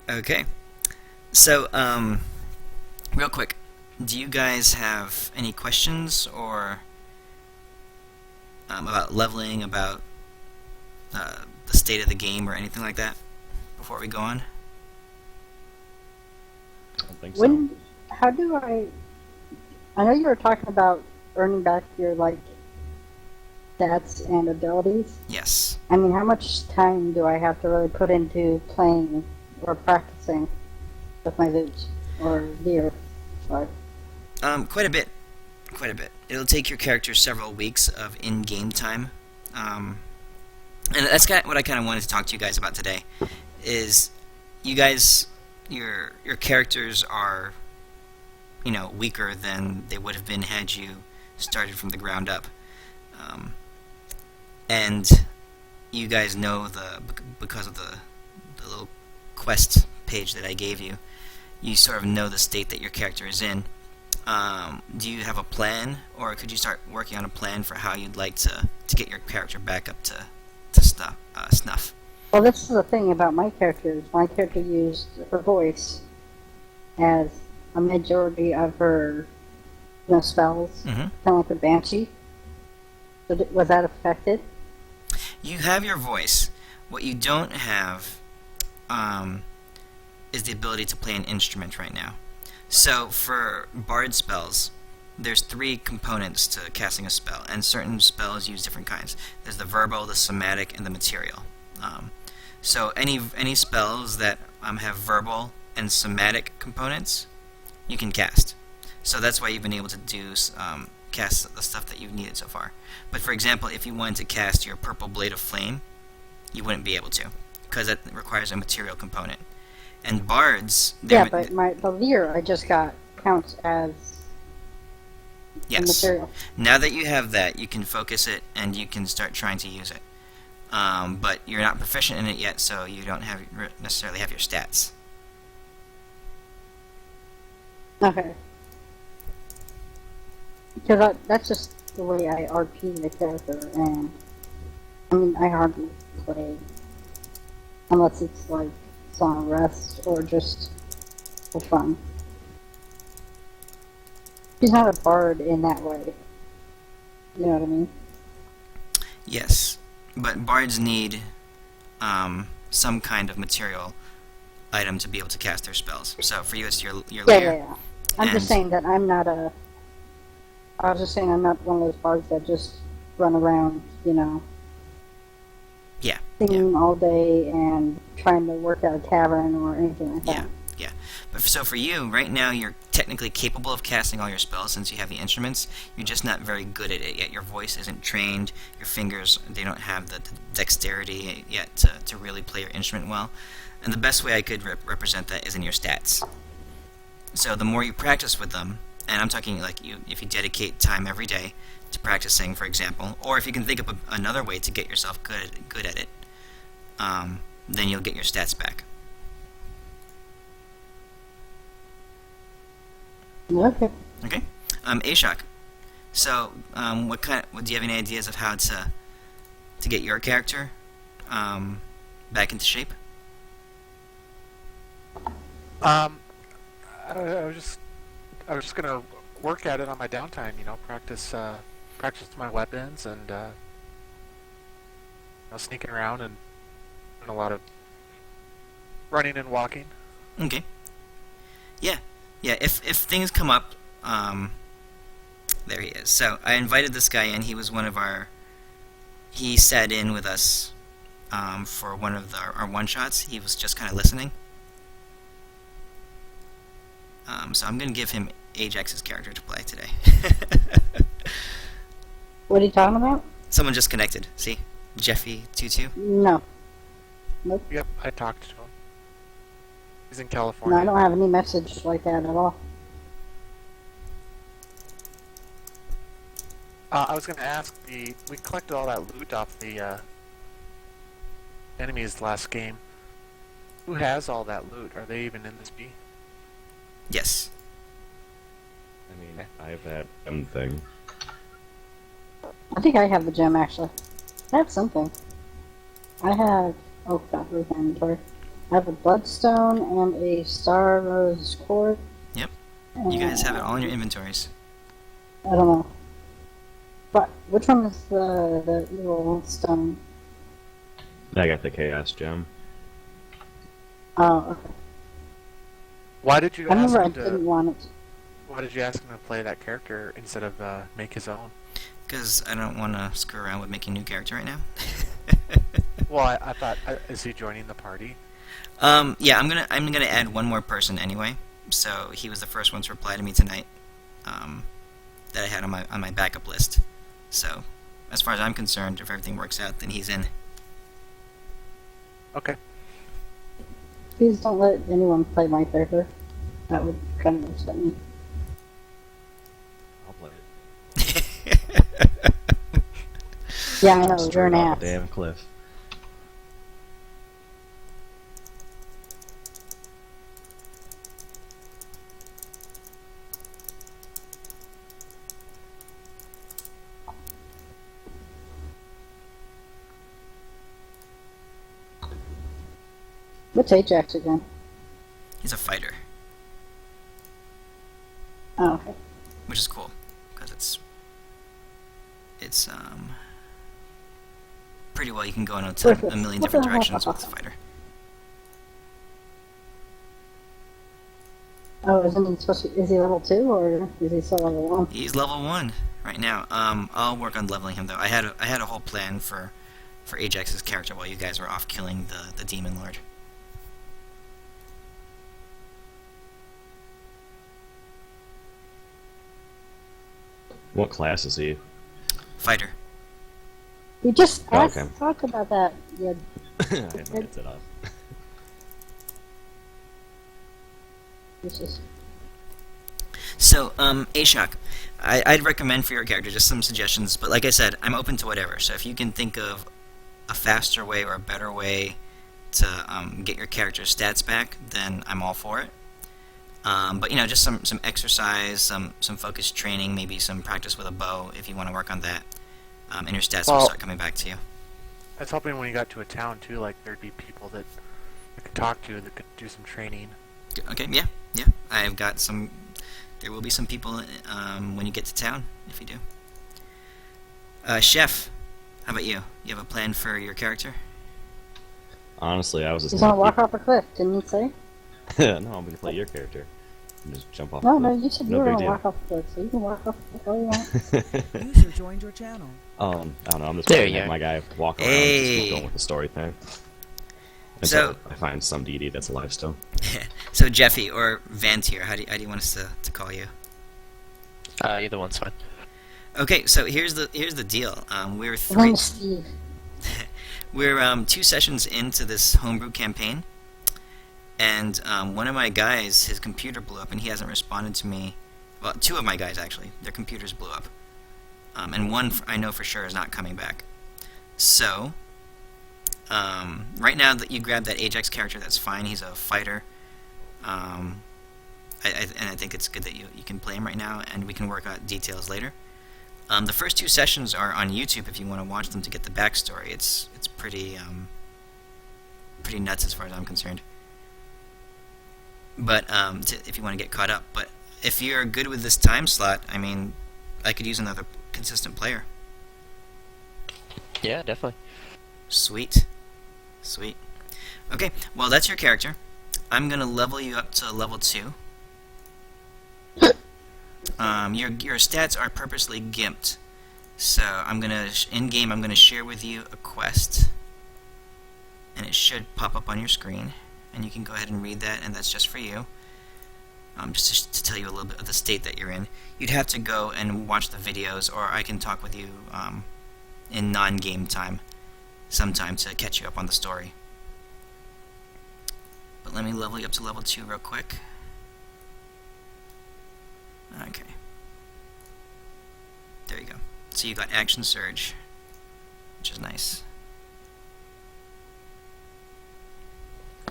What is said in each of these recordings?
Okay. So, real quick, do you guys have any questions or about leveling, about the state of the game, or anything like that before we go on? I don't think so. When, how do I know you were talking about earning back your, like, stats and abilities. Yes. I mean, how much time do I have to really put into playing or practicing with my loot or gear? Or, Quite a bit. Quite a bit. It'll take your character several weeks of in-game time. Um, and that's what I kind of wanted to talk to you guys about today. Is you guys, your characters are, weaker than they would have been had you started from the ground up. Um, and you guys know because of the little quest page that I gave you, you sort of know the state that your character is in. Do you have a plan, or could you start working on a plan for how you'd like to get your character back up to snuff? well, this is the thing about my characters. My character used her voice as a majority of her, spells, Mm-hmm. kind of like a banshee. So was that affected? You have your voice. What you don't have is the ability to play an instrument right now. So for bard spells, there's three components to casting a spell, and certain spells use different kinds. There's the verbal, the somatic, and the material. So any spells that have verbal and somatic components, you can cast. So that's why you've been able to cast the stuff that you've needed so far. But for example, if you wanted to cast your purple blade of flame, you wouldn't be able to, because that requires a material component. And bards, Yeah, but the lyre I just got counts as yes. material. Now that you have that, you can focus it and you can start trying to use it. But you're not proficient in it yet, so you don't necessarily have your stats. Okay. Because that's just the way I RP the character, and I mean, I hardly play unless it's like Song of Rest or just for fun. She's not a bard in that way. You know what I mean? Yes, but bards need some kind of material item to be able to cast their spells. So for you, it's your Yeah, lyre. yeah, yeah. I'm just saying that I'm not a. I was just saying I'm not one of those bards that just run around, Yeah. singing all day and trying to work at a tavern or anything like that. Yeah. But so for you, right now, you're technically capable of casting all your spells since you have the instruments. You're just not very good at it yet. Your voice isn't trained. Your fingers, they don't have the dexterity yet to really play your instrument well. And the best way I could represent that is in your stats. So the more you practice with them, and I'm talking like if you dedicate time every day to practicing, for example, or if you can think of another way to get yourself good at it, then you'll get your stats back. Okay. Okay. Ashok. So, do you have any ideas of how to get your character back into shape? I was just gonna work at it on my downtime. Practice my weapons and sneaking around and doing a lot of running and walking. Okay. Yeah. If things come up, there he is. So I invited this guy in. He was one of he sat in with us for one of our one shots. He was just kind of listening. So I'm going to give him Ajax's character to play today. What are you talking about? Someone just connected. See? Jeffy22. No. Nope. Yep, I talked to him. He's in No, California. I don't have any message like that at all. I was gonna ask we collected all that loot off the enemies last game. Who has all that loot? Are they even in this B? Yes. I mean, I have that thing. I think I have the gem, actually. I have something. I have... Oh, God, where's my inventory? I have a bloodstone and a star rose cord. Yep. You guys have it all in your inventories. I don't know. But which one is the little stone? I got the chaos gem. Oh, okay. Why did you I ask remember I him to? didn't want it. Why did you ask him to play that character instead of make his own? Because I don't want to screw around with making a new character right now. Well, I thought, is he joining the party? Yeah, I'm gonna add one more person anyway. So he was the first one to reply to me tonight. That I had on my backup list. So, as far as I'm concerned, if everything works out, then he's in. Okay. Please don't let anyone play my character. That would kind of upset me. I'll play it. Yeah, I know, you're Straight an off ass. a damn cliff. What's Ajax again? He's a fighter, Oh, okay. which is cool because it's pretty well. You can go in a million different directions with a fighter. Oh, isn't he supposed to, is he level 2 or is he still level 1? He's level 1 right now. I'll work on leveling him though. I had a whole plan for Ajax's character while you guys were off killing the demon lord. What class is he? Fighter. We just Oh, asked okay. to talk about that. Yeah, I have my headset off. it's just... So, Ashok, I'd recommend for your character just some suggestions, but like I said, I'm open to whatever. So if you can think of a faster way or a better way to get your character's stats back, then I'm all for it. But you know, just some exercise, some focused training, maybe some practice with a bow if you want to work on that, and your stats will Well- start coming back to you. I was hoping when you got to a town too, like there'd be people that I could talk to that could do some training. Okay, yeah. I've got some. There will be some people when you get to town, if you do. Chef, how about you? You have a plan for your character? Honestly, I was just He's gonna walk off a cliff, didn't you say? No, I'm gonna play your character. And just jump off. No, the no, cliff. you said No you were big gonna deal. walk off a cliff, so you can walk off the cliff all you want. User joined your channel. I don't know. I'm just There gonna you have go. my guy walk around and just Hey. keep going with the story thing. So- Until I find some deity that's alive still. So Jeffy or Vantier, how do you want us to call you? Either one's fine. Okay, so here's the deal. We're His three. name's Steve. We're 2 sessions into this homebrew campaign, and one of my guys, his computer blew up, and he hasn't responded to me. Well, 2 of my guys actually, their computers blew up, and one I know for sure is not coming back. So, right now that you grab that Ajax character, that's fine. He's a fighter. And I think it's good that you can play him right now, and we can work out details later. The first 2 sessions are on YouTube if you want to watch them to get the backstory. It's pretty pretty nuts as far as I'm concerned. But if you want to get caught up, but if you're good with this time slot, I mean, I could use another consistent player. Yeah, definitely. Sweet. Okay, well that's your character. I'm gonna level you up to level 2. Your stats are purposely gimped, so I'm gonna in game. I'm gonna share with you a quest, and it should pop up on your screen, and you can go ahead and read that, and that's just for you. Just to tell you a little bit of the state that you're in. You'd have to go and watch the videos, or I can talk with you in non-game time sometime to catch you up on the story. But let me level you up to level 2 real quick. Okay. There you go. So you got Action Surge, which is nice.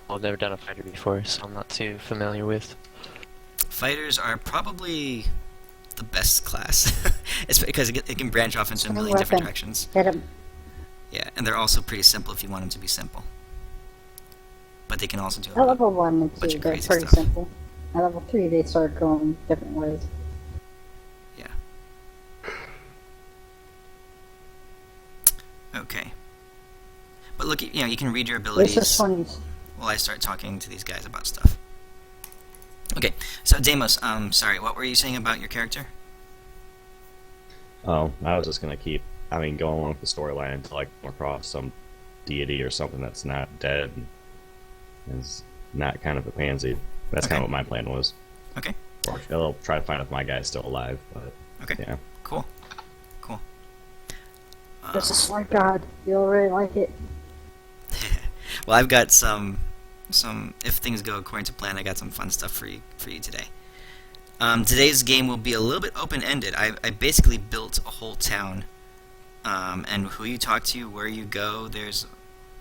I've never done a fighter before, so I'm not too familiar with. Fighters are probably the best class. It's because it can branch off into a million different Weapon. directions. Hit him. Yeah, and they're also pretty simple if you want them to be simple. but they can also do a At lot. level 1 and bunch 2, of they're crazy pretty stuff. simple. At level 3, they start going different ways. Yeah. Okay. But look, you know, you can read your This is abilities 20s. while I start talking to these guys about stuff. Okay, so Deimos, sorry, what were you saying about your character? Oh, I was just gonna keep, going along with the storyline until I come across some deity or something that's not dead and is not kind of a pansy. That's kind of what my plan was. Okay. Or I'll try to find if my guy's still alive, but Okay. yeah. Cool. Cool. This is smart god. You'll really like it. Well, I've got some, if things go according to plan, I got some fun stuff for you today. Today's game will be a little bit open-ended. I basically built a whole town, and who you talk to, where you go, there's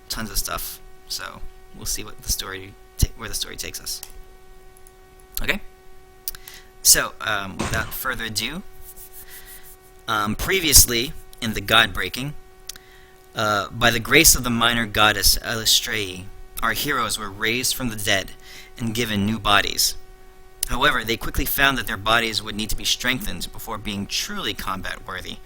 tons of stuff. So we'll see what the story, where the story takes us. Okay. So without further ado, previously in the GodBreaking, by the grace of the minor goddess Olidd, our heroes were raised from the dead and given new bodies. However, they quickly found that their bodies would need to be strengthened before being truly combat-worthy.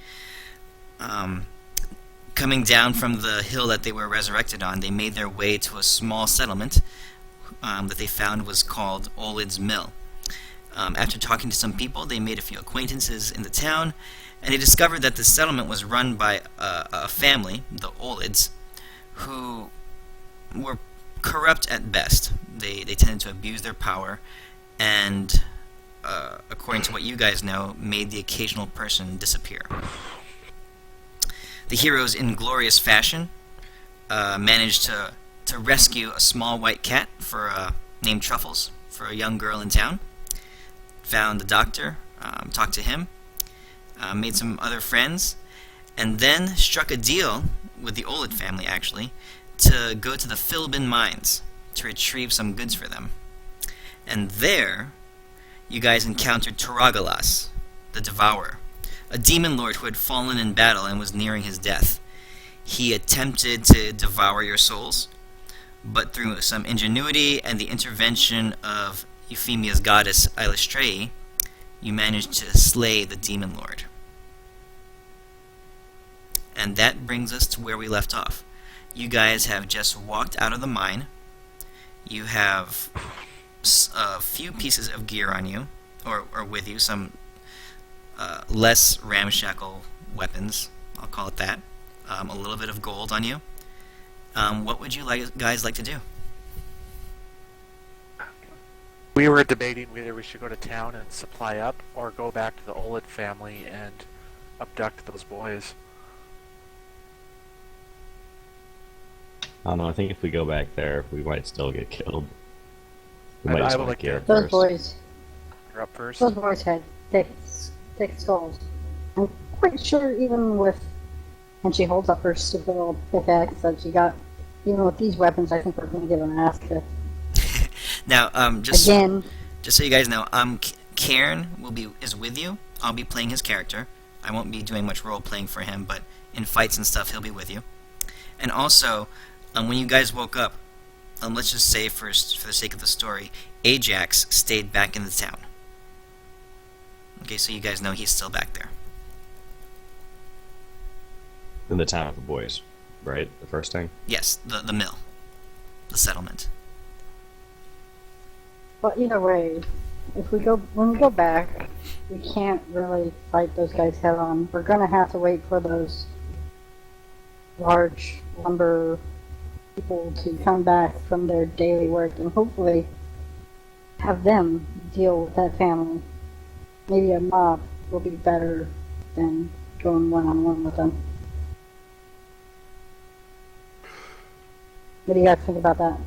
Coming down from the hill that they were resurrected on, they made their way to a small settlement that they found was called Olid's Mill. After talking to some people, they made a few acquaintances in the town, and they discovered that the settlement was run by a family, the Olids, who were corrupt at best. They tended to abuse their power, and according to what you guys know, made the occasional person disappear. The heroes, in glorious fashion, managed to rescue a small white cat named Truffles for a young girl in town. Found the doctor, talked to him, made some other friends, and then struck a deal with the Oled family, actually, to go to the Philbin mines to retrieve some goods for them. And there, you guys encountered Toragalas, the Devourer, a demon lord who had fallen in battle and was nearing his death. He attempted to devour your souls, but through some ingenuity and the intervention of Euphamia's goddess Olidd, you managed to slay the demon lord. And that brings us to where we left off. You guys have just walked out of the mine. You have a few pieces of gear on you, or with you, some less ramshackle weapons, I'll call it that. A little bit of gold on you. What would you guys like to do? We were debating whether we should go to town and supply up, or go back to the Oled family and abduct those boys. I don't know, I think if we go back there, we might still get killed. We I might just would want like to kill to- Those first. boys, You're up first. those boys had thick skulls. I'm quite sure even with, and she holds up her stupid little pickaxe that she got, even with these weapons, I think we're going to give an ass kick. Now, just Again, so you guys know, Caern is with you. I'll be playing his character. I won't be doing much role playing for him, but in fights and stuff, he'll be with you. And also, when you guys woke up, let's just say first, for the sake of the story, Ajax stayed back in the town. Okay, so you guys know he's still back there. In the town of the boys, right? The first thing? Yes, the mill, the settlement. but either way, when we go back, we can't really fight those guys head on. We're going to have to wait for those large lumber people to come back from their daily work and hopefully have them deal with that family. Maybe a mob will be better than going one-on-one with them. What do you guys think about that?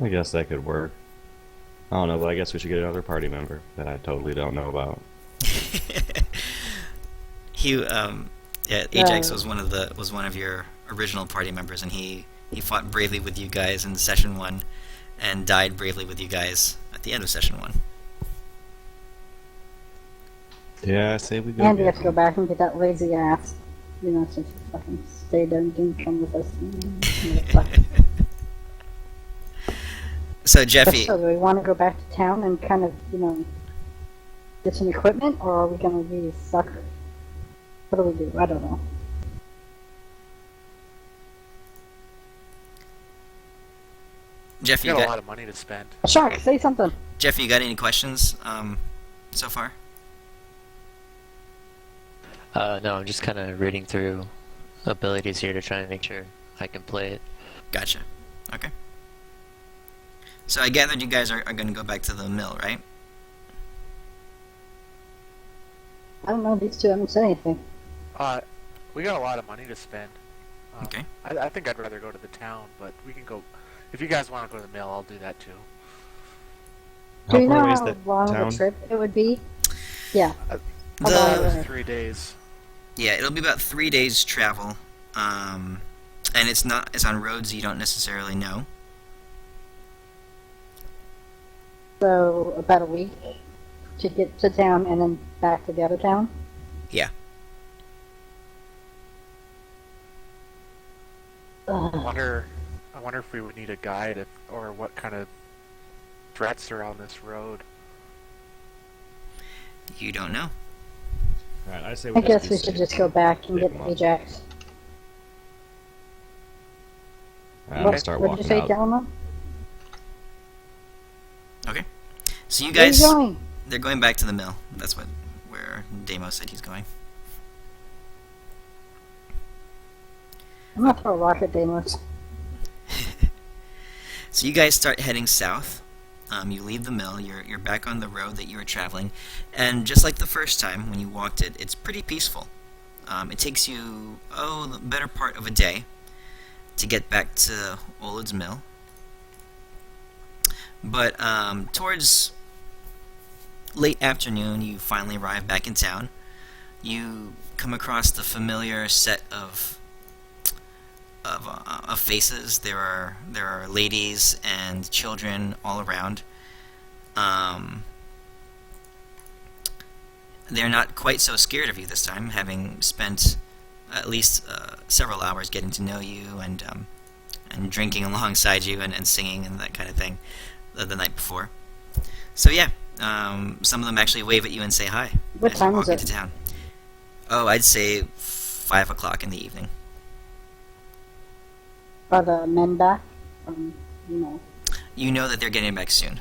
I guess that could work. I don't know, but I guess we should get another party member that I totally don't know about. Ajax was one of your original party members, and he fought bravely with you guys in session 1, and died bravely with you guys at the end of session 1. Yeah, I say we go. And we have to go back and get that lazy ass. Since he fucking stayed there and didn't come with us. Motherfucker. So Jeffy, So do we want to go back to town and kind of, get some equipment, or are we going to be stuck? What do we do? I don't know. Jeff, We you got a got lot of money to spend. Ashok, say something. Jeff, you got any questions so far? No, I'm just kind of reading through abilities here to try and make sure I can play it. Gotcha. Okay. So I gathered you guys are going to go back to the mill, right? I don't know, these two haven't said anything. We got a lot of money to spend. Okay. I think I'd rather go to the town, but we can go. If you guys want to go to the mill, I'll do that too. Do you far know away is how the long town? of a trip it would be? Yeah. The How long The is it? 3 days. Yeah, it'll be about 3 days travel, and it's on roads you don't necessarily know. So, about a week to get to town and then back to the other town? Yeah. Ugh. I wonder if we would need a guide or what kind of threats are on this road. You don't know. Alright, I say I we guess be we should safe. just go back and Pick get 'em up. Ajax. I'm gonna start What did you walking say, out. Delma? Okay. So you Where are you guys, going? they're going back to the mill. That's where Deimos said he's going. I'm gonna throw a rock at Deimos. So you guys start heading south. You leave the mill. You're back on the road that you were traveling, and just like the first time when you walked it, it's pretty peaceful. It takes you the better part of a day to get back to Oled's mill. But towards late afternoon, you finally arrive back in town. You come across the familiar set of faces. There are ladies and children all around. They're not quite so scared of you this time, having spent at least several hours getting to know you and drinking alongside you and singing and that kind of thing the night before. So yeah, some of them actually wave at you and say hi What as you time walk is it? into town. Oh, I'd say 5 o'clock in the evening. Are the men back? You know that they're getting back soon.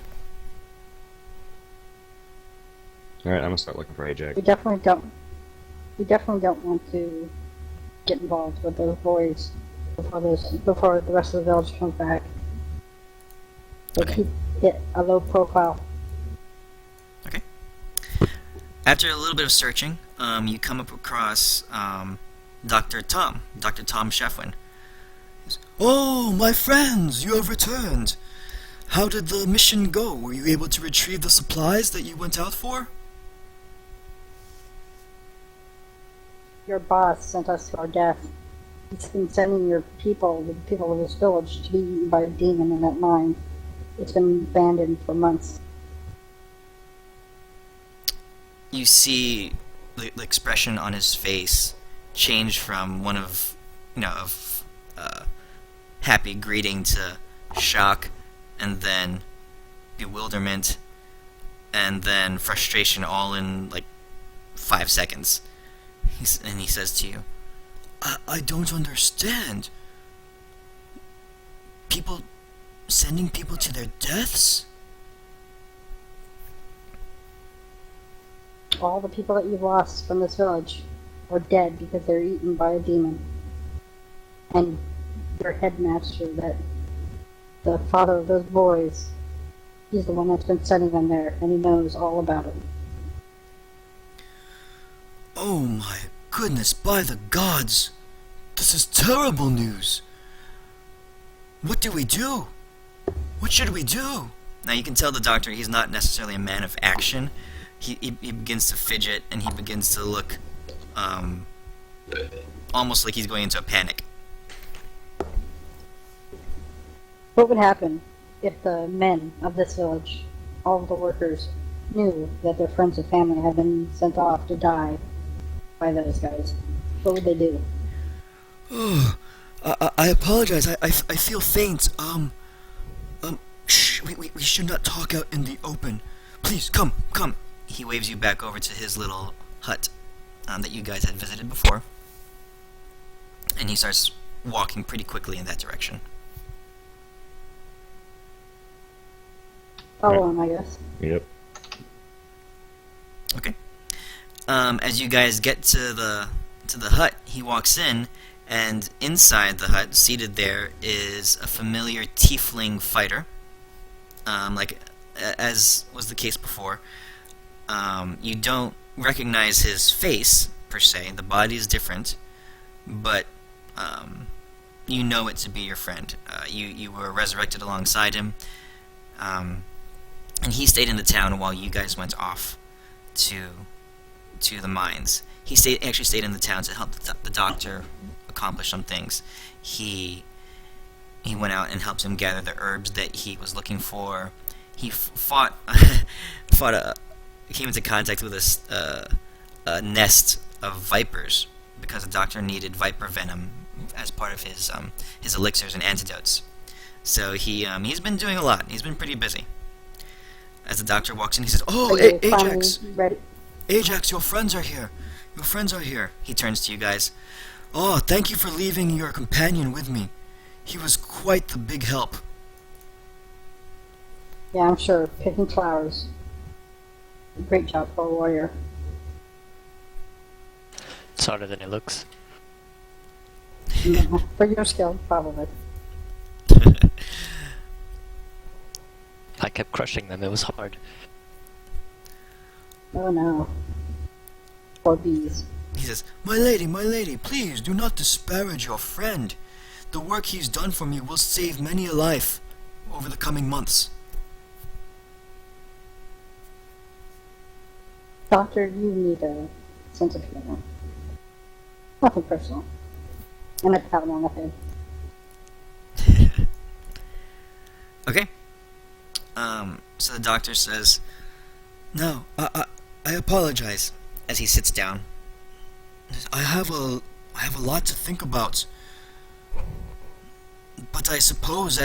Alright, I'm gonna start looking for Ajax. We definitely don't. We definitely don't want to get involved with those boys before the rest of the village comes back. So Okay. keep it a low profile. Okay. After a little bit of searching, you come up across Dr. Tom Sheffwin. Oh, my friends, you have returned. How did the mission go? Were you able to retrieve the supplies that you went out for? Your boss sent us to our death. He's been sending the people of this village, to be eaten by a demon in that mine. It's been abandoned for months. You see the expression on his face change from one of happy greeting to shock, and then bewilderment, and then frustration, all in like 5 seconds. And he says to you, I don't understand. Sending people to their deaths? All the people that you've lost from this village are dead because they're eaten by a demon. And your headmaster, the father of those boys, he's the one that's been sending them there, and he knows all about it. Oh my goodness, by the gods! This is terrible news! What do we do? What should we do? Now you can tell the doctor he's not necessarily a man of action. He begins to fidget and he begins to look almost like he's going into a panic. What would happen if the men of this village, all of the workers, knew that their friends and family had been sent off to die by those guys? What would they do? Oh, I apologize. I feel faint. Shh. we should not talk out in the open. Please, come. He waves you back over to his little hut that you guys had visited before. And he starts walking pretty quickly in that direction. Follow him, I guess. Yep. Okay. As you guys get to the hut, he walks in, and inside the hut, seated there, is a familiar tiefling fighter. As was the case before. You don't recognize his face, per se. The body is different, but you know it to be your friend. You were resurrected alongside him, and he stayed in the town while you guys went off to the mines. He actually stayed in the town to help the doctor accomplish some things. He went out and helped him gather the herbs that he was looking for. He came into contact with a nest of vipers because the doctor needed viper venom as part of his elixirs and antidotes. So he's been doing a lot. He's been pretty busy. As the doctor walks in, he says, "Oh, Ajax! Ajax, your friends are here. Your friends are here." He turns to you guys. "Oh, thank you for leaving your companion with me. He was quite the big help." Yeah, I'm sure. Picking flowers. Great job for a warrior. It's harder than it looks. For your skill, probably. I kept crushing them, it was hard. Oh no. Poor bees. He says, my lady, please do not disparage your friend. The work he's done for me will save many a life over the coming months." Doctor, you need a sense of humor. Nothing personal. And a pat on the head. Okay. So the doctor says, "No, I apologize," as he sits down. I have a lot to think about. But I suppose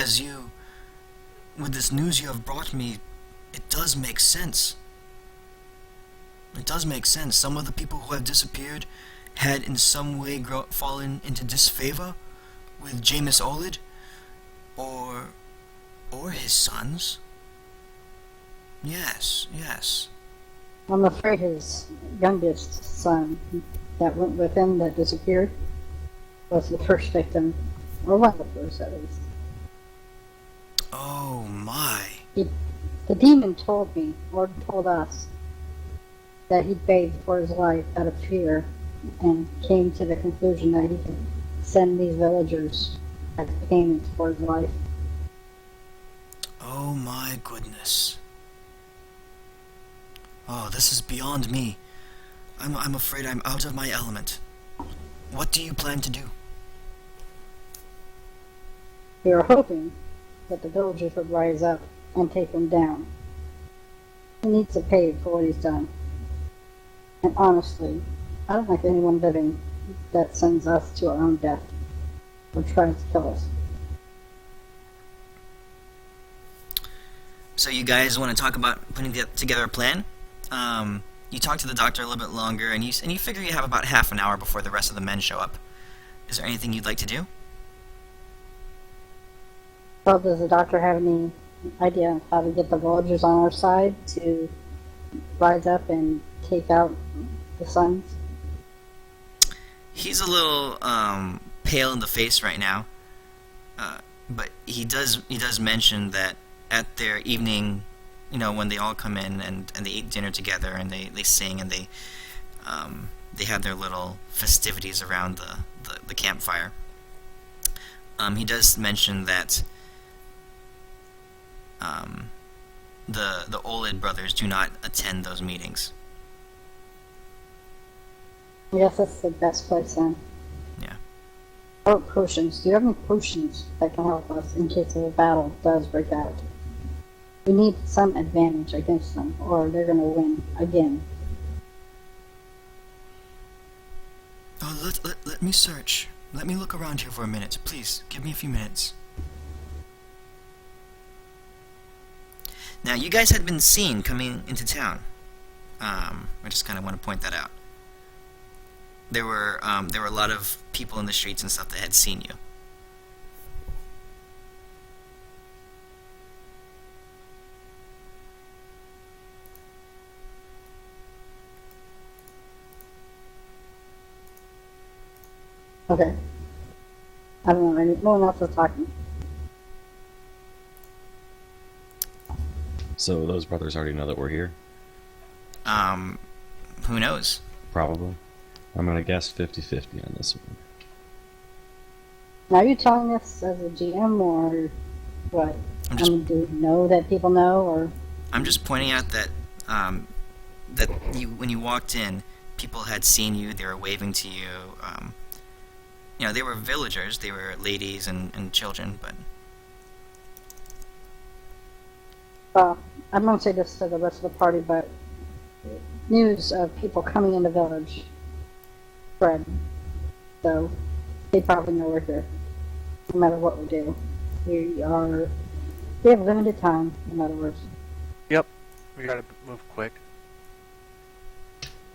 with this news you have brought me, it does make sense. It does make sense. Some of the people who have disappeared had in some way fallen into disfavor with Jameis Oled, or his sons. Yes. I'm afraid his youngest son that went with him that disappeared was the first victim, or one of the first at least. Oh my. The demon told me, or told us, that he begged for his life out of fear and came to the conclusion that he could send these villagers as payment for his life. Oh my goodness. Oh, this is beyond me. I'm afraid I'm out of my element. What do you plan to do? We were hoping that the villagers would rise up and take him down. He needs to pay for what he's done. And honestly, I don't like anyone living that sends us to our own death or tries to kill us. So you guys want to talk about putting together a plan? You talk to the doctor a little bit longer, and you figure you have about half an hour before the rest of the men show up. Is there anything you'd like to do? Well, does the doctor have any idea of how to get the villagers on our side to rise up and take out the sons? He's a little pale in the face right now, but he does mention that at their evening, when they all come in and they eat dinner together and they sing and they have their little festivities around the campfire. He does mention that the Oled brothers do not attend those meetings. I guess that's the best place then. Yeah. Oh, potions. Do you have any potions that can help us in case a battle does break out? We need some advantage against them, or they're going to win again. Let me search. Let me look around here for a minute. Please, give me a few minutes. Now, you guys had been seen coming into town. I just kind of want to point that out. There were a lot of people in the streets and stuff that had seen you. Okay. I don't know. No one else is talking. So those brothers already know that we're here? Who knows? Probably. I'm gonna guess 50-50 on this one. Now, are you telling this as a GM or what? I'm just- do you know that people know, or? I'm just pointing out that when you walked in, people had seen you. They were waving to you. They were villagers. They were ladies and children, but Well, I'm going to say this to the rest of the party, but news of people coming in the village spread. So they probably know we're here. No matter what we do. We have limited time, in other words. Yep. We gotta move quick.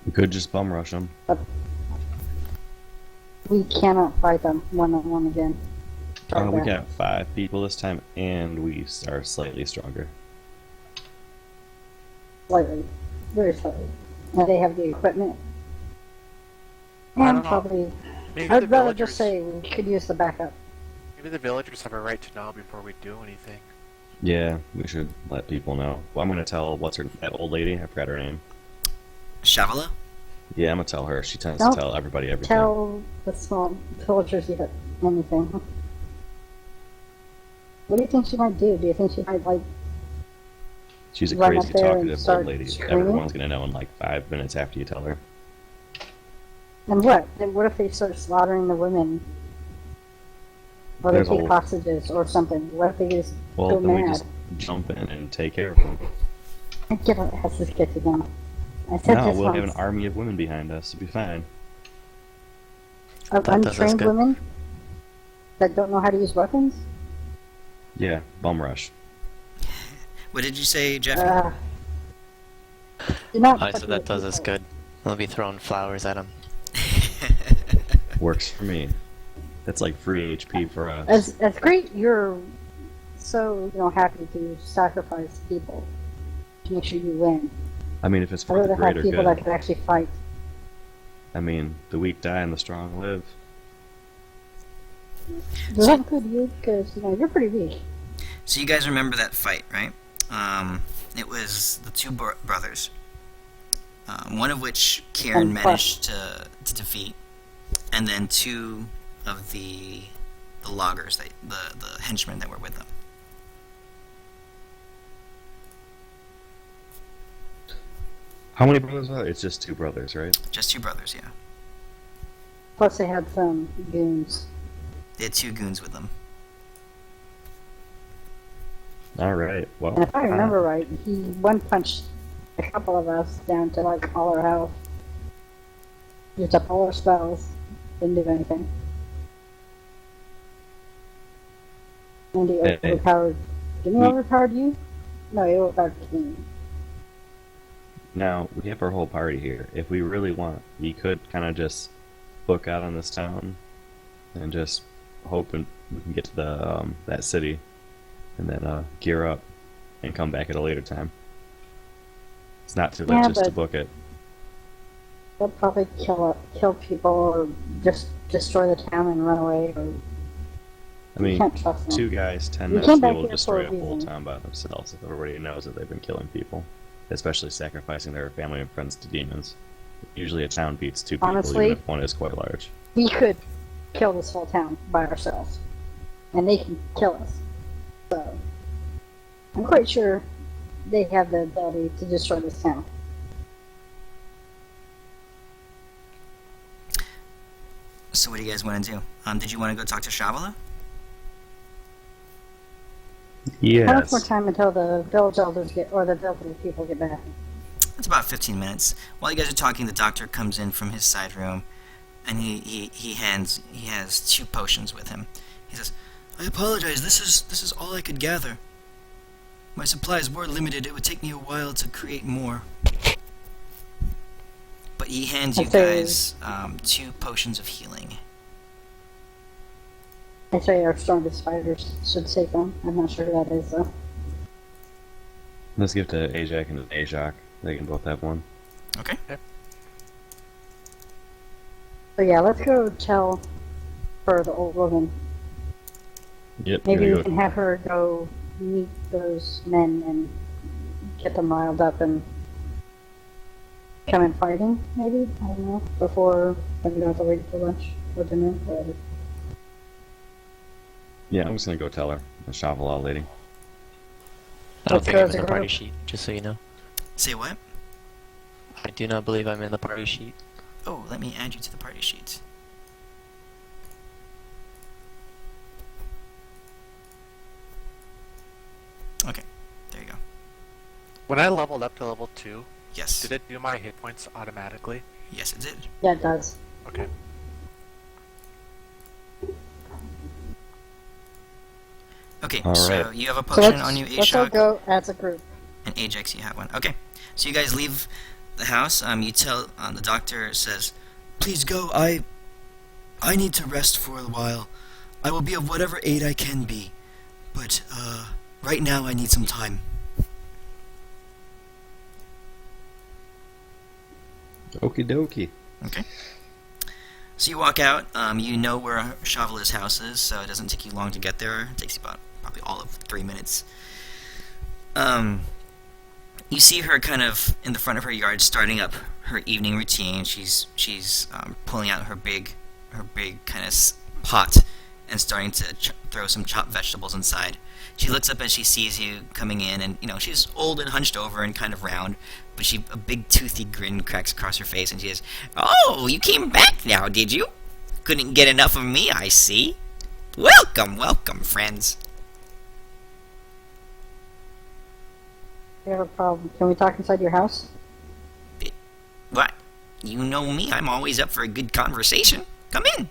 We could just bum rush them. But we cannot fight them one-on-one again. Try We that. got 5 people this time, and we are slightly stronger. Slightly. Very slightly. And they have the equipment. I don't And know. probably... Maybe I'd the rather villagers. just say we could use the backup. Maybe the villagers have a right to know before we do anything. Yeah, we should let people know. Well, I'm gonna tell that old lady. I forgot her name. Shavala? Yeah, I'm gonna tell her. She tends Don't to tell everybody everything. Tell the small villagers yet anything. What do you think she might do? Do you think she might, like... She's a run crazy up there and talkative old start lady. screaming? Everyone's gonna know in like 5 minutes after you tell her. And what? Then what if they start slaughtering the women? Or they There's a take whole- hostages or something? What if they just Well, go then we mad? just jump in and take care of them. Get our asses kicked again. I said No, this we'll have an once. army of women behind us. It'll be fine. Of That does us untrained good. women that don't know how to use weapons? Yeah, bum rush. What did you say, Jeff? Do not I fuck said that with does us people. good. I'll be throwing flowers at him. Works for me. That's like free HP for us. As great, you're so happy to sacrifice people to make sure you win. I mean, if it's I'd for the rather have greater people that good. can actually fight. I mean, the weak die and the strong live. Does that include you? Because you're pretty weak. So you guys remember that fight, right? It was the two brothers. One of which Caern And managed to defeat, and then 2 of the loggers, the henchmen that were with them. How many brothers are there? It's just 2 brothers, right? Just 2 brothers, yeah. Plus they had some goons. They had 2 goons with them. Alright, well. And if I remember right, he one-punched a couple of us down to like all our health. Used up all our spells. Didn't do anything. And he Hey. overpowered... Didn't he We- overpowered you? No, he overpowered King. Now, we have our whole party here. If we really want, we could kind of just book out on this town and just hope we can get to the that city and then gear up and come back at a later time. It's not too late Yeah, just to but- book it. They'll probably kill people or just destroy the town and run away. Or I mean, can't trust them. 2 guys, 10 We minutes came to be back able to here destroy for a a whole reason. town by themselves if everybody knows that they've been killing people, especially sacrificing their family and friends to demons. Usually a town beats 2 people, Honestly- even if one is quite large. we could kill this whole town by ourselves, and they can kill us. So I'm quite sure they have the ability to destroy this town. So what do you guys want to do? Did you want to go talk to Shavala? How much more Yes. time until the village elders or the village people get back? It's about 15 minutes. While you guys are talking, the doctor comes in from his side room, and he has 2 potions with him. He says, "I apologize. This is all I could gather. My supplies were limited. It would take me a while to create more. But he hands you Okay. guys 2 potions of healing. I say our strongest fighters should take them. I'm not sure who that is, though. Let's give it to Ajax and Ashok. They can both have one. Okay. So yeah, let's go tell her, the old woman. Yep. Maybe here we we can go. have her go meet those men and get them riled up and come in fighting, maybe? I don't know. Before, then we don't have to wait for lunch or dinner, whatever. Yeah, I'm just gonna go tell her. The Shavala lady. I don't Let's think go I'm as in a the party group. sheet, just so you know. Say what? I do not believe I'm in the party sheet. Oh, let me add you to the party sheet. Okay, there you go. When I leveled up to level 2, Yes. did it do my hit points automatically? Yes, it did. Yeah, it does. Okay. Okay, All so right. you have a So potion on you, let's all Ashok, go as a group. and Ajax, you have one. Okay, so you guys leave the house. You tell the doctor says, "Please go. I need to rest for a while. I will be of whatever aid I can be, but right now I need some time." Okie dokie. Okay. So you walk out. You know where Shavala's house is, so it doesn't take you long to get there. It takes you about probably all of 3 minutes. You see her kind of in the front of her yard, starting up her evening routine. She's pulling out her big kind of pot and starting to throw some chopped vegetables inside. She looks up as she sees you coming in, and she's old and hunched over and kind of round, but a big toothy grin cracks across her face, and she says, "Oh, you came back now, did you? Couldn't get enough of me, I see. Welcome, welcome, friends." We have a problem. Can we talk inside your house? What? You know me, I'm always up for a good conversation. Come in.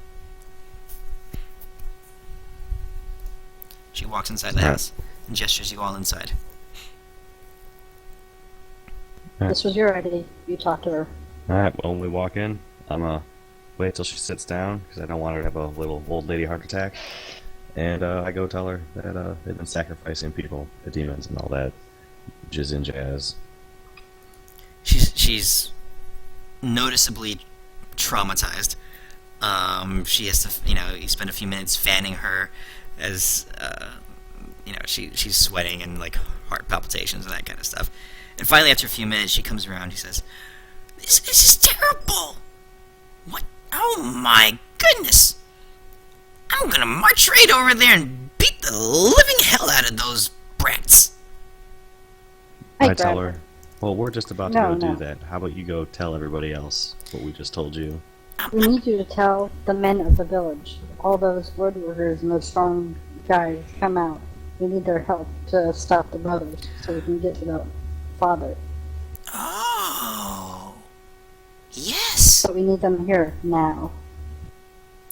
She walks inside the house and gestures you all inside. This was your idea. You talked to her. Alright, well, when we walk in, I'm gonna wait till she sits down, because I don't want her to have a little old lady heart attack. And I go tell her that they've been sacrificing people, the demons and all that jizz and jazz. She's noticeably traumatized. She has to, you spend a few minutes fanning her as, she's sweating and, like, heart palpitations and that kind of stuff. And finally, after a few minutes, she comes around and she says, This is terrible! What? Oh my goodness! I'm gonna march right over there and beat the living hell out of those brats! I grab tell her, well, we're just about to No, go no. do that. How about you go tell everybody else what we just told you? We need you to tell the men of the village, all those wood workers and those strong guys, come out. We need their help to stop the brothers so we can get to the father. Oh... Yes! But we need them here now.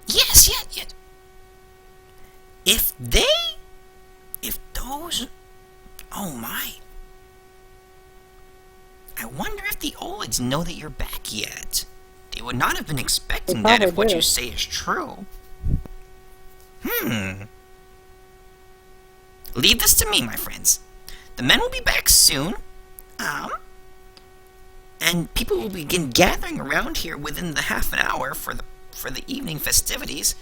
Yes, yes. If those... Oh my. I wonder if the Olids know that you're back yet. They would not have been expecting that if probably what do. you say is true. Leave this to me, my friends. The men will be back soon. And people will begin gathering around here within the half an hour for the evening festivities.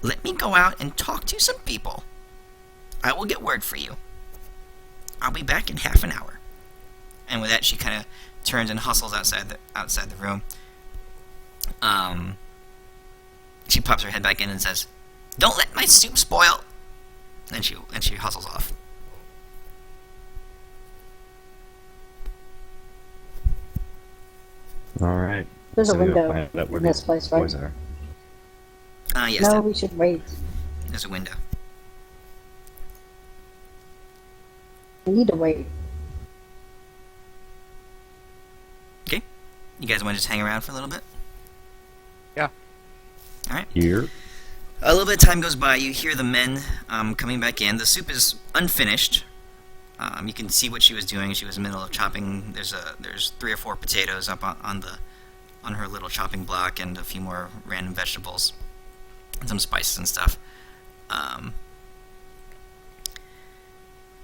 Let me go out and talk to some people. I will get word for you. I'll be back in half an hour. And with that, she kind of turns and hustles outside the room. She pops her head back in and says, "Don't let my soup spoil." And she hustles off. Alright. There's a we gotta window find out where in this these place, right? boys are. Yes, No, we should wait. there's a window. We need to wait. Okay. You guys want to just hang around for a little bit? Yeah. Alright. Here. A little bit of time goes by. You hear the men coming back in. The soup is unfinished. You can see what she was doing. She was in the middle of chopping. There's 3 or 4 potatoes up on her little chopping block, and a few more random vegetables, and some spices and stuff.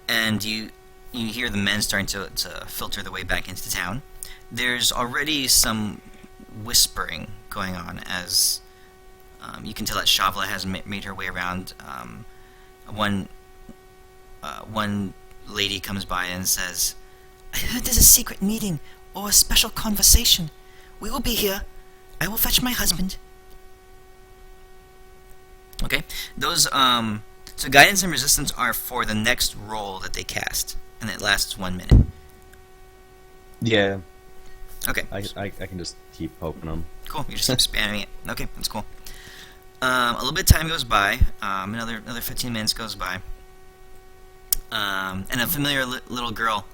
And you hear the men starting to filter their way back into town. There's already some whispering going on as you can tell that Shavla has made her way around. One lady comes by and says, "I heard there's a secret meeting or a special conversation. We will be here. I will fetch my husband." Okay, those so guidance and resistance are for the next roll that they cast, and it lasts 1 minute. Yeah, Okay, I can just keep poking them. cool. You just keep spamming it. Okay, that's cool. A little bit of time goes by. Another 15 minutes goes by. And a familiar little girl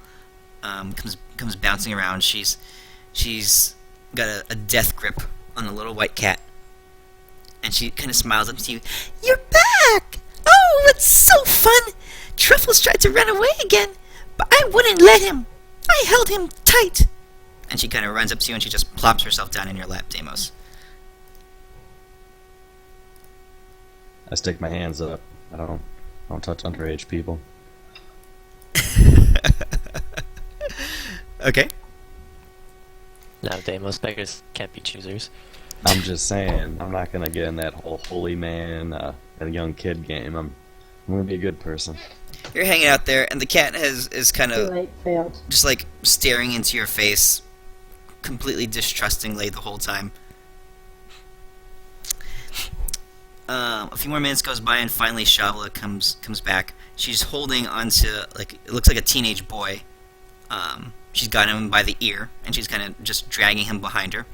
comes bouncing around. She's got a death grip on a little white cat, and she kind of smiles up to you. "You're back! Oh, it's so fun! Truffles tried to run away again, but I wouldn't let him. I held him tight." And she kind of runs up to you, and she just plops herself down in your lap, Deimos. I stick my hands up. I don't touch underage people. Okay. No, Deimos beggars can't be choosers. I'm just saying, I'm not gonna get in that whole holy man, a young kid game. I'm gonna be a good person. You're hanging out there, and the cat is kind Too of late, failed. just like staring into your face, completely distrustingly the whole time. A few more minutes goes by, and finally Shavla comes back. She's holding onto, like, it looks like a teenage boy. She's got him by the ear, and she's kind of just dragging him behind her.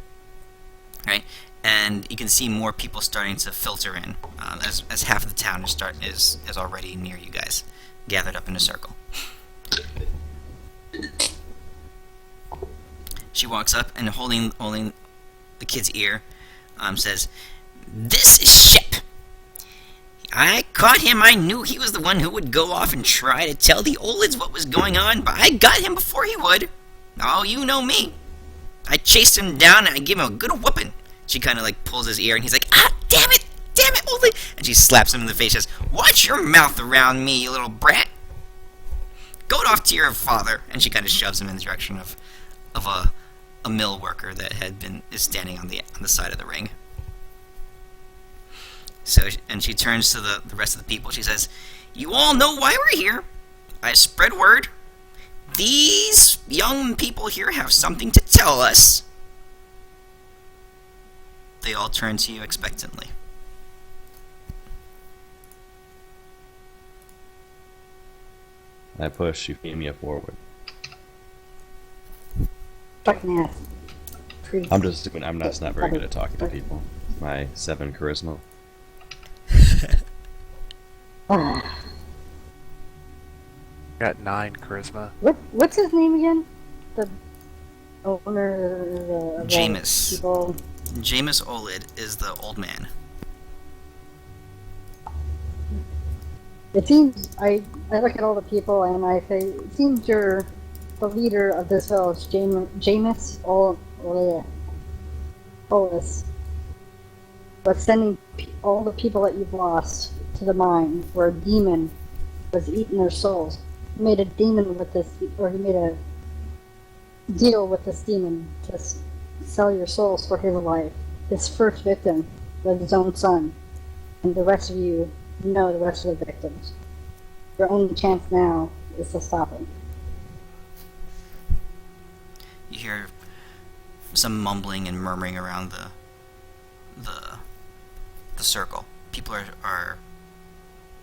Right, and you can see more people starting to filter in, as half of the town is already near you guys, gathered up in a circle. She walks up and holding the kid's ear, says, "This is Ship. I caught him. I knew he was the one who would go off and try to tell the Olids what was going on, but I got him before he would. Oh, you know me. I chased him down and I gave him a good whooping." She kind of like pulls his ear, and he's like, "Ah, damn it, Oled!" And she slaps him in the face and says, "Watch your mouth around me, you little brat. Go off to your father." And she kind of shoves him in the direction of a mill worker that is standing on the side of the ring. So, and she turns to the rest of the people. She says, "You all know why we're here. I spread word. These young people here have something to tell us." They all turn to you expectantly. I push Euphemia forward. Fucking ass. Priest. I'm just not very good at talking to people. My 7 charisma. Ah. Got 9 charisma. What's his name again? The owner of the Jameis. people. Jameis Oled is the old man. It seems I look at all the people and I say, it seems you're the leader of this village, Jameis Oled. But sending all the people that you've lost to the mine where a demon was eating their souls. He made a demon with this, or he made a deal with this demon to sell your souls for his life. His first victim was his own son, and the rest of you know the rest of the victims. Your only chance now is to stop him. You hear some mumbling and murmuring around the circle. People are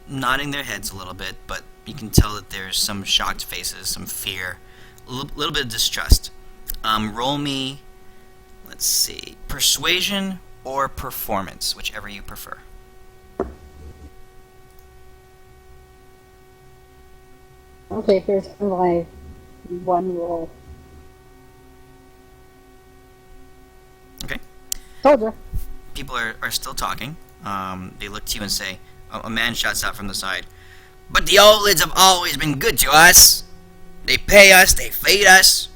nodding their heads a little bit, but you can tell that there's some shocked faces, some fear, a little bit of distrust. Roll me, let's see, persuasion or performance, whichever you prefer. Okay, here's my one roll. Okay. Told you. People are still talking. They look to you and say, a man shouts out from the side, "But the Olids have always been good to us. They pay us, they feed us.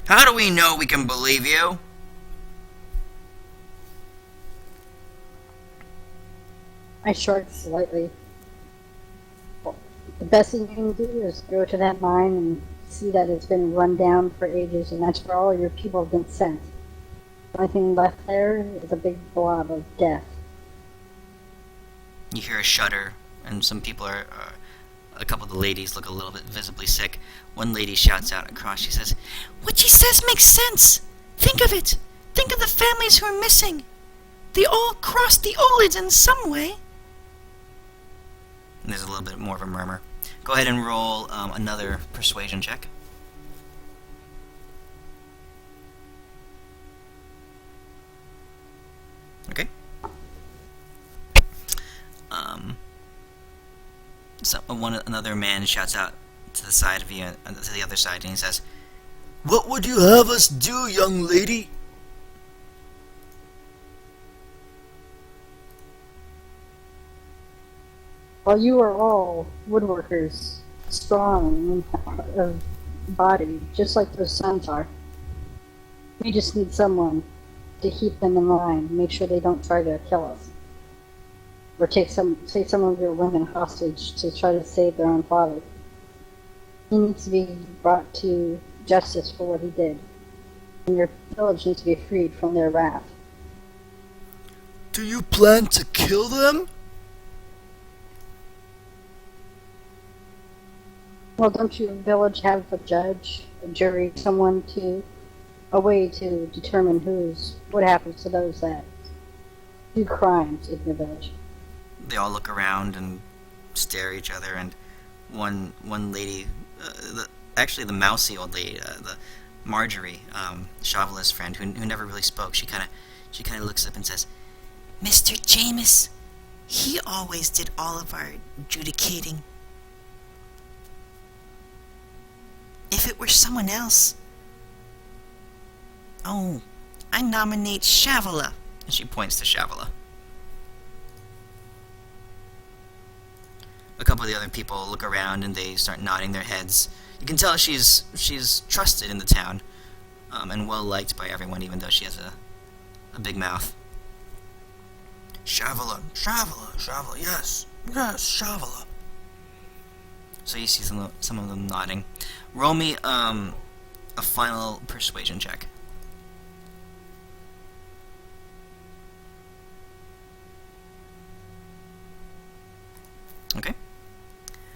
How do we know we can believe you? I shrugged slightly. Well, the best thing you can do is go to that mine and see that it's been run down for ages, and that's where all your people have been sent. The only thing left there is a big blob of death. You hear a shudder, and some people are a couple of the ladies look a little bit visibly sick. One lady shouts out across, she says, "What she says makes sense! Think of it! Think of the families who are missing! They all crossed the Olids in some way!" And there's a little bit more of a murmur. Go ahead and roll another persuasion check. Okay. Another man shouts out to the side of you, to the other side, and he says, "What would you have us do, young lady?" Well, you are all woodworkers, strong of body, just like those sons are. We just need someone to keep them in line, make sure they don't try to kill us. Or take some of your women hostage to try to save their own father. He needs to be brought to justice for what he did. And your village needs to be freed from their wrath. Do you plan to kill them? Well, don't your village have a judge, a jury, a way to determine what happens to those that do crimes in your village? They all look around and stare at each other, and one lady, actually the mousy old lady, the Marjorie, Chauvel's friend, who never really spoke, she kind of looks up and says, "Mr. Jameis, he always did all of our adjudicating. If it were someone else, I nominate Shavala." And she points to Shavala. A couple of the other people look around and they start nodding their heads. You can tell she's trusted in the town, and well liked by everyone, even though she has a big mouth. Shavala, yes, Shavala. So you see some of them nodding. Roll me a final persuasion check. Okay.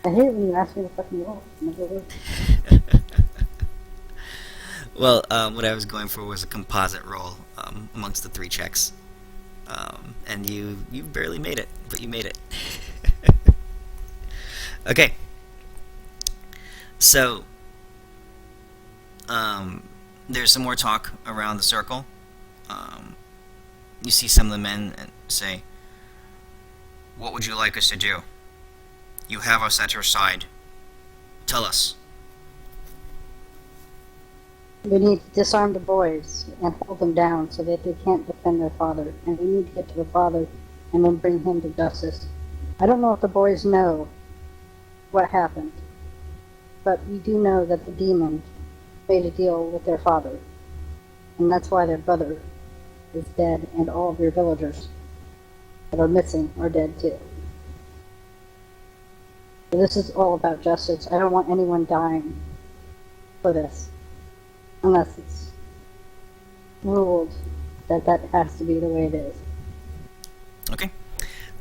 I hate it when you ask me to fucking roll. Never will. Well, what I was going for was a composite roll amongst the three checks. And you barely made it, but you made it. Okay. So, there's some more talk around the circle. You see some of the men say, "What would you like us to do? You have us at your side. Tell us." We need to disarm the boys and hold them down so that they can't defend their father. And we need to get to the father and then bring him to justice. I don't know if the boys know what happened, but we do know that the demon made a deal with their father. And that's why their brother is dead, and all of your villagers that are missing are dead too. So this is all about justice. I don't want anyone dying for this. Unless it's ruled that has to be the way it is. Okay.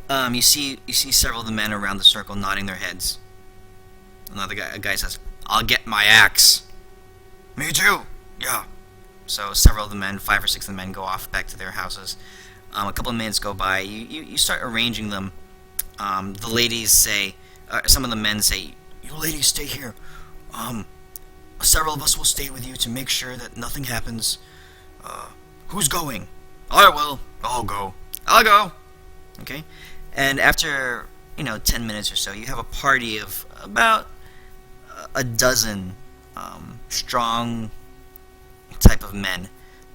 You see several of the men around the circle nodding their heads. A guy says, "I'll get my axe." "Me too." "Yeah." So several of the men, 5 or 6 of the men, go off back to their houses. A couple of minutes go by. You start arranging them. The ladies say, some of the men say, "You ladies stay here. Several of us will stay with you to make sure that nothing happens. Who's going?" "I will. I'll go." "I'll go." Okay? And after, 10 minutes or so, you have a party of about a dozen strong type of men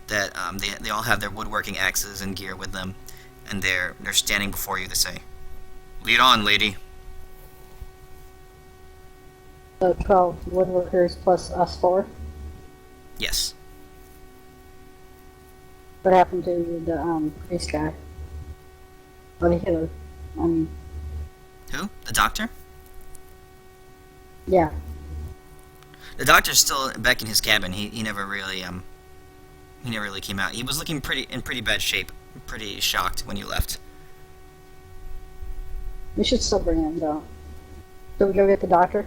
that they all have their woodworking axes and gear with them, and they're standing before you to say, "Lead on, lady." So 12 woodworkers plus us 4. Yes. What happened to the priest guy? Or the healer? I mean, Who? The doctor? yeah. The doctor's still back in his cabin. He never really came out. He was looking in pretty bad shape. Pretty shocked when you left. We should still bring him though. Should we go get the doctor?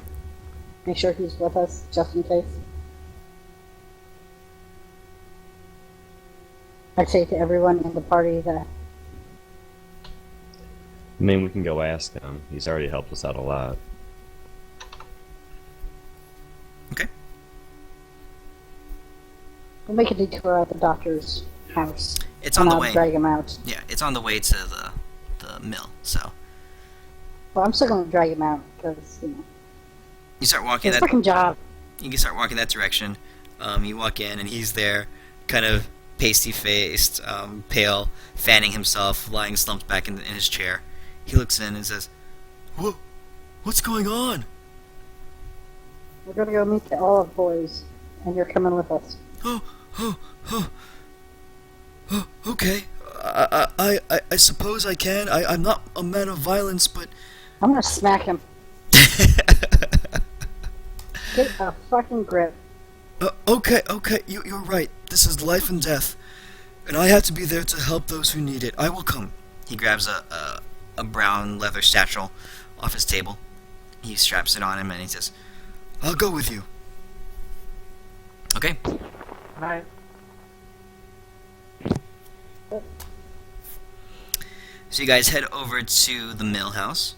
Make sure he's with us just in case. I'd say to everyone in the party that I mean, we can go ask him. He's already helped us out a lot. Okay. we'll make a detour at the doctor's house. It's on the I'll way. drag him out. Yeah, it's on the way to the mill. So Well, I'm still going to drag him out because, you know, you start walking his that. freaking job. You can start walking that direction. You walk in, and he's there, kind of pasty-faced, pale, fanning himself, lying slumped back in his chair. He looks in and says, What's going on? We're going to go meet the Olive boys, and you're coming with us. Okay. I suppose I can. I'm not a man of violence, but... I'm going to smack him. Get a fucking grip. Okay, you're right. This is life and death. And I have to be there to help those who need it. I will come. He grabs a brown leather satchel off his table. He straps it on him and he says, I'll go with you. Okay. Alright. So you guys head over to the mill house.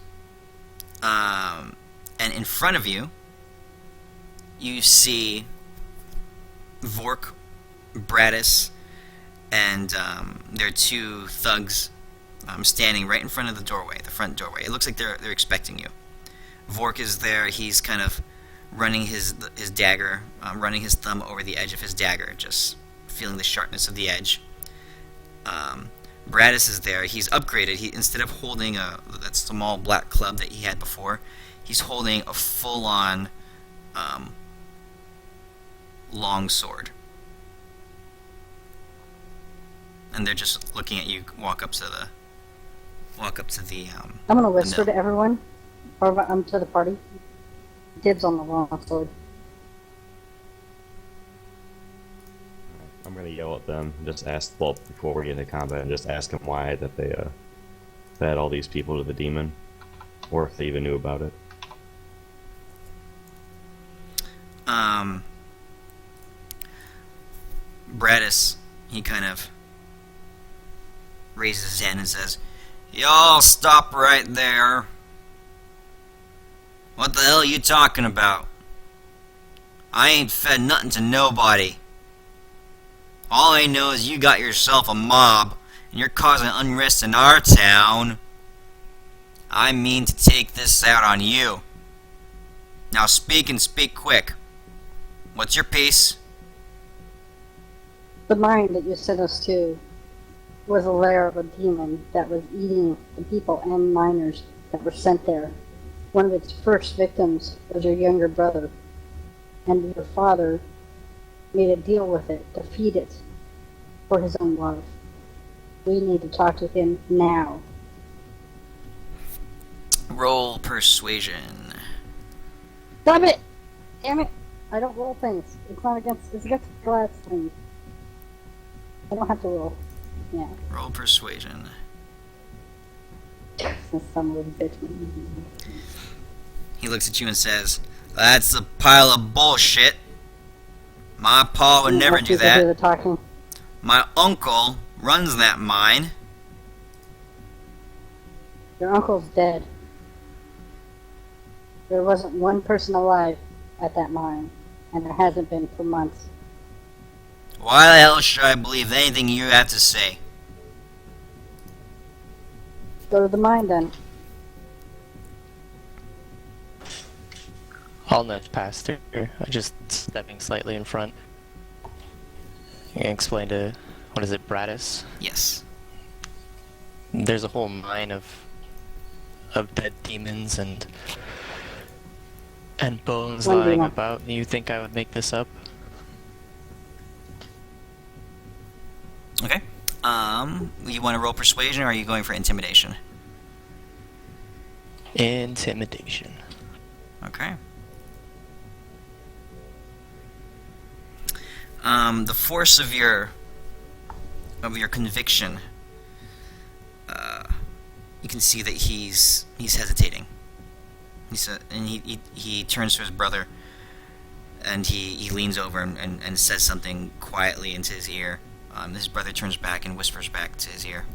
And in front of you, you see Vork, Bratis, and there are two thugs standing right in front of the doorway, the front doorway. It looks like they're expecting you. Vork is there. He's kind of running his dagger, running his thumb over the edge of his dagger, just feeling the sharpness of the edge. Bratis is there. He's upgraded. He, instead of holding that small black club that he had before, he's holding a full-on long sword. And they're just looking at you walk up to the I'm going to whisper mill. to everyone, or to the party. Dibs on the long sword. I'm gonna yell at them. Just ask, well, before we get into combat, and just ask them why that they fed all these people to the demon, or if they even knew about it. Bratis, he kind of raises his hand and says, Y'all stop right there. What the hell are you talking about? I ain't fed nothing to nobody. All I know is you got yourself a mob, and you're causing unrest in our town. I mean to take this out on you. Now speak and speak quick. What's your piece? The mine that you sent us to was a lair of a demon that was eating the people and miners that were sent there. One of its first victims was your younger brother, and your father made a deal with it to feed it for his own love. We need to talk to him now. Roll persuasion. Stop it! Damn it! I don't roll things. It's against glass things. I don't have to roll. Yeah. Roll persuasion. This son of a bitch. He looks at you and says, That's a pile of bullshit. My pa would never do that. The talking. My uncle runs that mine. Your uncle's dead. There wasn't one person alive at that mine, and there hasn't been for months. Why the hell should I believe anything you have to say? Go to the mine then. I'll nudge past her. I'm just stepping slightly in front. And explain to, what is it, Bratis? Yes. There's a whole mine of dead demons, and And Bones When do you lying want- about. You think I would make this up? Okay. You want to roll persuasion, or are you going for intimidation? Intimidation. Okay. The force of your conviction, you can see that he's hesitating. He turns to his brother, and he leans over and says something quietly into his ear. His brother turns back and whispers back to his ear.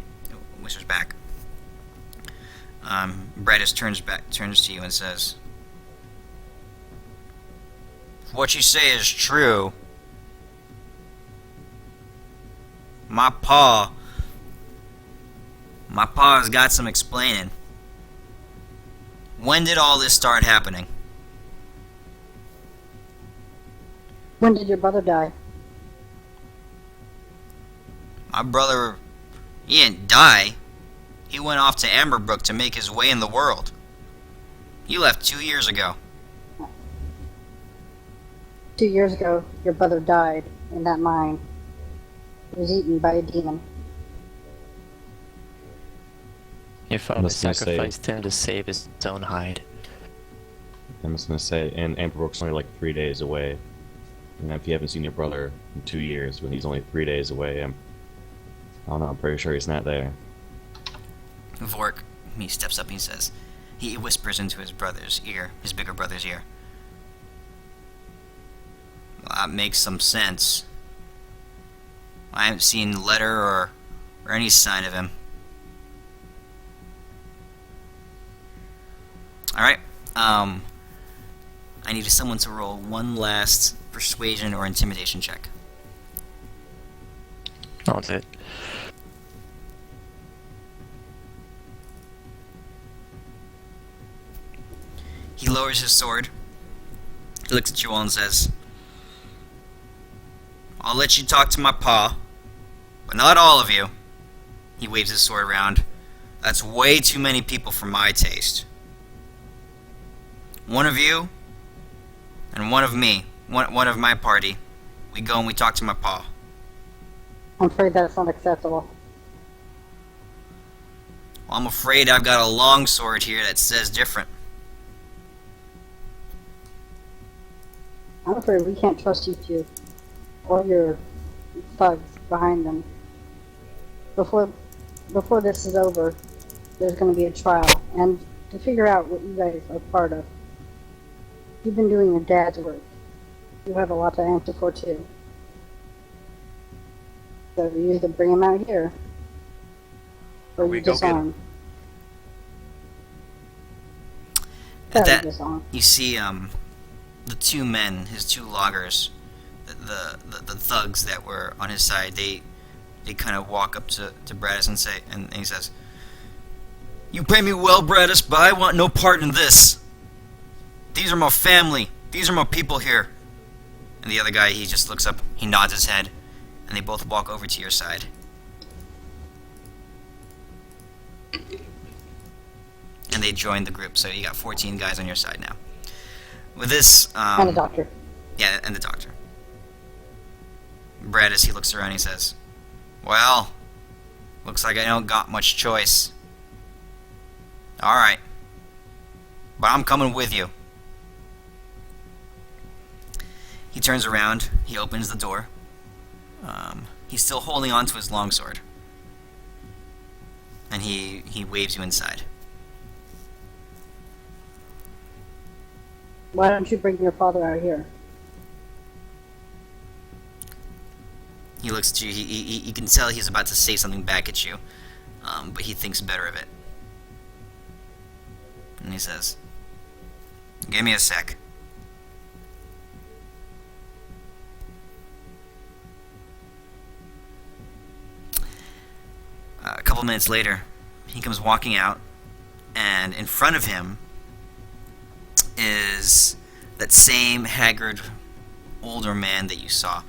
Whispers back. Bradis turns to you and says, "If what you say is true, my pa's got some explaining. When did all this start happening?" When did your brother die? My brother, he didn't die. He went off to Amberbrook to make his way in the world. He left 2 years ago. 2 years ago, your brother died in that mine. He was eaten by a demon. Your father Must I say- sacrificed him to save his own hide. I'm just gonna say, and Amberbrook's only like 3 days away. And if you haven't seen your brother in 2 years, when he's only 3 days away, I don't know, I'm pretty sure he's not there. Vork, he steps up and he says, he whispers into his brother's ear, his bigger brother's ear. "Well, that makes some sense. I haven't seen a letter or any sign of him." Alright, I need someone to roll one last persuasion or intimidation check. I'll do it. He lowers his sword. He looks at you all and says, "I'll let you talk to my pa, but not all of you." He waves his sword around. "That's way too many people for my taste. One of you, and one of me, one of my party, we go and we talk to my pa." I'm afraid that's not acceptable. "Well, I'm afraid I've got a long sword here that says different." I'm afraid we can't trust you two, or your thugs behind them. Before this is over, there's going to be a trial, and to figure out what you guys are part of. You've been doing your dad's work. You have a lot to answer for too. So you either bring him out here, or We you go get disarm. At that, Disarm. you see the two men, his two loggers, the thugs that were on his side. They kind of walk up to Bradis and say, and he says, "You pay me well, Bradis, but I want no part in this. These are my family. These are my people here." And the other guy, he just looks up, he nods his head, and they both walk over to your side. And they join the group, so you got 14 guys on your side now. With this, And a doctor. yeah, and the doctor. Bradis, he looks around and he says, "Well, looks like I don't got much choice. Alright. But I'm coming with you." He turns around, he opens the door. He's still holding on to his longsword. And he waves you inside. Why don't you bring your father out here? He looks at you, you can tell he's about to say something back at you. But he thinks better of it. And he says, "Give me a sec." A couple minutes later, he comes walking out, and in front of him is that same haggard, older man that you saw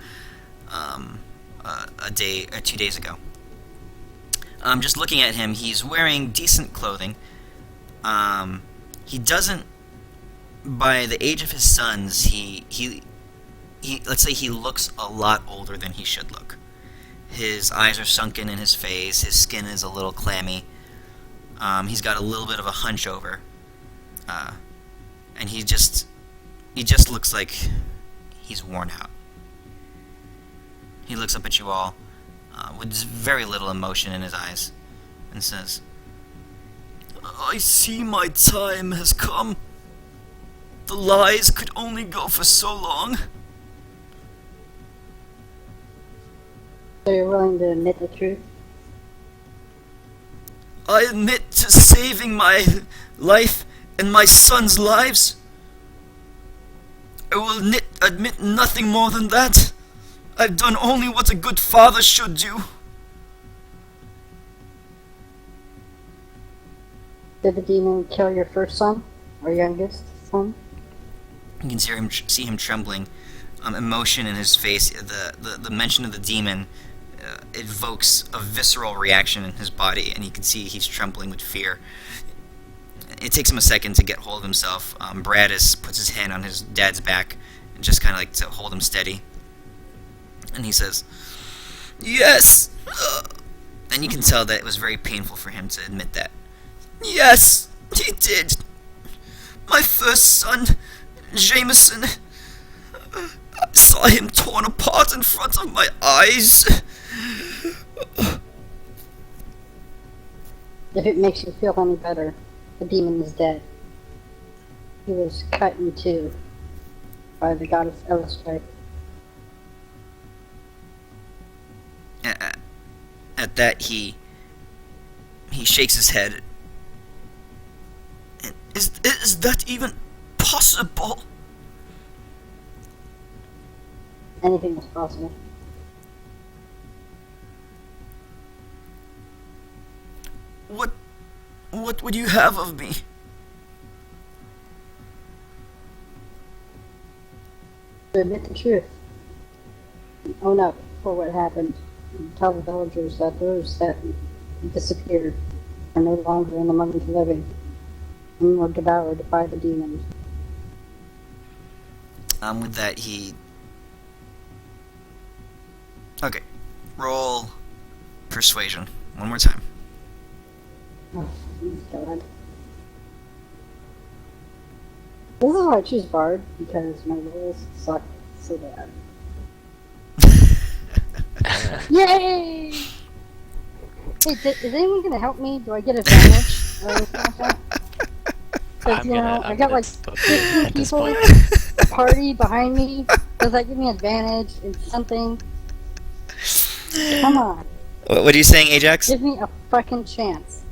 a day or 2 days ago. Just looking at him, he's wearing decent clothing. He doesn't by the age of his sons, he let's say he looks a lot older than he should look. His eyes are sunken in his face. His skin is a little clammy. He's got a little bit of a hunch over, and he just looks like he's worn out. He looks up at you all with very little emotion in his eyes and says, "I see my time has come. The lies could only go for so long." So you're willing to admit the truth? I admit to saving my life and my son's lives. I will admit nothing more than that. I've done only what a good father should do. Did the demon kill your first son? Or youngest son? You can see him trembling, emotion in his face. The mention of the demon evokes a visceral reaction in his body, and you can see he's trembling with fear. It takes him a second to get hold of himself. Bradis puts his hand on his dad's back, and just kind of like to hold him steady. And he says, "Yes!" And you can tell that it was very painful for him to admit that. "Yes, he did. My first son, Jameson. I saw him torn apart in front of my eyes." If it makes you feel any better, the demon is dead. He was cut in two by the goddess Elistrate. At that, he shakes his head. Is that even possible? Anything is possible. What would you have of me? To admit the truth. Own up for what happened. And tell the villagers that those that disappeared are no longer in among the living and were devoured by the demons. With that, Okay. Roll persuasion. One more time. Oh, God. This is why I choose Bard, because my rolls suck so bad. Yay! Hey, is anyone gonna help me? Do I get advantage? Or anything like that? Because, I got like 15 people, a party behind me. Does that give me advantage in something? Come on. What are you saying, Ajax? Give me a fucking chance.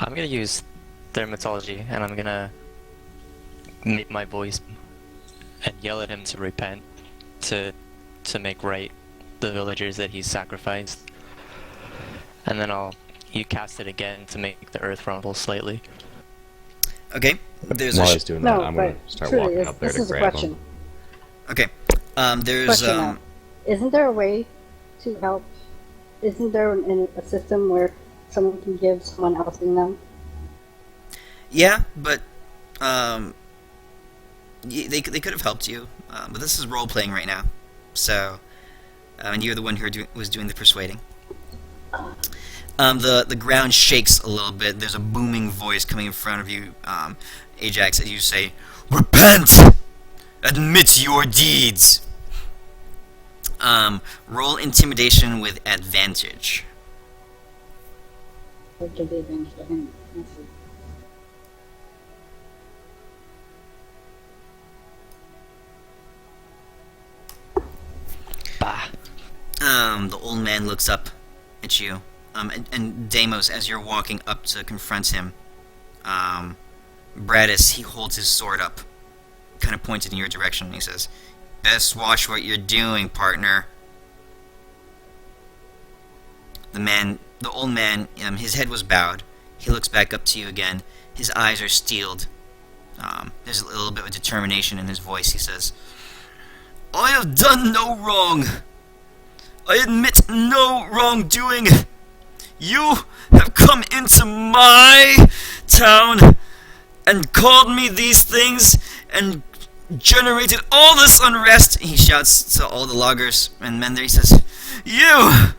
I'm gonna use Dermatology, and I'm gonna make my voice and yell at him to repent, to make right the villagers that he's sacrificed. And then you cast it again to make the earth rumble slightly. Okay. While he's doing that, I'm going to start walking up there this to is a grab question. him. Okay. There's Question now. Isn't there a way to help? Isn't there a system where someone can give someone helping them? Yeah, but they could have helped you, but this is role playing right now, so and you're the one who was doing the persuading. The ground shakes a little bit. There's a booming voice coming in front of you, Ajax, as you say, "Repent! Admit your deeds!" Roll intimidation with advantage. Or give the advantage to him? Let's see. Bah. The old man looks up at you, and Deimos, as you're walking up to confront him, Bradis, he holds his sword up, kind of pointed in your direction, and he says, "Best watch what you're doing, partner." The old man, his head was bowed. He looks back up to you again. His eyes are steeled. There's a little bit of determination in his voice. He says, "I have done no wrong. I admit no wrongdoing. You have come into my town and called me these things and generated all this unrest. He shouts to all the loggers and men there. He says, "You!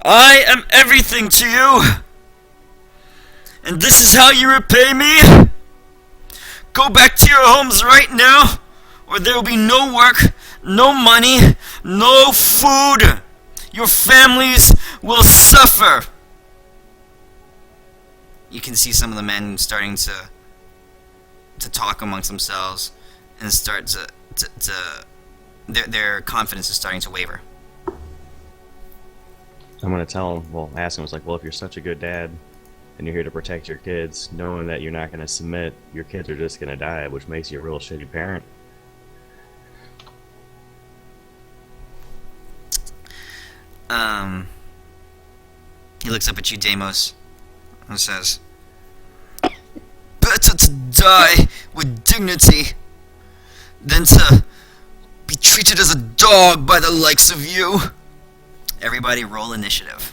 I am everything to you! And this is how you repay me? Go back to your homes right now, or there will be no work, no money, no food. Your families will suffer." You can see some of the men starting to talk amongst themselves and start to their confidence is starting to waver. I'm gonna tell him. Well, ask him. I was like, well, if you're such a good dad and you're here to protect your kids, knowing that you're not gonna submit, your kids are just gonna die, which makes you a real shitty parent. He looks up at you, Deimos, and says, "Better to die with dignity than to be treated as a dog by the likes of you." Everybody roll initiative.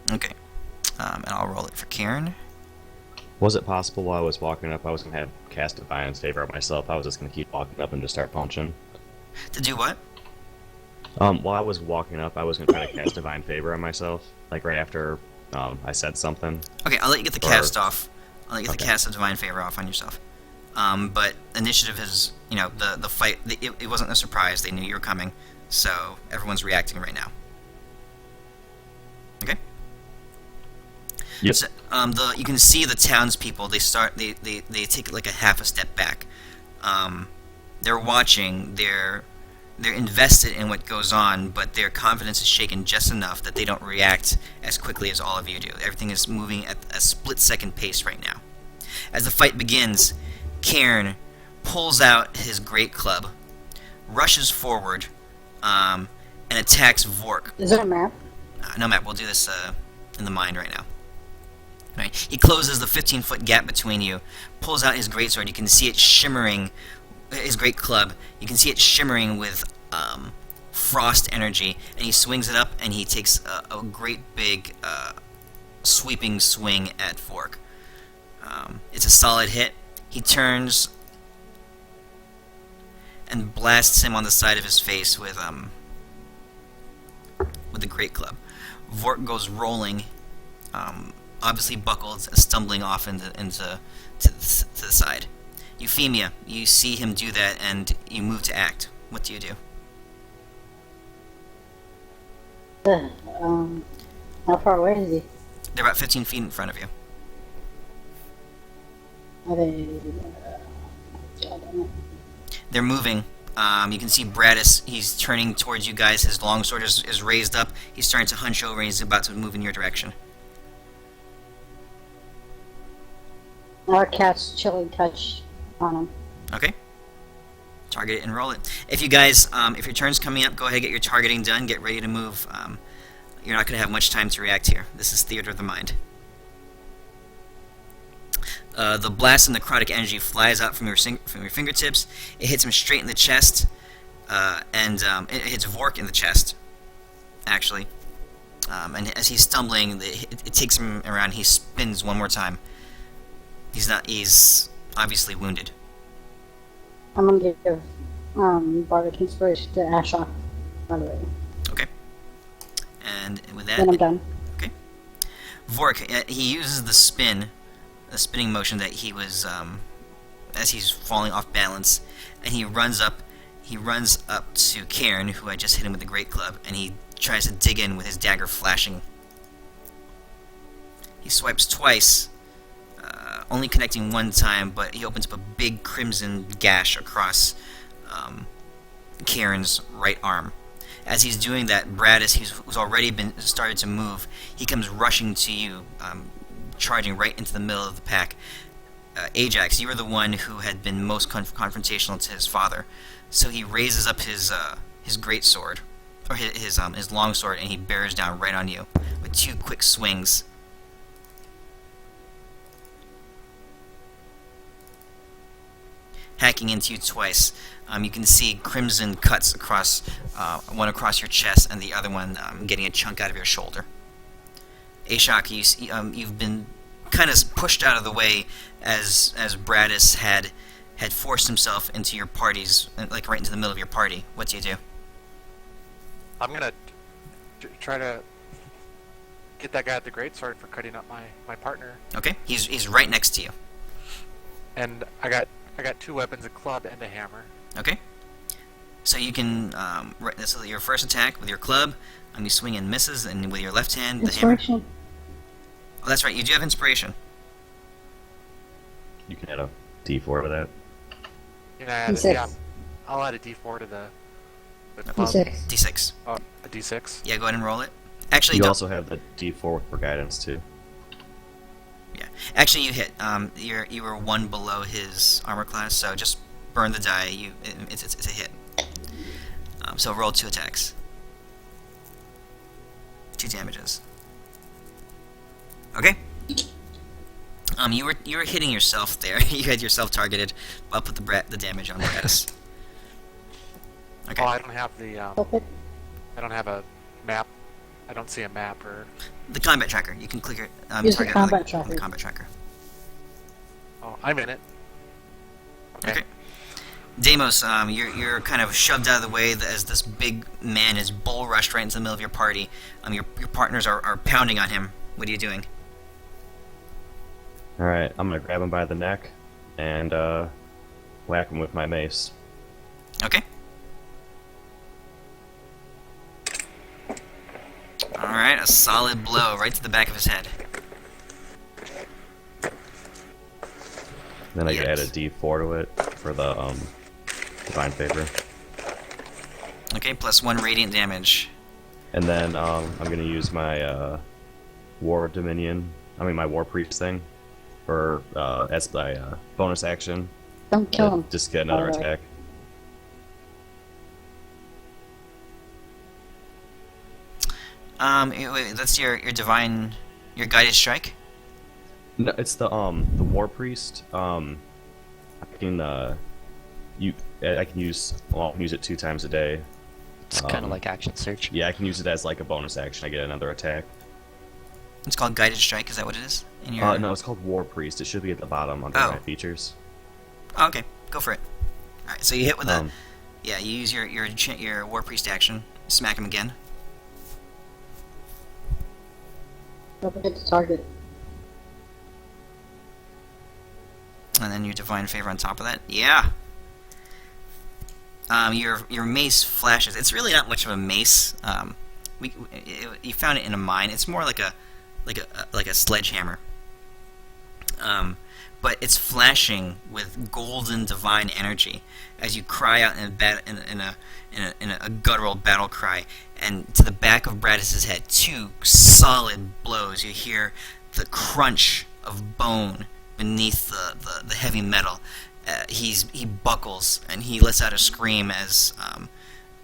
Okay. And I'll roll it for Caern. Was it possible while I was walking up, I was gonna have cast Defiance favor on myself? I was just gonna keep walking up and just start punching. To do what? While I was walking up, I was gonna try to cast Divine Favor on myself, like right after I said something. Okay, I'll let you get the cast off. I'll let you get Okay. the cast of Divine Favor off on yourself. But initiative is, the fight, it wasn't a surprise. They knew you were coming, so everyone's reacting right now. Okay? Yep. So, you can see the townspeople, they take like a half a step back. They're watching, they're invested in what goes on, but their confidence is shaken just enough that they don't react as quickly as all of you do. Everything is moving at a split-second pace right now. As the fight begins, Caern pulls out his great club, rushes forward, and attacks Vork. Is there a map? No map, we'll do this in the mind right now. Right. He closes the 15-foot gap between you, pulls out his greatsword. You can see it shimmering, his great club. You can see it shimmering with frost energy, and he swings it up, and he takes a great big sweeping swing at Vork. It's a solid hit. He turns and blasts him on the side of his face with the great club. Vork goes rolling, obviously buckled, stumbling off to the side. Euphemia, you see him do that, and you move to act. What do you do? How far away is he? They're about 15 feet in front of you. Are they? God damn it. They're moving. You can see Bradis, he's turning towards you guys. His longsword is raised up. He's starting to hunch over, and he's about to move in your direction. I'll cast Chilling Touch on him. Okay. Target it and roll it. If you guys, if your turn's coming up, go ahead and get your targeting done. Get ready to move. You're not going to have much time to react here. This is theater of the mind. The blast of necrotic energy flies out from your fingertips. It hits him straight in the chest, and it hits Vork in the chest, actually. And as he's stumbling, it takes him around. He spins one more time. He's obviously wounded. I'm gonna give Bardic Inspiration to Ashok, by the way. Okay. And with that, Then I'm done. okay. Vork, he uses the spinning motion that he was, as he's falling off balance, and he runs up to Caern, who I just hit him with the great club, and he tries to dig in with his dagger flashing. He swipes twice, only connecting one time, but he opens up a big crimson gash across Cairn's right arm. As he's doing that, Bradis, who's already started to move, he comes rushing to you, charging right into the middle of the pack. Ajax, you were the one who had been most confrontational to his father, so he raises up his great sword, or his long sword, and he bears down right on you with two quick swings. hacking into you twice. You can see crimson cuts across, one across your chest and the other one getting a chunk out of your shoulder. Ashok, you've been kind of pushed out of the way as Bradis had forced himself into your parties, like right into the middle of your party. What do you do? I'm gonna try to get that guy at the greatsword for cutting up my partner. Okay, he's right next to you. And I got 2 weapons, a club and a hammer. Okay, so you can this is your first attack with your club. You swing and misses, and with your left hand, the hammer. Inspiration. Oh, that's right. You do have inspiration. You can add a D4 to that. D6. Yeah, I'll add a D4 to the club. D6. D6. Oh, a D6. Yeah, go ahead and roll it. Actually, You don't. also have the D4 for guidance too. Yeah, actually, you hit. You were 1 below his armor class, so just burn the die. It's a hit. So roll 2 attacks. 2 damages. Okay. You were hitting yourself there. You had yourself targeted. I'll put the damage on Bradis. Okay. Oh, I don't have the Okay. I don't have a map. I don't see a map or. The combat tracker. You can click it. Use the target combat on the tracker. combat tracker. Oh, I'm in it. Okay. Deimos, you're kind of shoved out of the way as this big man is bull rushed right into the middle of your party. Your partners are pounding on him. What are you doing? Alright, I'm gonna grab him by the neck and whack him with my mace. Okay. Alright, a solid blow right to the back of his head. Then I can add a Yes. D4 to it for the divine favor. Okay, plus 1 radiant damage. And then I'm gonna use my war dominion. My war priest thing, for as my bonus action. Don't kill him. Just get another Alright. attack. That's your divine, your guided strike. No, it's the war priest. I can I can use it 2 times a day. It's kind of like action search. Yeah, I can use it as like a bonus action. I get another attack. It's called guided strike. Is that what it is? In your... No, it's called war priest. It should be at the bottom under Oh. my features. Oh, okay, go for it. All right, so you hit with a. Um, Yeah, you use your war priest action. Smack him again. Don't forget to target. And then your divine favor on top of that. Yeah. Your mace flashes. It's really not much of a mace. You found it in a mine. It's more like a sledgehammer. But it's flashing with golden divine energy as you cry out in a guttural battle cry. And to the back of Bradis's head, 2 solid blows. You hear the crunch of bone beneath the heavy metal. He buckles and he lets out a scream as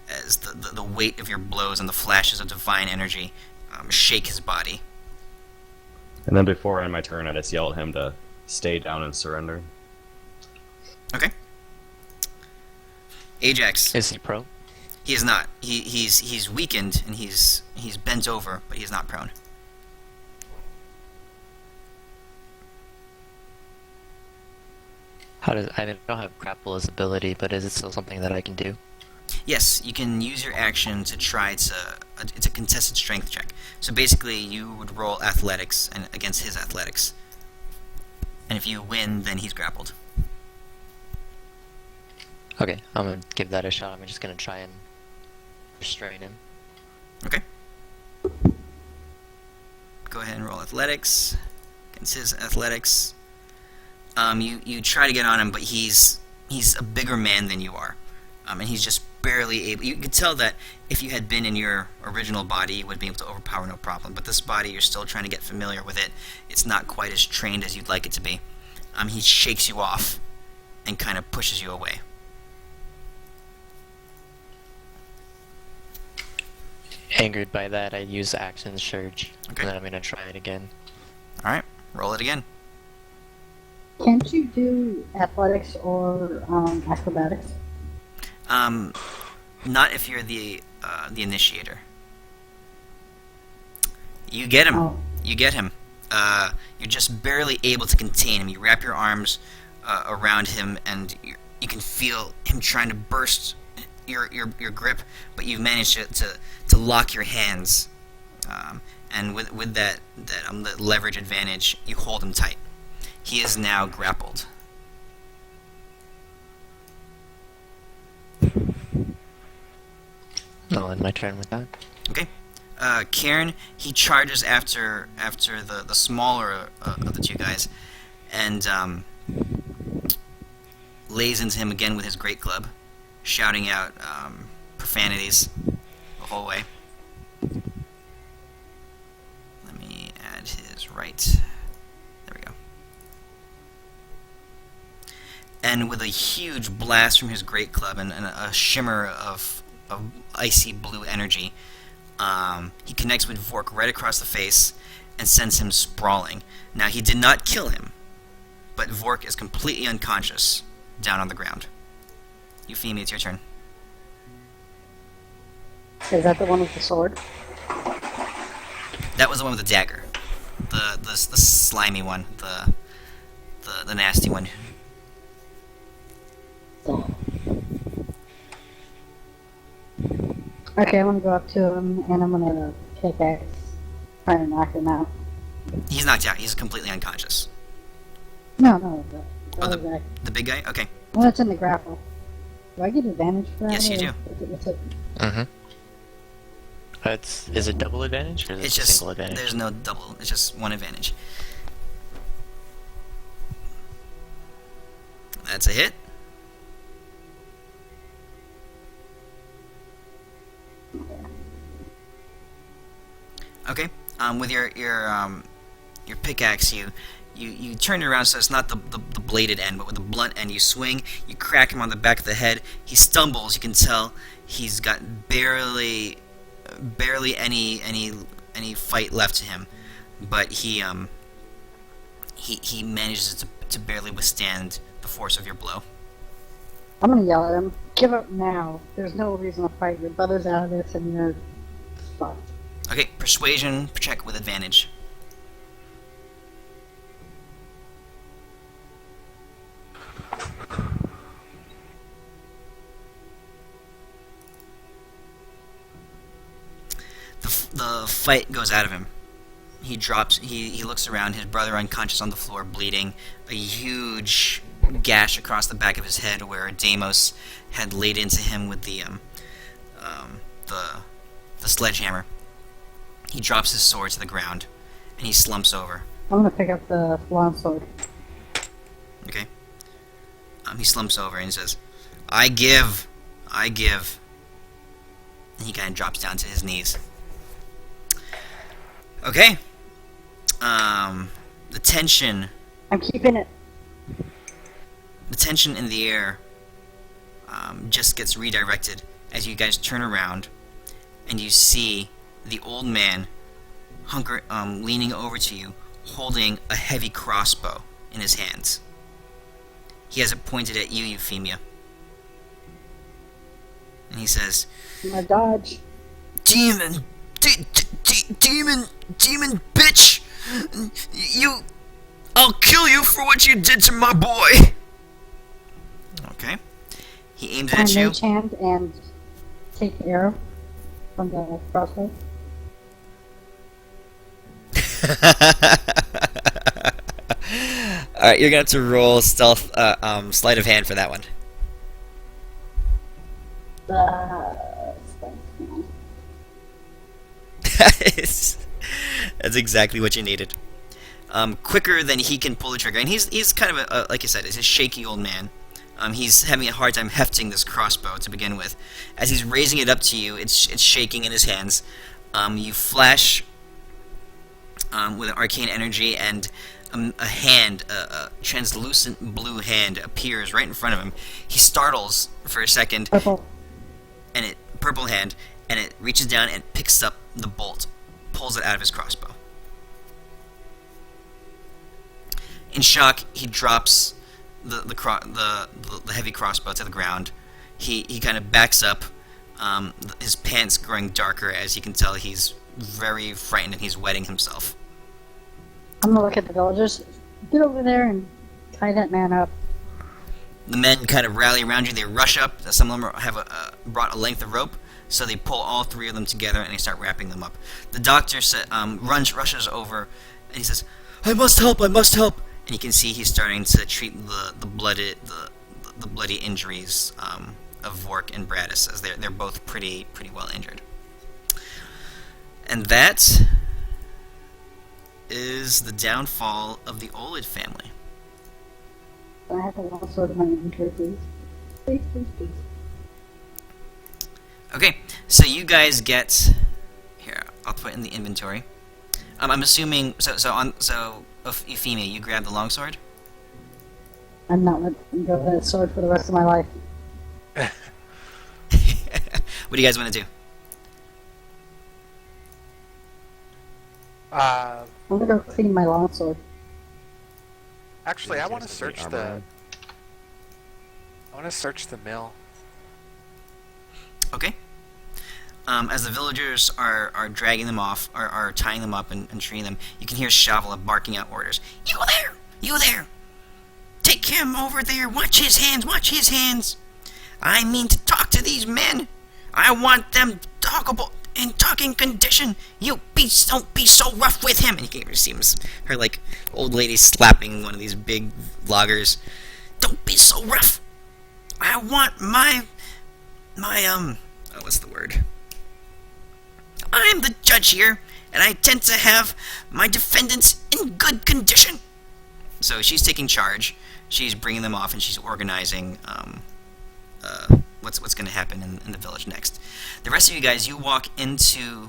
the weight of your blows and the flashes of divine energy shake his body. and then before I end my turn, I just yell at him to stay down and surrender. Okay. Ajax. Is he prone? He is not. He's weakened and he's bent over, but he's not prone. I don't have grapple as ability, but is it still something that I can do? Yes, you can use your action to try to. It's a contested strength check. So basically, you would roll athletics and against his athletics, and if you win, then he's grappled. Okay, I'm gonna give that a shot. I'm just gonna try and restrain him. Okay. Go ahead and roll athletics against his athletics. You try to get on him, but he's a bigger man than you are, and he's just barely able. You could tell that if you had been in your original body, you would be able to overpower no problem. But this body, you're still trying to get familiar with it. It's not quite as trained as you'd like it to be. He shakes you off and kind of pushes you away. Angered by that, I use action surge, Okay. and then I'm gonna try it again. All right, roll it again. Can't you do athletics or acrobatics? Not if you're the initiator. You get him. Oh, You get him. You're just barely able to contain him. You wrap your arms around him, and you can feel him trying to burst your grip, but you've managed to lock your hands. And with that leverage advantage, you hold him tight. He is now grappled. I'll end my turn with that. Okay. Caern, he charges after the smaller of the two guys, and lays into him again with his great club, shouting out profanities the whole way. Let me add his right. There we go. And with a huge blast from his great club and a shimmer of icy blue energy, he connects with Vork right across the face and sends him sprawling. Now, he did not kill him, but Vork is completely unconscious down on the ground. Euphemia, it's your turn. is that the one with the sword? That was the one with the dagger. The slimy one. The nasty one. Okay, I'm gonna go up to him and I'm gonna pickaxe, try to knock him out. He's knocked out. He's completely unconscious. No, the Oh, other guy. the big guy? Okay. Well, it's in the grapple. Do I get advantage for that? Yes, you or do. is it- Mm-hmm. Is it double advantage or is It's it just, single advantage? there's no double. It's just one advantage. That's a hit. Okay. With your pickaxe, you turn it around so it's not the bladed end, but with the blunt end, you swing. You crack him on the back of the head. He stumbles. You can tell he's got barely any fight left to him, but he manages to barely withstand the force of your blow. I'm gonna yell at him. Give up now. There's no reason to fight. Your brother's out of this and you're fucked. Okay, persuasion check with advantage. The fight goes out of him. He drops. He looks around. His brother unconscious on the floor, bleeding. A huge gash across the back of his head, where Deimos had laid into him with the sledgehammer. He drops his sword to the ground, and he slumps over. I'm gonna pick up the longsword. Okay. He slumps over and he says, I give. And he kind of drops down to his knees. Okay. The tension I'm keeping it. in the air just gets redirected as you guys turn around and you see the old man leaning over to you, holding a heavy crossbow in his hands. He has it pointed at you, Euphemia. And he says, I'm gonna dodge. Demon! Demon bitch! I'll kill you for what you did to my boy! Okay. He aimed it I at you. mage hand and take the arrow from the crossbow. Alright, you're gonna have to roll stealth, sleight of hand for that one. That's exactly what you needed. Quicker than he can pull the trigger, and he's kind of a like you said, is a shaky old man. He's having a hard time hefting this crossbow to begin with. As he's raising it up to you, it's shaking in his hands. You flash with an arcane energy, and a hand, a translucent blue hand, appears right in front of him. He startles for a second, Purple. purple hand, and it reaches down and picks up the bolt, pulls it out of his crossbow. In shock, he drops the heavy crossbow to the ground. He kind of backs up, his pants growing darker as you can tell he's very frightened and he's wetting himself. I'm gonna look at the villagers. Get over there and tie that man up. The men kind of rally around you. They rush up. Some of them have brought a length of rope, so they pull all three of them together and they start wrapping them up. The doctor rushes over, and he says, "I must help! I must help!" And you can see he's starting to treat the bloody injuries of Vork and Bradis, as they're both pretty well injured. And that is the downfall of the Oled family. I have a long sword in my inventory, please. Please. Okay, so you guys get here. I'll put in the inventory. I'm assuming Euphemia, you grab the longsword. I'm not letting go of that sword for the rest of my life. What do you guys want to do? I'm gonna go clean my longsword. Actually, I want to search armor the. on. I want to search the mill. Okay. As the villagers are dragging them off, are tying them up and treating them, you can hear Shavala barking out orders. You there! You there! Take him over there! Watch his hands! Watch his hands! I mean to talk to these men! I want them talkable in talking condition! You beasts, don't be so rough with him! And you can see her, like, old lady slapping one of these big loggers. Don't be so rough! I want what's the word? I'm the judge here, and I tend to have my defendants in good condition. So she's taking charge. She's bringing them off, and she's organizing what's going to happen in the village next. The rest of you guys, you walk into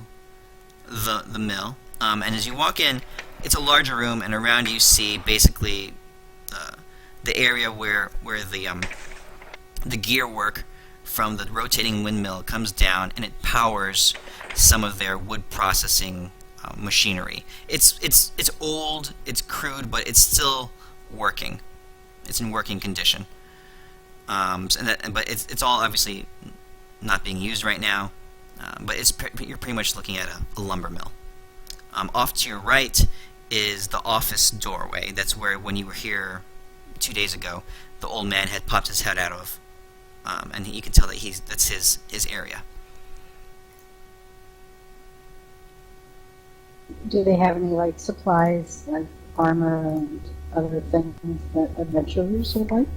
the mill, and as you walk in, it's a larger room, and around you see basically the area where the gear work from the rotating windmill comes down, and it powers some of their wood processing machinery. It's old, it's crude, but it's still working. It's in working condition. But it's all obviously not being used right now. But you're pretty much looking at a lumber mill. Off to your right is the office doorway. That's where, when you were here 2 days ago, the old man had popped his head out of. And you can tell that that's his area. Do they have any, like, supplies, like armor and other things that adventurers would like?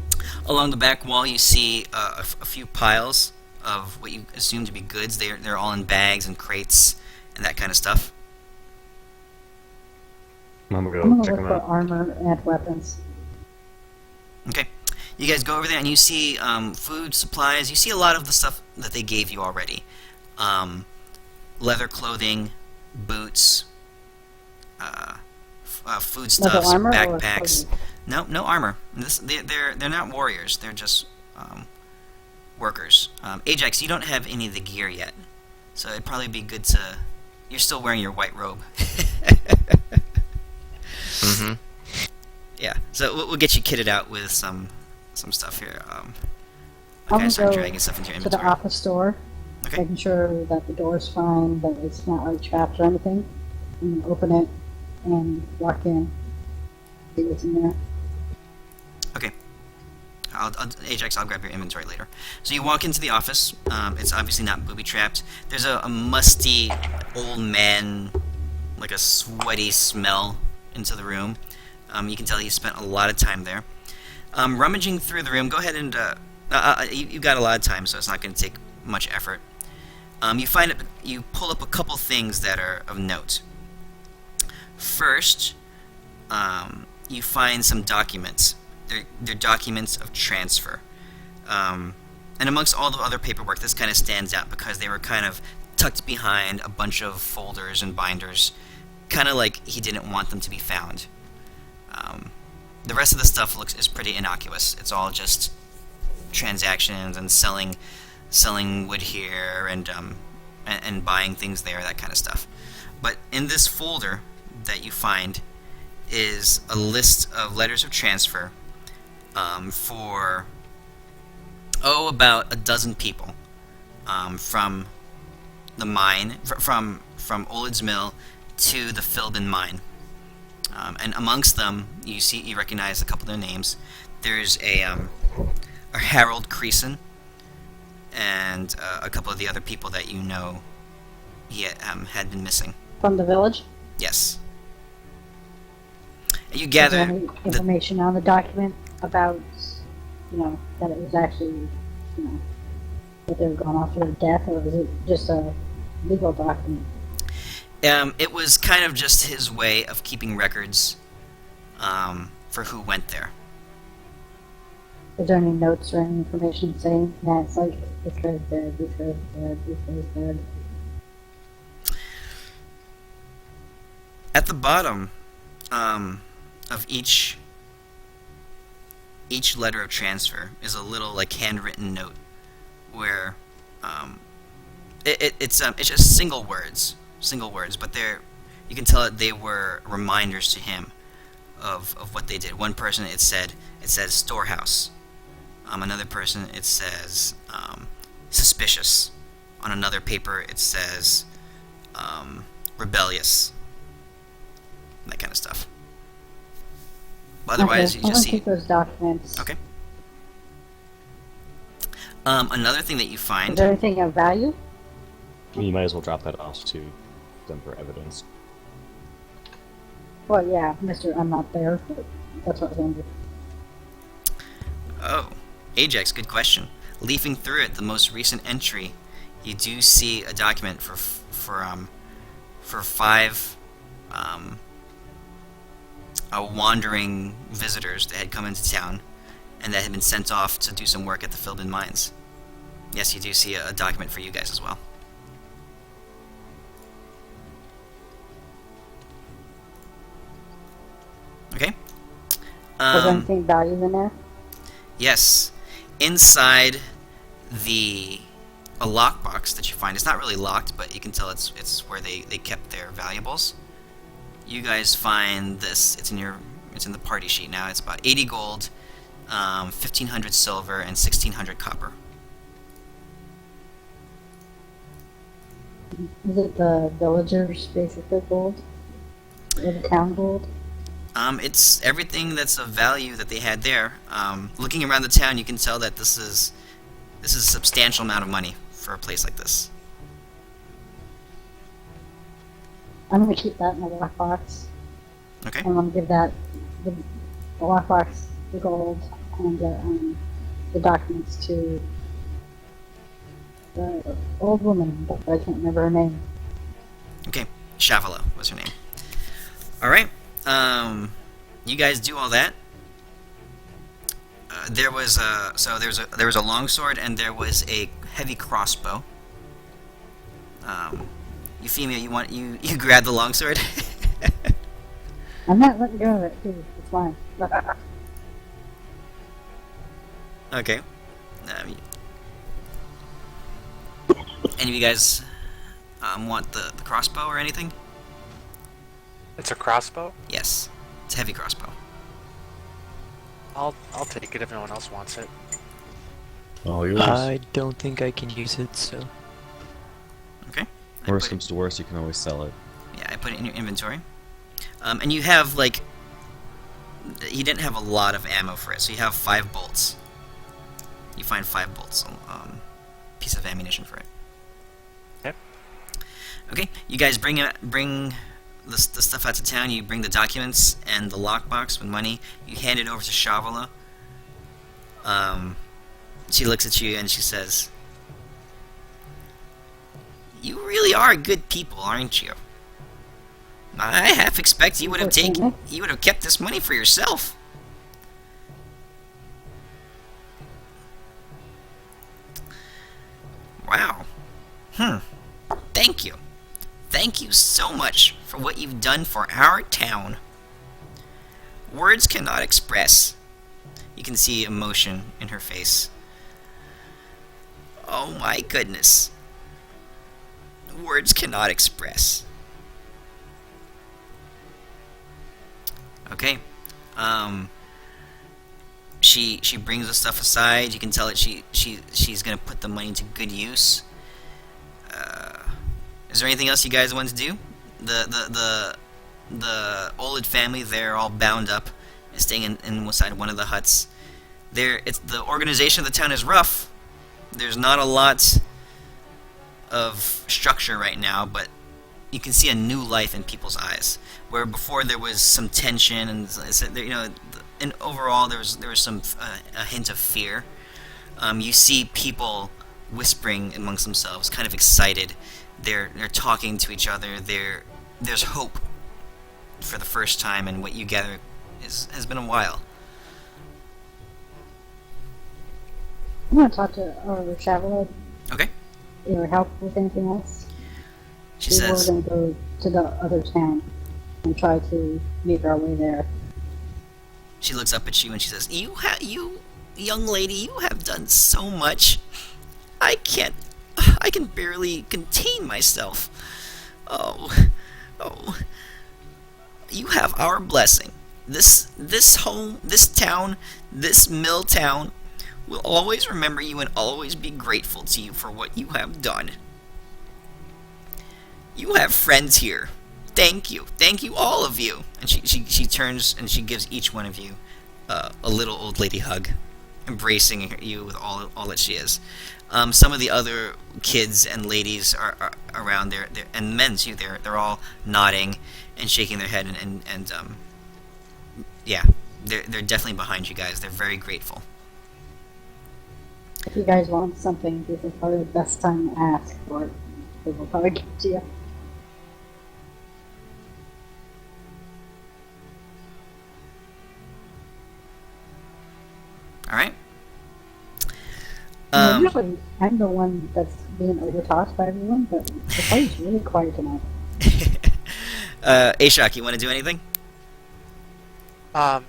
Along the back wall, you see a few piles of what you assume to be goods. They're all in bags and crates and that kind of stuff. I'm gonna I'm go gonna check look them for out. armor and weapons. Okay. You guys go over there and you see food, supplies. You see a lot of the stuff that they gave you already. Leather clothing, boots, foodstuffs, armor or backpacks. clothing? No armor. They're not warriors. They're just workers. Ajax, you don't have any of the gear yet, so it'd probably be good to. You're still wearing your white robe. Mm-hmm. Yeah. So we'll get you kitted out with some stuff here. I'm Okay, gonna start go dragging stuff into your to the inventory. office door, Okay. making sure that the door's fine, that it's not like trapped or anything. I'm gonna open it and walk in. See what's in there. Okay. Ajax, I'll grab your inventory later. So you walk into the office. It's obviously not booby-trapped. There's a musty old man, like a sweaty smell into the room. You can tell he spent a lot of time there. Rummaging through the room, go ahead and... you got a lot of time, so it's not going to take much effort. You pull up a couple things that are of note. First, you find some documents. They're documents of transfer. And amongst all the other paperwork, this kind of stands out because they were kind of tucked behind a bunch of folders and binders, kind of like he didn't want them to be found. The rest of the stuff is pretty innocuous. It's all just transactions and selling wood here and buying things there, that kind of stuff. But in this folder that you find is a list of letters of transfer for about a dozen people from the mine, from Olidd's mill to the Philbin mine. And amongst them, you recognize a couple of their names. There's a Harold Creason, and a couple of the other people that you know he had been missing. From the village? Yes. You Is there gather any information on the document about, that it was actually, that they were going off to their death, or was it just a legal document? it was kind of just his way of keeping records for who went there. Is there any notes or any information saying that it's like, this guy's dead, this guy's dead, this guy's dead? At the bottom of each letter of transfer is a little like handwritten note where it's just single words, but you can tell that they were reminders to him of what they did. One person it says storehouse. Another person it says suspicious. On another paper it says rebellious. That kind of stuff. But otherwise, okay, you just I'll see. keep those documents. Okay. Another thing that you Is find. there anything of value? You might as well drop that off to them for evidence. Well, yeah, Mr. I'm not there, but that's what I was wondering. Oh, Ajax, good question. Leafing through it, the most recent entry, you do see a document for 5 wandering visitors that had come into town and that had been sent off to do some work at the Philbin mines. Yes, you do see a document for you guys as well. Okay. Is there anything value in there? Yes. Inside a lockbox that you find, it's not really locked, but you can tell it's where they kept their valuables. You guys find this. It's in the party sheet now. It's about 80 gold, 1,500 silver, and 1,600 copper. Is it the villagers' basically gold? Or the town gold? It's everything that's of value that they had there. Looking around the town, you can tell that this is a substantial amount of money for a place like this. I'm going to keep that in the lockbox. Okay. I'm going to give that, the lockbox, the gold, and the documents to the old woman, but I can't remember her name. Okay. Shavala was her name. All right. You guys do all that. There was a longsword and there was a heavy crossbow. Euphemia, you grab the longsword. I'm not letting go of it, too. It's fine. Okay. Any of you guys want the crossbow or anything? It's a crossbow? Yes, it's a heavy crossbow. I'll take it if no one else wants it. Oh, yours. I don't think I can use it, so... Okay. Worst comes to worst, you can always sell it. Yeah, I put it in your inventory. And you have, like... He didn't have a lot of ammo for it, so you have 5 bolts. You find 5 bolts, piece of ammunition for it. Yep. Okay, you guys bring the stuff out to town. You bring the documents and the lockbox with money. You hand it over to Shavala. She looks at you and she says, "You really are good people, aren't you? I half expect you would have kept this money for yourself." Wow. Thank you. Thank you so much for what you've done for our town. Words cannot express. You can see emotion in her face. Oh my goodness. Words cannot express. Okay. Um, she brings the stuff aside. You can tell that she's gonna put the money to good use. Is there anything else you guys want to do? The Oled family, they're all bound up, staying inside one of the huts. The organization of the town is rough. There's not a lot of structure right now, but you can see a new life in people's eyes. Where before there was some tension and overall there was some a hint of fear. You see people whispering amongst themselves, kind of excited. They're talking to each other. There's hope for the first time, and what you gather has been a while. I'm gonna talk to our traveler. Okay. Or help with anything else. She We're says, gonna go to the other town and try to make our way there. she looks up at you and she says, you young lady, you have done so much. I can barely contain myself. Oh, you have our blessing. This home, this town, this mill town will always remember you and always be grateful to you for what you have done. You have friends here. Thank you, all of you. And she turns and she gives each one of you a little old lady hug, embracing you with all that she is. Some of the other kids and ladies are around there, and men too. They're all nodding and shaking their head, and yeah, they're definitely behind you guys. They're very grateful. If you guys want something, this is probably the best time to ask for it. They will probably give it to you. All right. Usually, I'm the one that's being overtalked by everyone, but the party's really quiet tonight. Ashok, you want to do anything? Not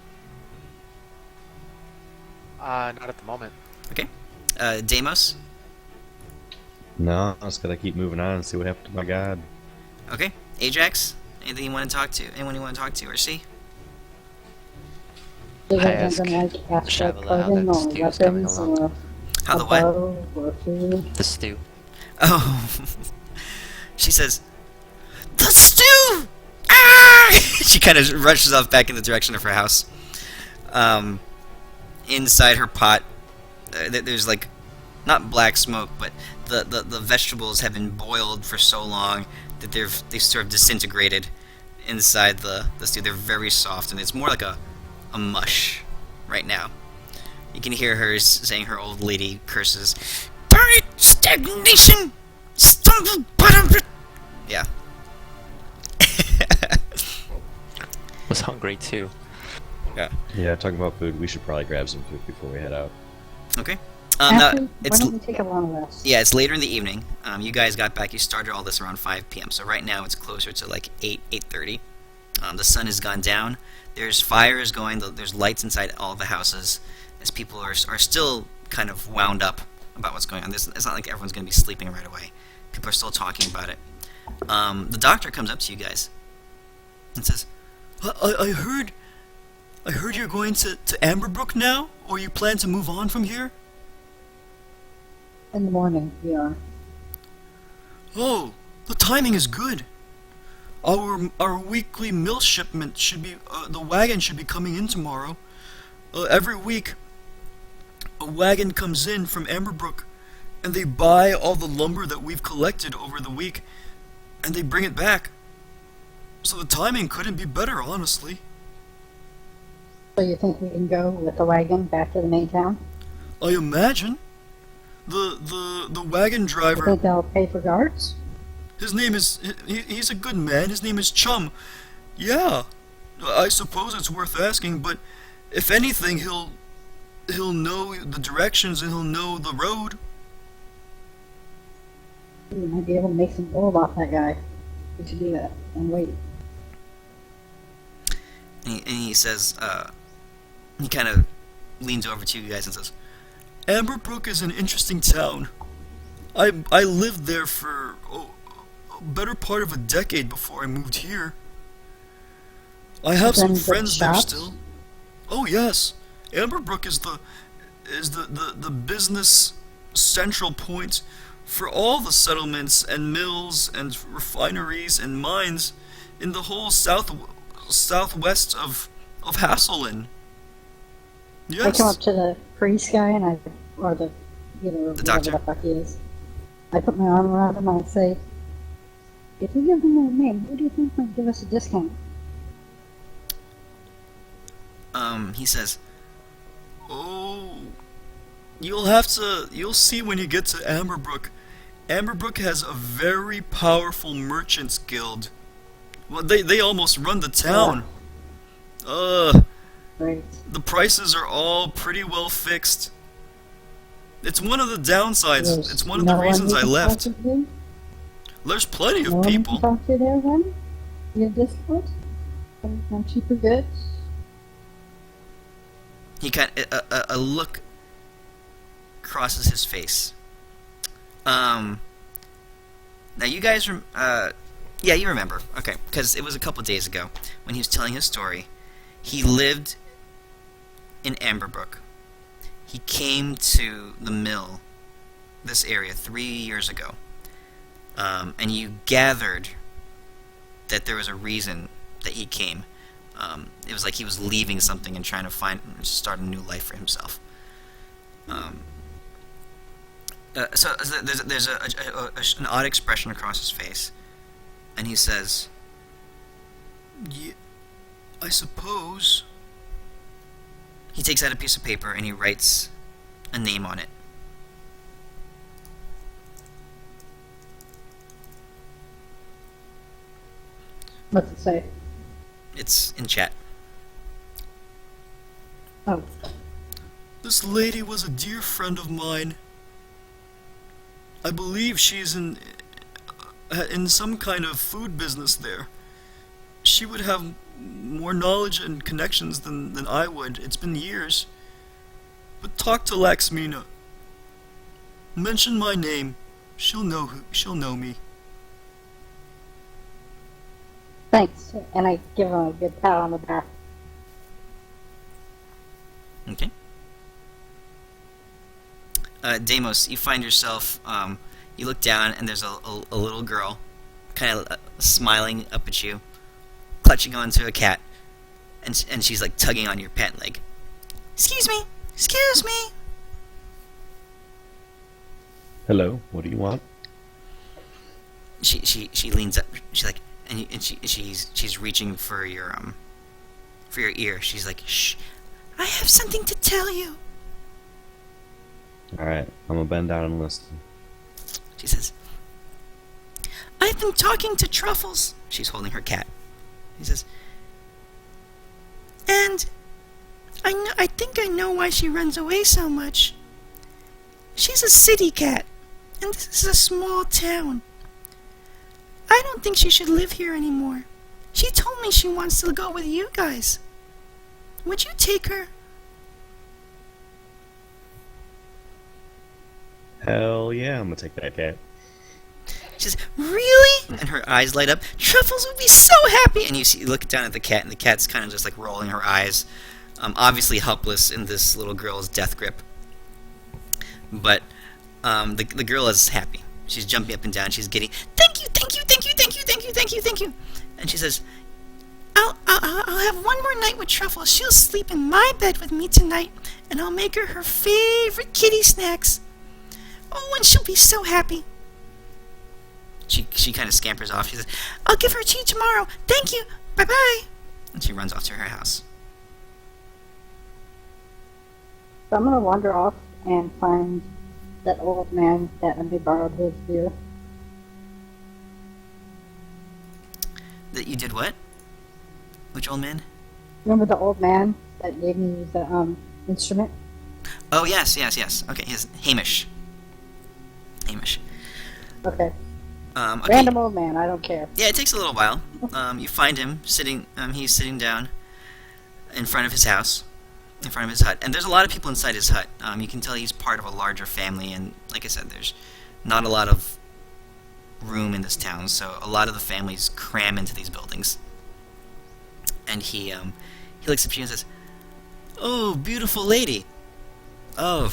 at the moment. Okay. Deimos? No, I just gotta keep moving on and see what happened to my god. Okay. Ajax? Anything you want to talk to? Anyone you want to talk to or see? Do you I guys ask have like abstract Traveler how clothing the or stew's coming weapons along. or How the a what? bow or food? The stew. Oh. She says, "The stew!" Ah! She kind of rushes off back in the direction of her house. Inside her pot, there's like, not black smoke, but the vegetables have been boiled for so long that they've sort of disintegrated inside the stew. They're very soft, and it's more like a mush right now. You can hear her saying her old lady curses. Darn it! Stagnation! Stumble bottom! Yeah. Was hungry too. Yeah. Yeah, talking about food, we should probably grab some food before we head out. Okay. Actually, why It's don't we take a long rest? yeah, it's later in the evening. You guys got back. You started all this around 5 p.m. So right now it's closer to like 8:30. The sun has gone down. There's fires going. There's lights inside all the houses, as people are still kind of wound up about what's going on. It's not like everyone's going to be sleeping right away. People are still talking about it. The doctor comes up to you guys and says, I heard you're going to Amberbrook now, or you plan to move on from here? In the morning, we are. Oh, the timing is good. Our weekly mill shipment should be the wagon should be coming in tomorrow. Every week, a wagon comes in from Amberbrook, and they buy all the lumber that we've collected over the week, and they bring it back. So the timing couldn't be better, honestly. So you think we can go with the wagon back to the main town? I imagine. The wagon You driver. think they'll pay for guards? His name is. He's a good man. His name is Chum. Yeah, I suppose it's worth asking. But if anything, he'll know the directions and he'll know the road. We might be able to make some gold off that guy. We should do that and wait. And he says. He kind of leans over to you guys and says, "Amberbrook is an interesting town. I lived there for a better part of a decade before I moved here. I have some Then the friends there shops? still. Oh yes, Amberbrook is the business central point for all the settlements and mills and refineries and mines in the whole southwest of Hasselin. I Yes. come up to the priest guy and or the, whatever doctor. the fuck he is. I put my arm around him and I say, if we give them their name, who do you think might give us a discount? He says, "Oh, you'll see when you get to Amberbrook. Amberbrook has a very powerful merchants guild. Well, they almost run the town. Right. The prices are all pretty well fixed. It's one of the downsides. There's It's one of the no reasons we I can left. talk to? There's plenty No of one we can people." talk to there then? You have discount? On cheaper goods? He a look crosses his face. Now you guys, yeah, you remember, okay, because it was a couple days ago when he was telling his story. He lived in Amberbrook. He came to the mill, this area, 3 years ago, and you gathered that there was a reason that he came. It was like he was leaving something and trying to start a new life for himself. So there's an odd expression across his face, and he says, "Yeah, I suppose." He takes out a piece of paper and he writes a name on it. What's it say? It's in chat. Oh, "This lady was a dear friend of mine. I believe she's in some kind of food business there. She would have more knowledge and connections than I would. It's been years. But talk to Laxmina. Mention my name. She'll know me." thanks. And I give him a good pat on the back. Okay. Deimos, you find yourself, you look down and there's a little girl kind of smiling up at you, clutching onto a cat, and she's like tugging on your pant leg. "Excuse me! Excuse me!" Hello, what do you want? She leans up, she's like, and she's reaching for your ear. She's like, "Shh, I have something to tell you." Alright, I'm gonna bend down and listen. She says, "I've been talking to Truffles." She's holding her cat. He says, "And I think I know why she runs away so much. She's a city cat, and this is a small town. I don't think she should live here anymore. She told me she wants to go with you guys. Would you take her?" Hell yeah, I'm gonna take that cat. She says, "Really?" And her eyes light up. "Truffles would be so happy." And you look down at the cat, and the cat's kind of just like rolling her eyes, obviously helpless in this little girl's death grip. But the girl is happy. She's jumping up and down. She's getting, "Thank you, thank you, thank you, thank you, thank you, thank you, thank you." And she says, I'll have one more night with Truffles. She'll sleep in my bed with me tonight, and I'll make her favorite kitty snacks. Oh, and she'll be so happy." She kind of scampers off. She says, "I'll give her tea tomorrow. Thank you. Bye-bye." And she runs off to her house. So I'm gonna wander off and find that old man that I borrowed his beer. That you did what? Which old man? Remember the old man that gave me the instrument? Oh, yes. Okay, his Hamish. Okay. Okay. Random old man, I don't care. Yeah, it takes a little while. You find him sitting. He's sitting down in front of his house, in front of his hut, and there's a lot of people inside his hut. You can tell he's part of a larger family, and like I said, there's not a lot of room in this town, so a lot of the families cram into these buildings. and he looks at you and says, "Oh, beautiful lady. Oh,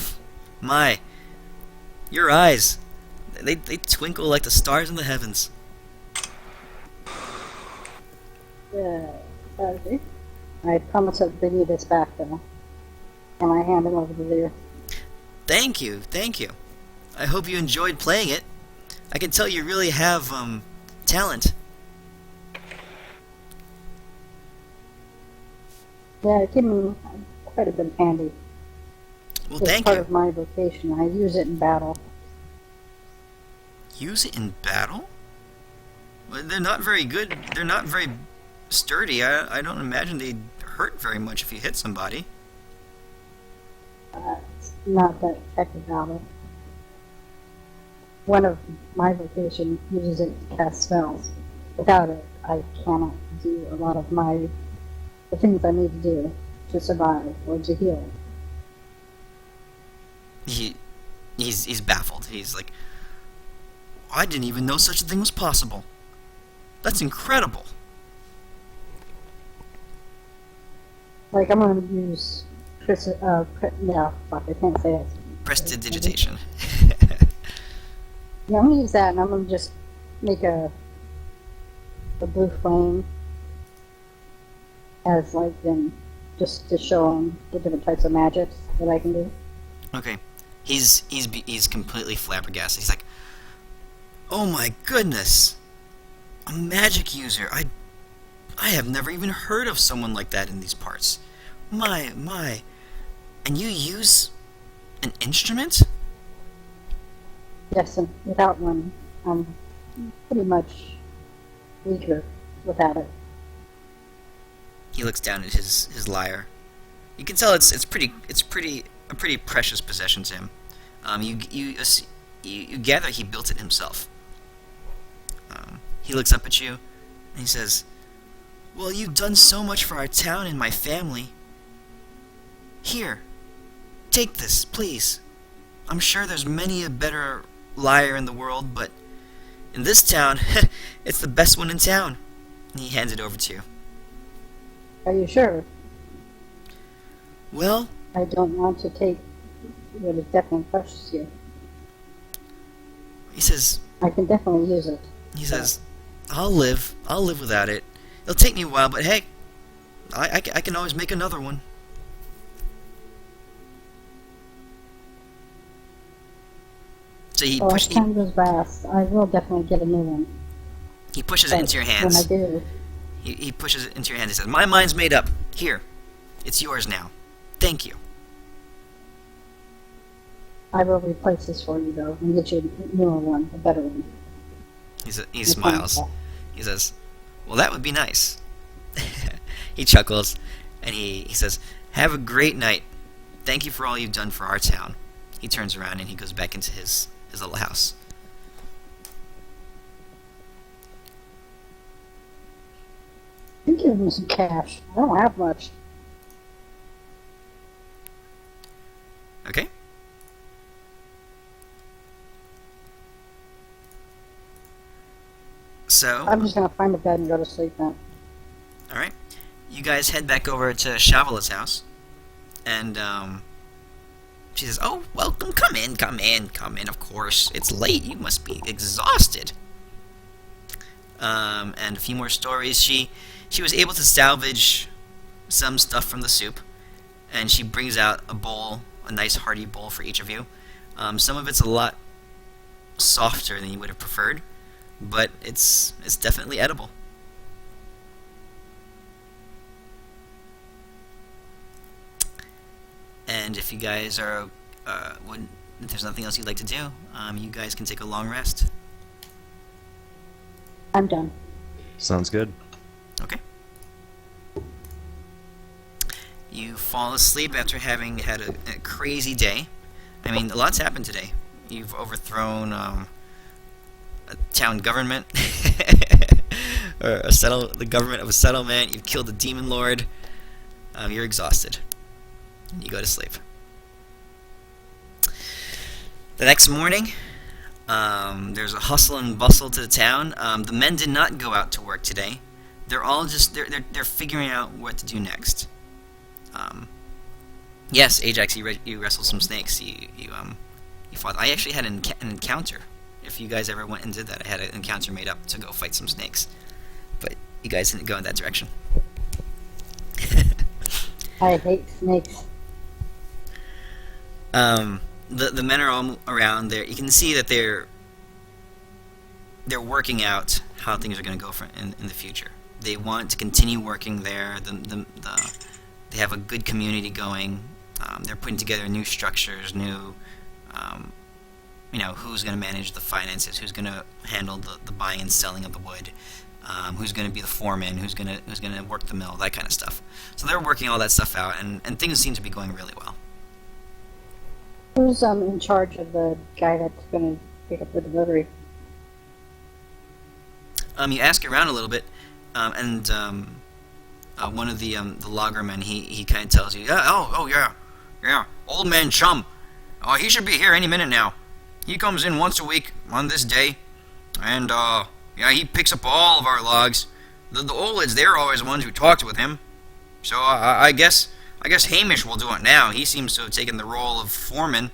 my. Your eyes. They twinkle like the stars in the heavens." Okay. I promise I'll bring you this back, though. And I hand him over to you. Thank you, thank you. I hope you enjoyed playing it. I can tell you really have, talent. Yeah, it gave me quite a bit of handy. Well, It's thank part you. of my vocation. I use it in battle. Use it in battle? Well, they're not very good. They're not very sturdy. I don't imagine they'd hurt very much if you hit somebody. It's not that effective battle. One of my vocation uses it to cast spells. Without it, I cannot do a lot of the things I need to do to survive or to heal. He's baffled. He's like, I didn't even know such a thing was possible. That's incredible. Like, I'm gonna use I can't say it. Prestidigitation. Yeah, I'm gonna use that, and I'm gonna just make a blue flame as like then just to show him the different types of magics that I can do. Okay. He's completely flabbergasted. He's like, "Oh my goodness! A magic user! I have never even heard of someone like that in these parts. My. And you use an instrument?" Yes, and without one, I'm pretty much weaker without it. He looks down at his lyre. You can tell it's a pretty precious possession to him. You gather he built it himself. He looks up at you and he says, "Well, you've done so much for our town and my family. Here, take this, please. I'm sure there's many a better lyre in the world, but in this town, it's the best one in town." And he hands it over to you. Are you sure? Well, I don't want to take what is definitely precious here. he says, I can definitely use it. I'll live without it. It'll take me a while, but hey, I can always make another one. So As time goes past, I will definitely get a new one. he pushes it But into your when I hands. do, He pushes it into your hands. He says, "My mind's made up. Here, it's yours now. Thank you." I will replace this for you though, and get you a newer one, a better one. He smiles. He says, "Well, that would be nice." He chuckles, and he says, "Have a great night. Thank you for all you've done for our town." He turns around and he goes back into his little house. You give me some cash. I don't have much. Okay? So, I'm just gonna find a bed and go to sleep then. alright. You guys head back over to Shavala's house. And, she says, "Oh, welcome. Come in, of course. It's late. You must be exhausted." And a few more stories. She was able to salvage some stuff from the soup. And she brings out a bowl, a nice hearty bowl for each of you. Some of it's a lot softer than you would have preferred. But it's definitely edible. And if you guys are, if there's nothing else you'd like to do, you guys can take a long rest. I'm done. Sounds good. Okay. You fall asleep after having had a crazy day. I mean, a lot's happened today. You've overthrown a town government, or the government of a settlement. You've killed a demon lord. You're exhausted. You go to sleep. The next morning, there's a hustle and bustle to the town. The men did not go out to work today. they're all just they're figuring out what to do next. Yes, Ajax, you wrestled some snakes. You fought. I actually had an encounter. If you guys ever went and did that, I had an encounter made up to go fight some snakes, but you guys didn't go in that direction. I hate snakes. The men are all around there. You can see that they're working out how things are going to go in the future. They want to continue working there. They have a good community going. They're putting together new structures, new, who's going to manage the finances, who's going to handle the buying and selling of the wood, who's going to be the foreman, who's going to work the mill, that kind of stuff. So they're working all that stuff out, and things seem to be going really well. Who's in charge of the guy that's going to pick up the delivery? You ask around a little bit, and one of the loggermen, he kind of tells you, yeah, old man Chum. Oh, he should be here any minute now. He comes in once a week on this day, and he picks up all of our logs. The Olids, they're always the ones who talked with him. So I guess Hamish will do it now. He seems to have taken the role of foreman.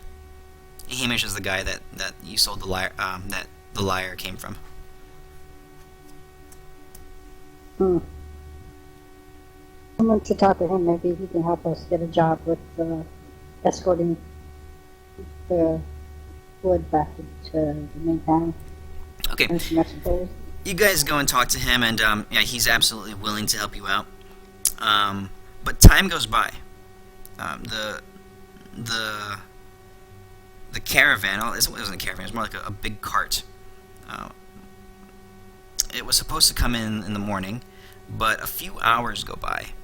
Hamish is the guy that you sold the lyre, that the lyre came from. Someone should talk to him. Maybe he can help us get a job with escorting the wood back to the main town. Okay. You guys go and talk to him, and he's absolutely willing to help you out. But time goes by. The caravan. It wasn't a caravan. It was more like a big cart. It was supposed to come in the morning, but a few hours go by,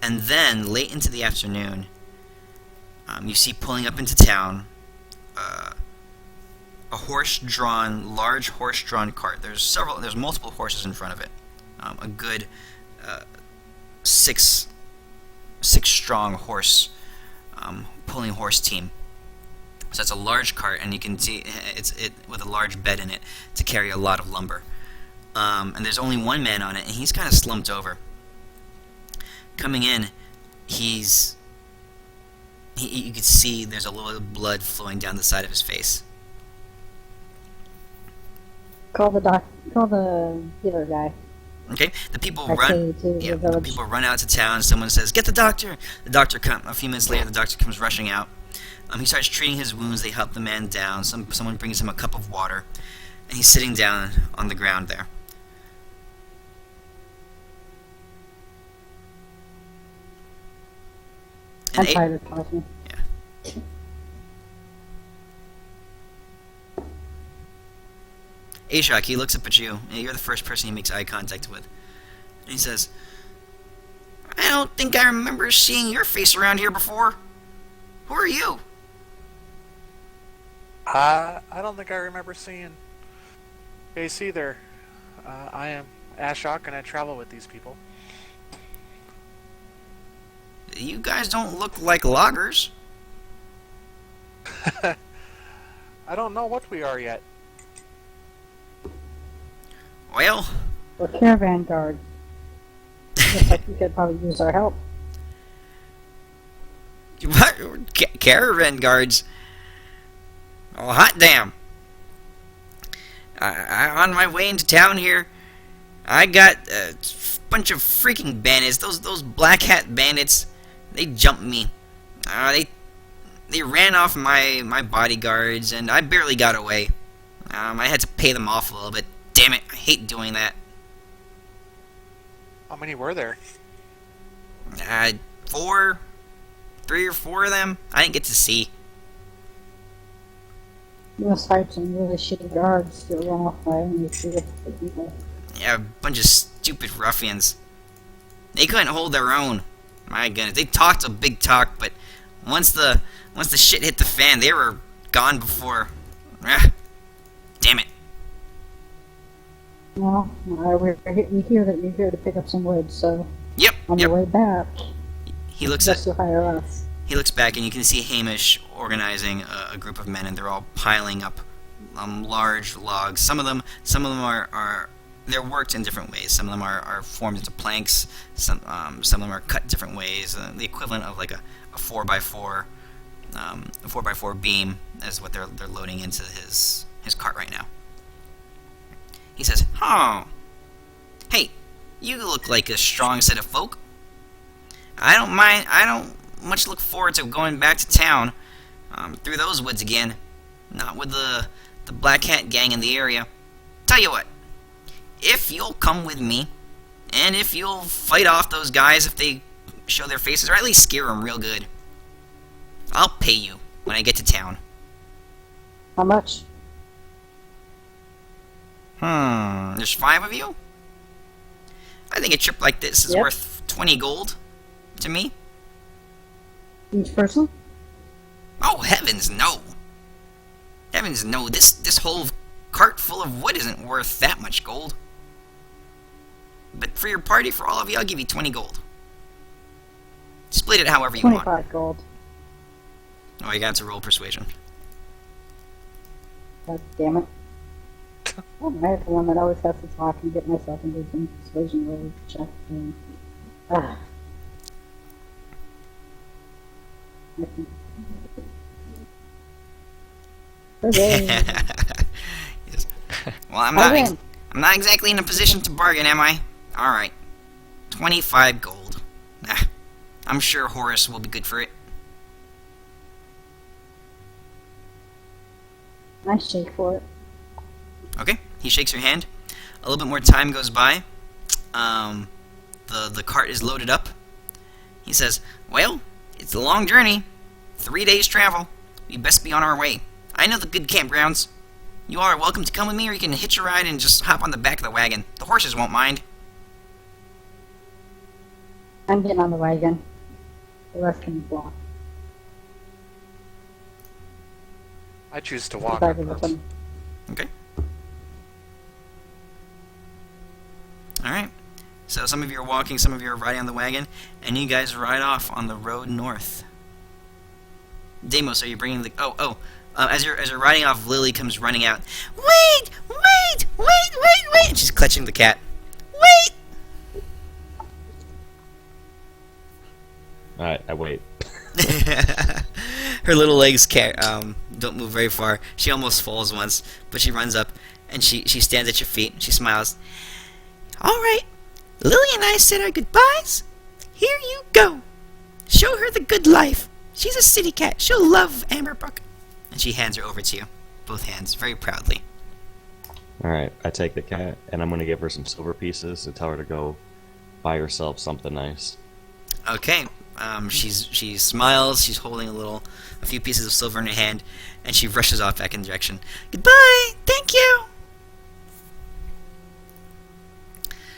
and then late into the afternoon, you see pulling up into town a large horse-drawn cart. There's multiple horses in front of it. A good 6-strong horse pulling horse team. So it's a large cart, and you can see it with a large bed in it to carry a lot of lumber. And there's only one man on it, and he's kind of slumped over. Coming in, you can see there's a little blood flowing down the side of his face. Call the healer guy. Okay, the people run. Yeah, the people run out to town. Someone says, "Get the doctor!" The doctor comes. A few minutes later, the doctor comes rushing out. He starts treating his wounds. They help the man down. Someone brings him a cup of water, and he's sitting down on the ground there. I'm tired of talking. Yeah. Ashok, he looks up at you, and you're the first person he makes eye contact with. And he says, "I don't think I remember seeing your face around here before. Who are you?" I don't think I remember seeing Ace either. I am Ashok, and I travel with these people. You guys don't look like loggers. I don't know what we are yet. Well, We're caravan guards. Looks like you could probably use our help. what? Caravan guards? Oh, hot damn. On my way into town here, I got a bunch of freaking bandits. Those black hat bandits, they jumped me. They ran off my bodyguards, and I barely got away. I had to pay them off a little bit. Damn it, I hate doing that. How many were there? 3 or 4 of them. I didn't get to see. You must hire some really shitty guards to run off by only 3 people. Yeah, a bunch of stupid ruffians. They couldn't hold their own. My goodness, they talked a big talk, but once the shit hit the fan, they were gone before. Damn it. Well, we hear that you're here to pick up some wood, so Yep. on the way back, He looks just to hire us. He looks back, and you can see Hamish organizing a group of men, and they're all piling up large logs. Some of them are they're worked in different ways. Some of them are formed into planks. Some of them are cut different ways. The equivalent of like a 4x4 a 4x4 beam is what they're loading into his cart right now. He says, "Oh, hey, you look like a strong set of folk. I don't much look forward to going back to town through those woods again. Not with the Black Hat gang in the area. Tell you what, if you'll come with me, and if you'll fight off those guys if they show their faces, or at least scare them real good, I'll pay you when I get to town." How much? There's 5 of you? I think a trip like this is Yep. worth 20 gold to me. Each person? Oh, heavens, no. Heavens, no. This whole cart full of wood isn't worth that much gold. But for your party, for all of you, I'll give you 20 gold. Split it however you want. 25 gold. Oh, you got to roll persuasion. God damn it. Oh, I have one that always has to talk and get myself into some persuasion roll check thing. Ah. I think. Okay. Yes. Well, I'm I win. not exactly in a position to bargain, am I? All right. 25 gold. Ah, I'm sure Horace will be good for it. Nice shake for it. Okay, he shakes your hand. A little bit more time goes by. The cart is loaded up. He says, "Well, it's a long journey. 3 days travel. We best be on our way. I know the good campgrounds. You all are welcome to come with me, or you can hitch a ride and just hop on the back of the wagon. The horses won't mind." I'm getting on the wagon. The rest can walk. I choose to walk. Besides of them. Okay. Alright. So some of you are walking, some of you are riding on the wagon, and you guys ride off on the road north. Deimos, are you bringing the... as you're riding off, Lily comes running out. Wait! And she's clutching the cat. Wait! Alright, I wait. Her little legs don't move very far. She almost falls once, but she runs up, and she stands at your feet. She smiles. "All right, Lily and I said our goodbyes. Here you go. Show her the good life. She's a city cat. She'll love Amberbrook." And she hands her over to you, both hands, very proudly. Alright, I take the cat, and I'm gonna give her some silver pieces to tell her to go buy herself something nice. Okay. She smiles. She's holding a few pieces of silver in her hand, and she rushes off back in the direction. "Goodbye. Thank you."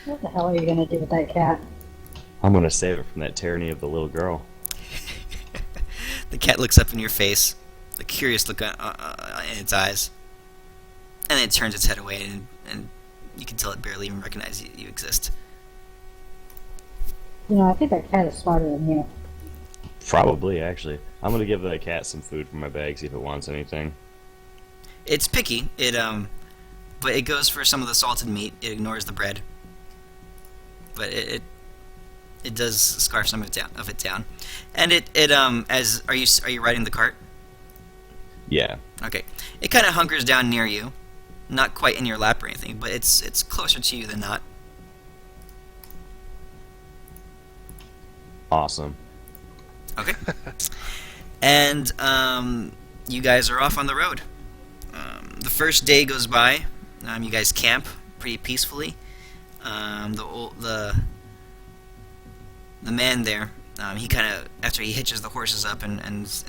What the hell are you gonna do with that cat? I'm gonna save it from that tyranny of the little girl. The cat looks up in your face, a curious look in its eyes, and then it turns its head away, and you can tell it barely even recognizes you exist. You know, I think that cat is smarter than you. Probably, actually. I'm gonna give the cat some food from my bag, see if it wants anything. It's picky. But it goes for some of the salted meat. It ignores the bread, but it does scarf some of it down. And are you riding the cart? Yeah. Okay. It kind of hunkers down near you, not quite in your lap or anything, but it's closer to you than not. Awesome. Okay. And you guys are off on the road. The first day goes by. You guys camp pretty peacefully. The man there, he kind of, after he hitches the horses up and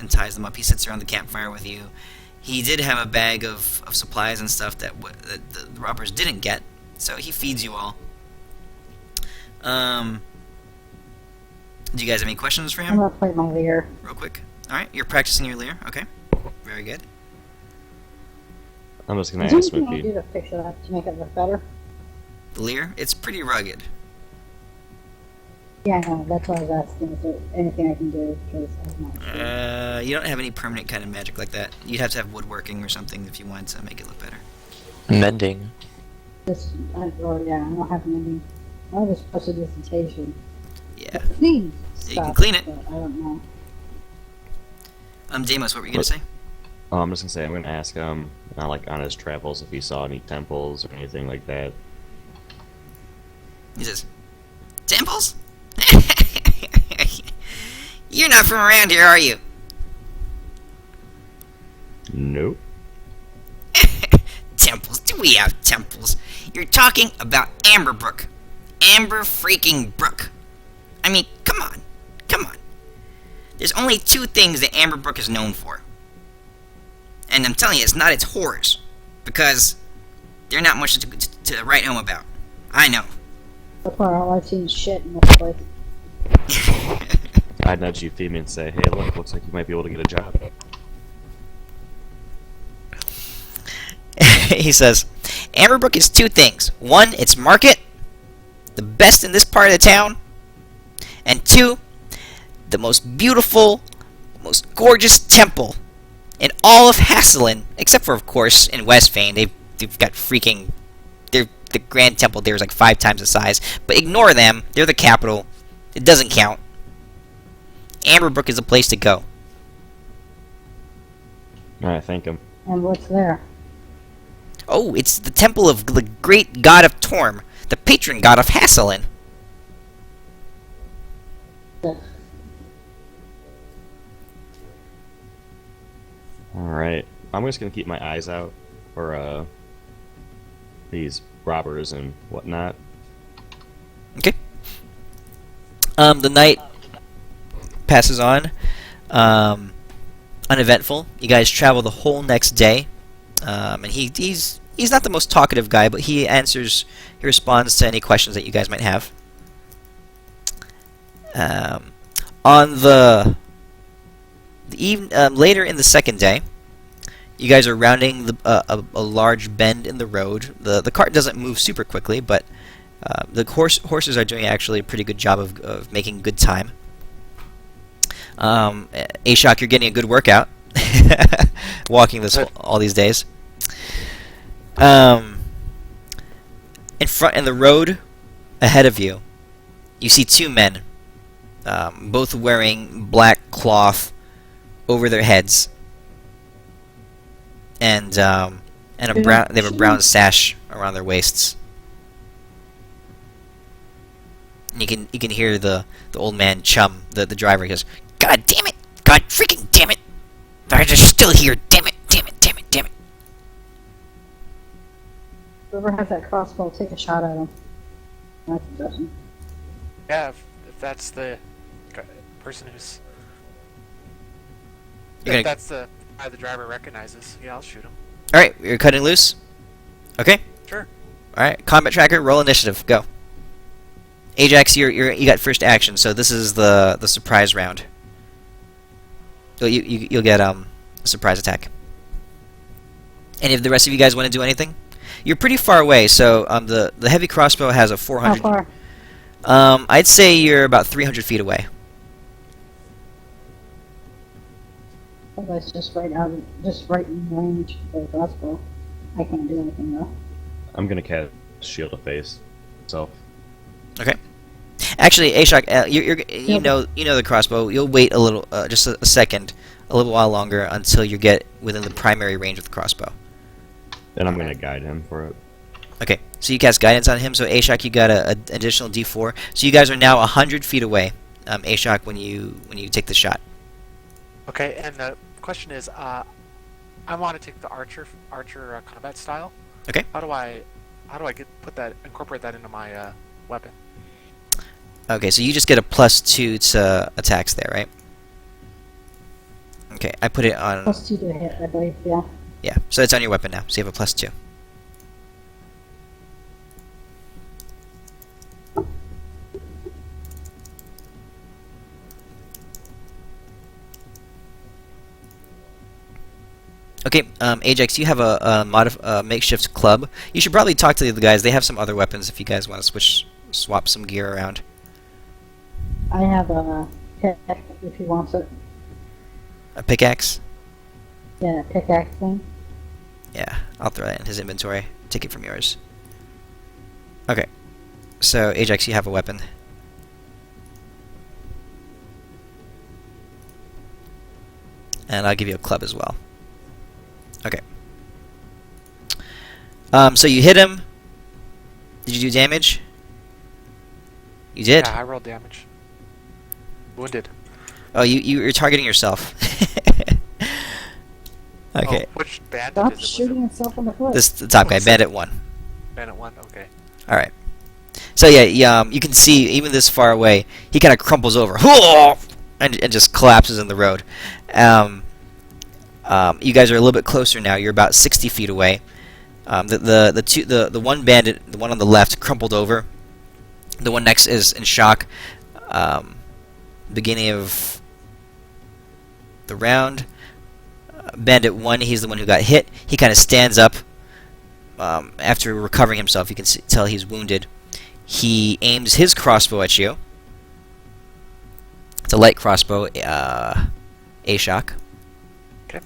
ties them up, he sits around the campfire with you. He did have a bag of supplies and stuff that the robbers didn't get, so he feeds you all. Do you guys have any questions for I'm him? gonna play my lyre. Real quick. Alright, you're practicing your lyre. Okay. Very good. I'm just gonna Is there ask him anything I if can he... do to fix it up to make it look better? The lyre, it's pretty rugged. Yeah, I know. That's why I was asking. Is there anything I can do? Because I'm not sure. You don't have any permanent kind of magic like that. You'd have to have woodworking or something if you wanted to make it look better. Mending. I don't have any. I have a special dissertation. Yeah. Please You can stop, clean it. but I don't know. Deimos, what were you gonna say? Oh, I'm just gonna say I'm gonna ask him, like on his travels, if he saw any temples or anything like that. He says, temples? You're not from around here, are you? Nope. Temples? Do we have temples? You're talking about Amberbrook. Amber freaking Brook. I mean, come on. Come on. There's only two things that Amberbrook is known for. And I'm telling you, it's not its whores. Because they're not much to write home about. I know. So far, all I've seen is shit in this place. I'd nudge Euphemia and say, hey, look, looks like you might be able to get a job. He says, Amberbrook is two things. One, it's market, the best in this part of the town. And two, the most beautiful, most gorgeous temple in all of Hasselin, except for, of course, in Westfane. They've got freaking... The Grand Temple there is like 5 times the size. But ignore them. They're the capital. It doesn't count. Amberbrook is the place to go. Alright, thank him. And what's there? Oh, it's the temple of the great god of Torm, the patron god of Hasselin. Alright. I'm just gonna keep my eyes out for, these robbers and whatnot. Okay. The night passes on. Uneventful. You guys travel the whole next day. And he's not the most talkative guy, but he responds to any questions that you guys might have. On later in the second day, you guys are rounding a large bend in the road. The cart doesn't move super quickly, but the horses are doing actually a pretty good job of making good time. Ashok, you're getting a good workout walking all these days. In the road ahead of you, you see two men, both wearing black cloth over their heads, and they have a brown sash around their waists. And you can hear the old man Chum, the driver. He goes, "God damn it! God freaking damn it! They're just still here! Damn it! Damn it! Damn it! Damn it!" Whoever has that crossbow, take a shot at him. That's a suggestion. Yeah, if that's the person who's... You're If gonna... that's the guy the driver recognizes, yeah, I'll shoot him. Alright, you're cutting loose? Okay. Sure. Alright, combat tracker, roll initiative, go. Ajax, you got first action, so this is the surprise round. So you'll get a surprise attack. And if the rest of you guys want to do anything, you're pretty far away. So the heavy crossbow has a 400. How far? I'd say you're about 300 feet away. Oh, that's just right in range for the crossbow. I can't do anything though. I'm gonna cast Shield of Face. So, Okay. Actually, Ashok, you know the crossbow. You'll wait a little, just a second, a little while longer until you get within the primary range of the crossbow. then I'm gonna guide him for it. Okay, so you cast guidance on him. So Ashok, you got an additional D4. So you guys are now 100 feet away, Ashok, when you take the shot. Okay, and the question is, I want to take the archer combat style. Okay. How do I incorporate that into my weapon? Okay, so you just get a +2 to attacks there, right? Okay, I put it on... +2 to hit, I believe, yeah. Yeah, so it's on your weapon now, so you have a +2. Okay, Ajax, you have a makeshift club. You should probably talk to the guys. They have some other weapons if you guys want to swap some gear around. I have a pick if he wants it. A pickaxe? Yeah, pickaxe thing. Yeah, I'll throw that in his inventory. Take it from yours. Okay. So, Ajax, you have a weapon. And I'll give you a club as well. Okay. So you hit him. Did you do damage? You did? Yeah, I rolled damage. Wounded. Oh, you're targeting yourself. Okay. Oh, which bandit Stop is it? shooting himself in the foot. This the top guy, What's Bandit 1. Bandit 1? Okay. Alright. So yeah, you can see, even this far away, he kind of crumples over. And just collapses in the road. You guys are a little bit closer now. You're about 60 feet away. The one bandit, the one on the left, crumpled over. The one next is in shock. Beginning of the round. Bandit 1, he's the one who got hit. He kind of stands up after recovering himself. You can tell he's wounded. He aims his crossbow at you. It's a light crossbow, Ashok. Okay.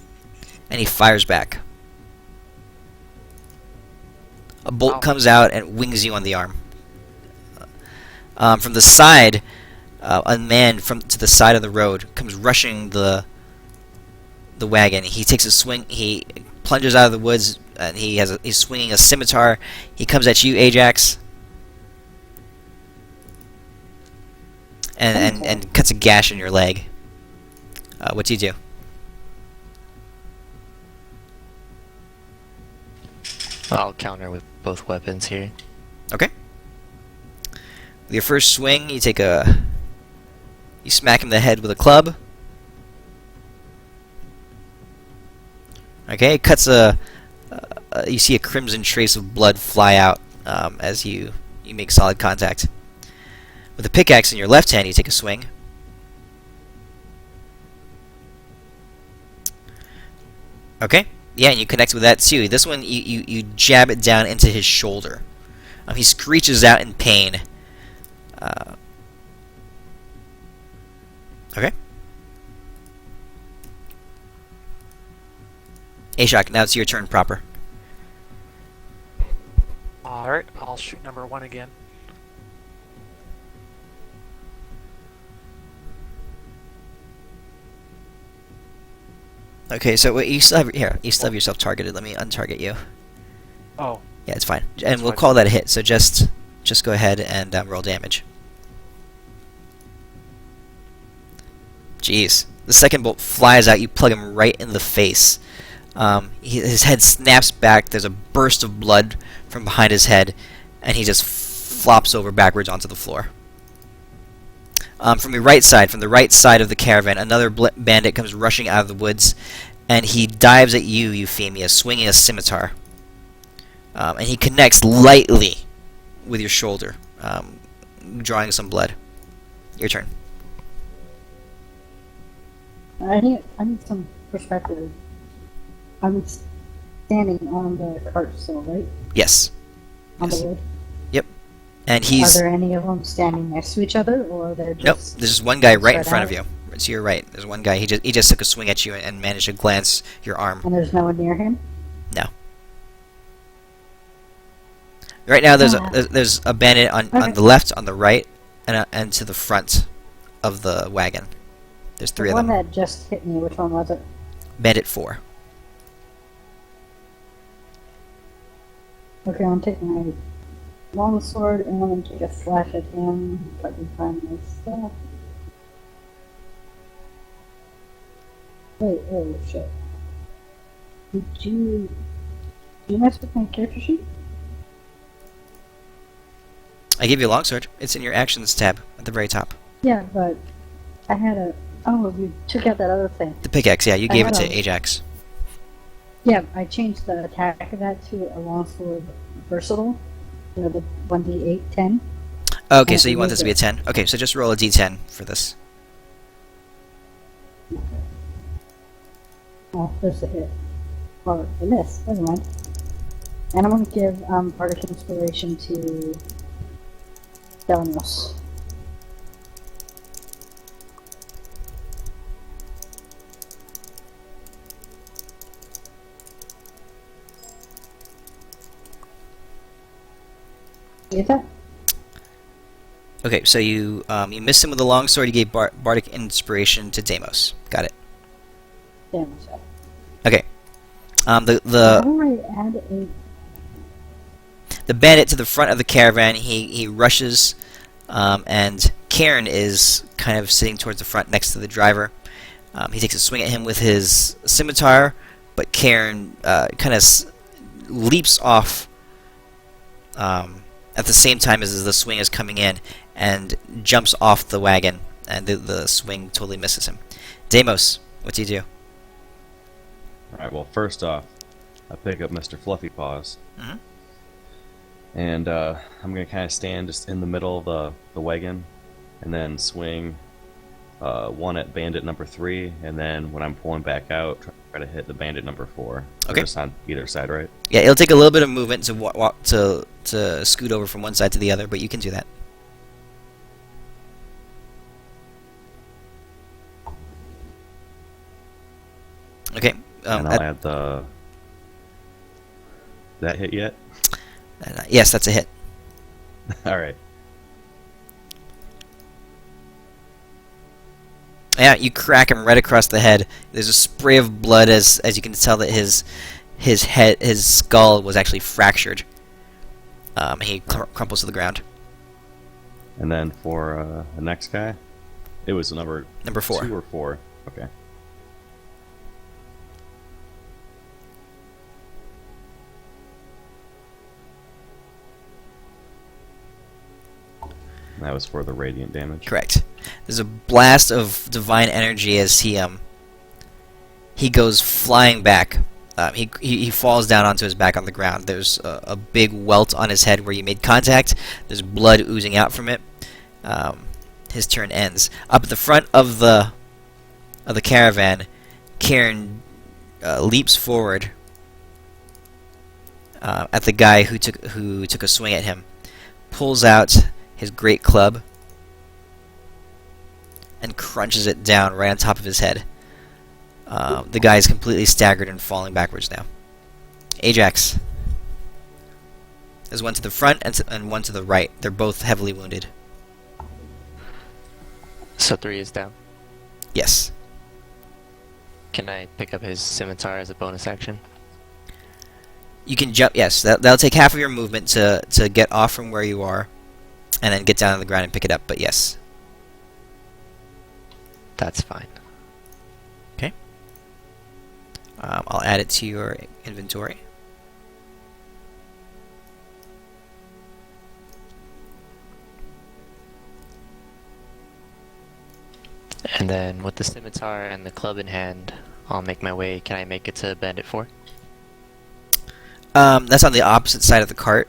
And he fires back. A bolt Ow. comes out and wings you on the arm. From the side, a man to the side of the road comes rushing the wagon. He takes a swing. He plunges out of the woods, and he's swinging a scimitar. He comes at you, Ajax, and cuts a gash in your leg. What do you do? I'll counter with both weapons here. Okay. With your first swing, you smack him in the head with a club. Okay, it cuts you see a crimson trace of blood fly out as you make solid contact. With a pickaxe in your left hand, you take a swing. Okay, yeah, and you connect with that too. This one, you jab it down into his shoulder. He screeches out in pain. Okay. Ashok, now it's your turn proper. Alright, I'll shoot number 1 again. Okay, so wait, you still have yourself targeted. Let me untarget you. Oh, Yeah, it's fine, and That's we'll fine. call that a hit. So just go ahead and roll damage. Jeez, the second bolt flies out. You plug him right in the face. His head snaps back. There's a burst of blood from behind his head, and he just flops over backwards onto the floor. From the right side of the caravan, another bandit comes rushing out of the woods, and he dives at you, Euphemia, swinging a scimitar. And he connects lightly with your shoulder, drawing some blood. Your turn. I need some perspective. I'm standing on the cart still, right? Yes. On Yes. the wood. And Are he's... there any of them standing next to each other, or they're Nope, just... there's just one guy right in spread front out? of you. To your right, there's one guy. He just took a swing at you and managed to glance your arm. And there's no one near him? No. Right now, there's Ah. there's a bandit on Okay. the left, on the right, and to the front of the wagon. There's three The of one them. that just hit me, which one was it? Bandit 4. Okay, I'm taking my long sword and I'm gonna take a slash at him if I can find my stuff. Wait, oh shit. Did you mess with my character sheet? I gave you a longsword. It's in your actions tab at the very top. Yeah, but I had a... Oh, you took out that other thing. The pickaxe, yeah, you I gave it had to a- Ajax. Yeah, I changed the attack of that to a longsword versatile. You know, the 1d8, 10. Okay, I so you want this to be a moved 10. Okay, so just roll a d10 for this. Oh, there's a hit. Or a miss, never mind. And I'm gonna give Bardic Inspiration to Deimos. You get that? Okay, so you missed him with the longsword. You gave bardic inspiration to Deimos. Got it. Damn, so. Okay. How The do I add a... the bandit to the front of the caravan. He rushes, and Caern is kind of sitting towards the front next to the driver. He takes a swing at him with his scimitar, but Caern kind of leaps off at the same time as the swing is coming in and jumps off the wagon, and the swing totally misses him. Deimos, what do you do? Alright, well, first off, I pick up Mr. Fluffy Paws. Mhm. And I'm going to kind of stand just in the middle of the wagon and then swing one at bandit number 3, and then when I'm pulling back out, try to hit the bandit number 4. Okay. Just on either side, right? Yeah, it'll take a little bit of movement to walk to scoot over from one side to the other, but you can do that. Okay. And I'll add the... That hit yet? Yes, that's a hit. Alright. Yeah, you crack him right across the head. There's a spray of blood as you can tell that his skull was actually fractured. He crumples to the ground. And then for the next guy, it was number 4. 2 or 4. Okay. And that was for the radiant damage. Correct. There's a blast of divine energy as he goes flying back. He falls down onto his back on the ground. There's a big welt on his head where you made contact. There's blood oozing out from it. His turn ends. Up at the front of the caravan, Caern leaps forward at the guy who took a swing at him, pulls out his great club, and crunches it down right on top of his head. The guy is completely staggered and falling backwards now. Ajax. There's one to the front and one to the right. They're both heavily wounded. So 3 is down. Yes. Can I pick up his scimitar as a bonus action? You can jump. Yes, that'll take half of your movement to get off from where you are, and then get down on the ground and pick it up. But yes. That's fine. Okay. I'll add it to your inventory. And then with the scimitar and the club in hand, I'll make my way. Can I make it to Bandit 4? That's on the opposite side of the cart.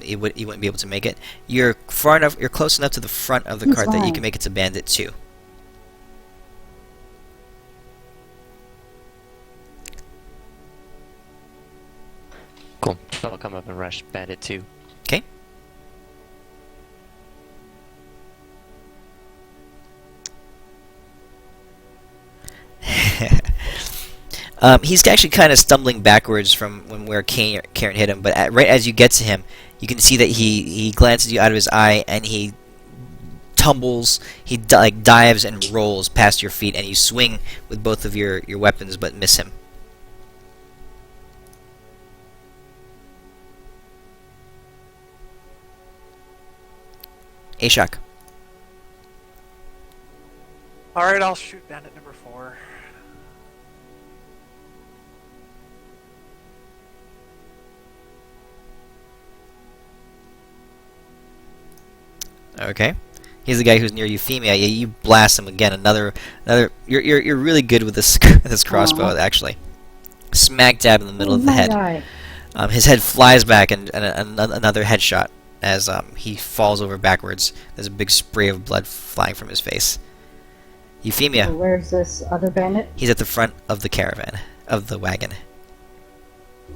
You wouldn't be able to make it. You're far enough. You're close enough to the front of the That's cart that you fine. can make it to Bandit 2. Cool. So I'll come up and rush Bandit 2. Okay. He's actually kind of stumbling backwards from where Caern hit him, but right as you get to him, you can see that he glances you out of his eye, and he tumbles, he dives and rolls past your feet, and you swing with both of your weapons, but miss him. Ashok. Alright, I'll shoot bandit number 4. Okay. He's the guy who's near Euphemia. Yeah, you blast him again. Another. You're really good with this this crossbow, actually. Smack dab in the middle of the head. His head flies back, and another headshot as he falls over backwards. There's a big spray of blood flying from his face. Euphemia. So where's this other bandit? He's at the front of the caravan, of the wagon.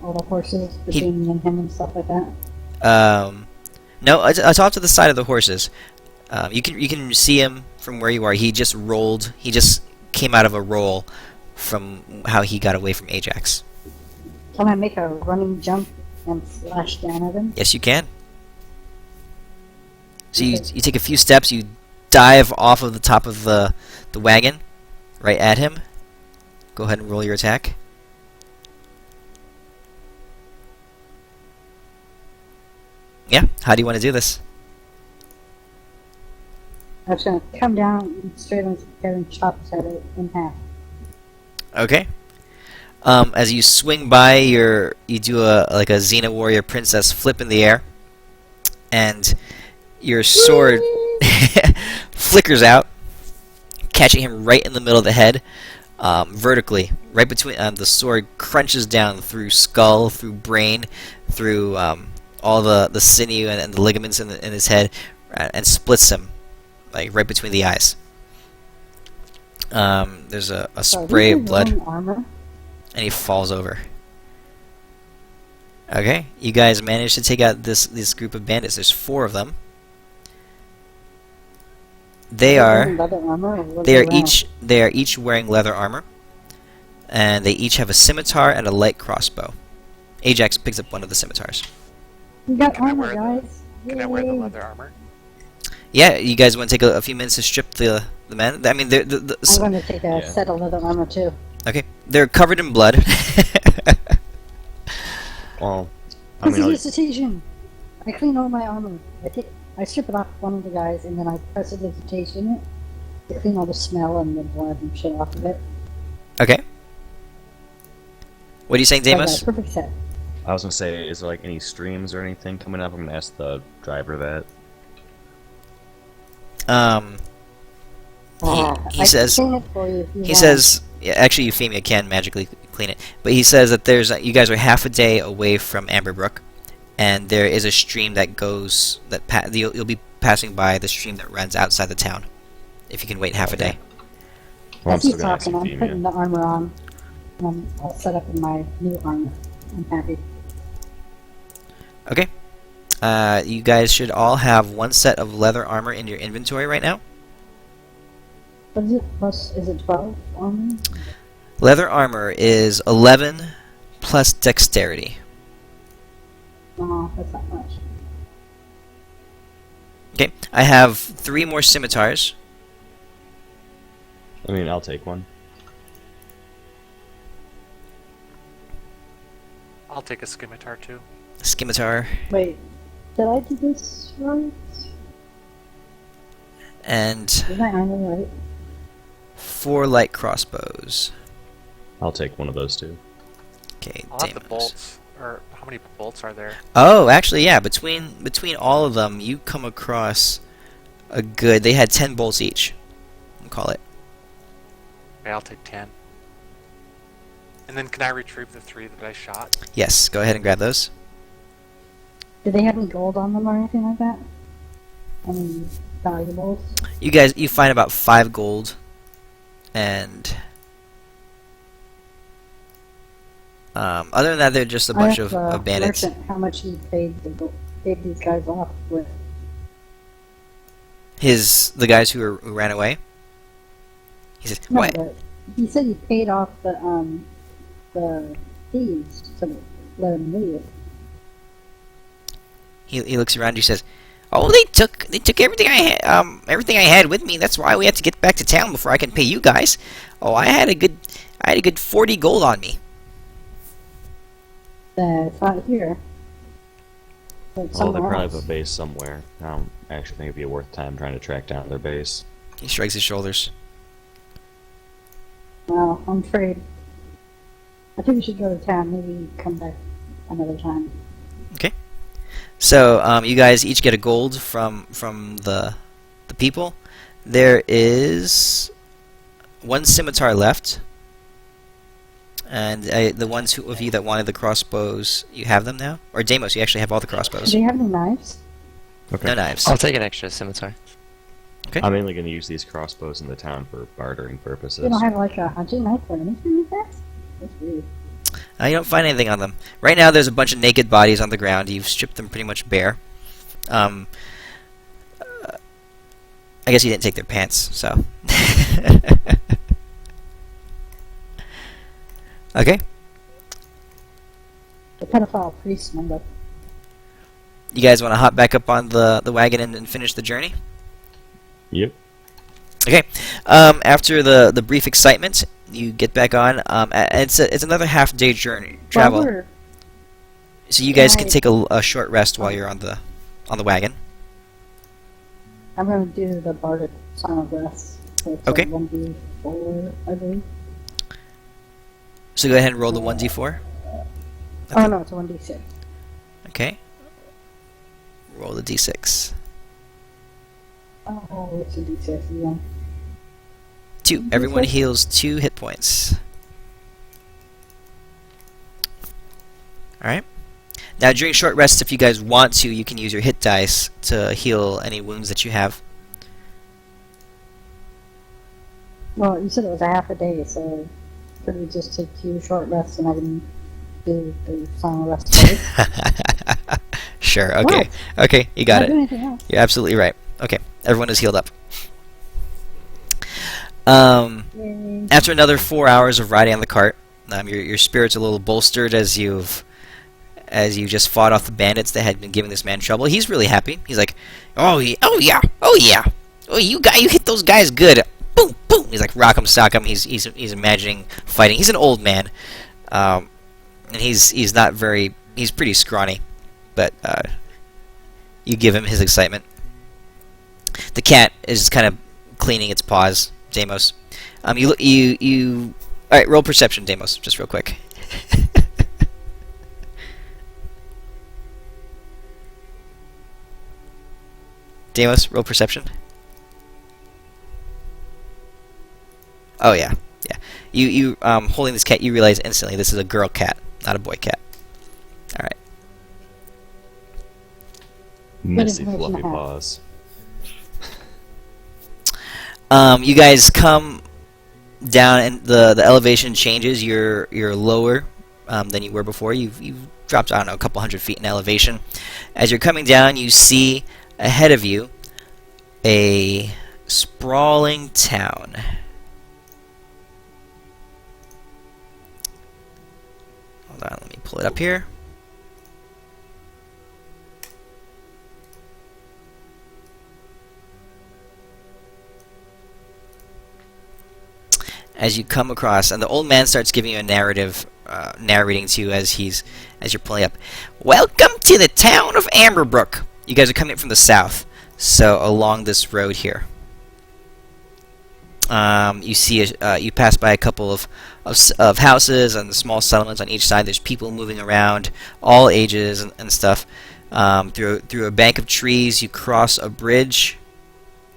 All the horses between me and him and stuff like that. No, it's off to the side of the horses. You can see him from where you are. He just rolled. He just came out of a roll from how he got away from Ajax. Can I make a running jump and slash down at him? Yes, you can. So you take a few steps, you dive off of the top of the wagon, right at him. Go ahead and roll your attack. Yeah, how do you want to do this? I'm just gonna come down and straight on his head and chop his head in half. Okay. As you swing by, you do like a Xena warrior princess flip in the air, and your sword flickers out, catching him right in the middle of the head, vertically, right between. The sword crunches down through skull, through brain, through all the sinew and the ligaments in his head, and splits him, like right between the eyes. There's a spray of blood, Armor. and he falls over. Okay, you guys managed to take out this group of bandits. There's 4 of them. They are each wearing leather armor, and they each have a scimitar and a light crossbow. Ajax picks up one of the scimitars. You got Can I armor, wear guys. Can I wear the Yay. leather armor? Yeah, you guys want to take a few minutes to strip the men? I mean, I'm going to take a Yeah. set of leather armor too. okay, they're covered in blood. Well, I mean, Prestidigitation. I clean all my armor. I strip it off one of the guys, and then I prestidigitation it to clean all the smell and the blood and shit off of it. Okay. What are you saying, So I got Deimos? a perfect set. I was gonna say, is there like any streams or anything coming up? I'm gonna ask the driver that. He I says can clean it for you if you he want. says yeah, actually Euphemia can magically clean it, but he says that there's you guys are half a day away from Amberbrook, and there is a stream that goes you'll be passing by the stream that runs outside the town, if you can wait half a day. Well, I'm As he's still gonna ask talking, I'm Euphamia. putting the armor on. And I'm all set up in my new armor. I'm happy. Okay. You guys should all have 1 set of leather armor in your inventory right now. What is it? Plus, is it 12 armor? Leather armor is 11 plus dexterity. No, that's not much. Okay. I have 3 more scimitars. I mean, I'll take one. I'll take a scimitar too. Scimitar. Wait, did I do this right? And Is my armor right? 4 light crossbows. I'll take one of those two. Okay, I'll have the Deimos. bolts. Or how many bolts are there? Oh, actually, yeah. Between all of them, you come across a good. They had 10 bolts each. We'll call it. Okay, I'll take 10. And then can I retrieve the 3 that I shot? Yes. Go ahead and grab those. Did they have any gold on them or anything like that? Any valuables? You find about 5 gold, and other than that, they're just a bunch of bandits. Merchant, how much he paid these guys off with? The guys who ran away. He says, No, "What? but he said he paid off the thieves to let him leave. He looks around. He says, "Oh, they took everything I had with me. That's why we had to get back to town before I can pay you guys. Oh, I had a good 40 gold on me." It's not here. It's Well, they somewhere probably else. have a base somewhere. I don't actually think it'd be worth time trying to track down their base. He shrugs his shoulders. Well, I'm afraid. I think we should go to town. Maybe come back another time. Okay. So you guys each get a gold from the people. There is 1 scimitar left, and the ones of you that wanted the crossbows, you have them now. Or Deimos, you actually have all the Do crossbows. they have any knives? Okay. No knives. I'll take an extra scimitar. I'm mainly going to use these crossbows in the town for bartering purposes. They don't have like a hunting knife or anything like that? That's weird. You don't find anything on them. Right now, there's a bunch of naked bodies on the ground. You've stripped them pretty much bare. I guess you didn't take their pants, so. Okay. The pedophile priest number. You guys want to hop back up on the wagon and finish the journey? Yep. Okay. After the brief excitement, you get back on. It's another half-day journey travel. Valor, So you guys can Right. take a short rest while you're on the wagon. I'm gonna do the Bardic Song of Rest. So it's Okay. 1d4, I believe. So go ahead and roll the 1d4. Oh no, it's 1d6. Okay. Roll the d6. Oh, it's a d6 again. 2. Everyone heals 2 hit points. Alright. Now during short rests, if you guys want to, you can use your hit dice to heal any wounds that you have. Well, you said it was a half a day, so could we just take 2 short rests and I can do the Song of Rest first? Sure, okay. What? Okay, you got Not do it. anything else. You're absolutely right. Okay, everyone is healed up. Yay. After another 4 hours of riding on the cart, your spirit's a little bolstered as you just fought off the bandits that had been giving this man trouble. He's really happy. He's like, oh yeah, you hit those guys good. Boom, boom. He's like rock'em sock'em. He's imagining fighting. He's an old man, and he's not very. He's pretty scrawny, but you give him his excitement. The cat is kind of cleaning its paws. Deimos, you. All right, roll perception, Deimos, just real quick. Deimos, roll perception. Oh yeah. You holding this cat, you realize instantly this is a girl cat, not a boy cat. All right. Messy, information fluffy I have. paws. You guys come down, and the elevation changes. You're lower than you were before. You've dropped, I don't know, a couple hundred feet in elevation. As you're coming down, you see ahead of you a sprawling town. Hold on, let me pull it up here. As you come across, and the old man starts giving you a narrative, narrating to you as you're pulling up. Welcome to the town of Amberbrook. You guys are coming from the south, so along this road here. You see, you pass by a couple of houses and small settlements on each side. There's people moving around, all ages and stuff. Through a bank of trees, you cross a bridge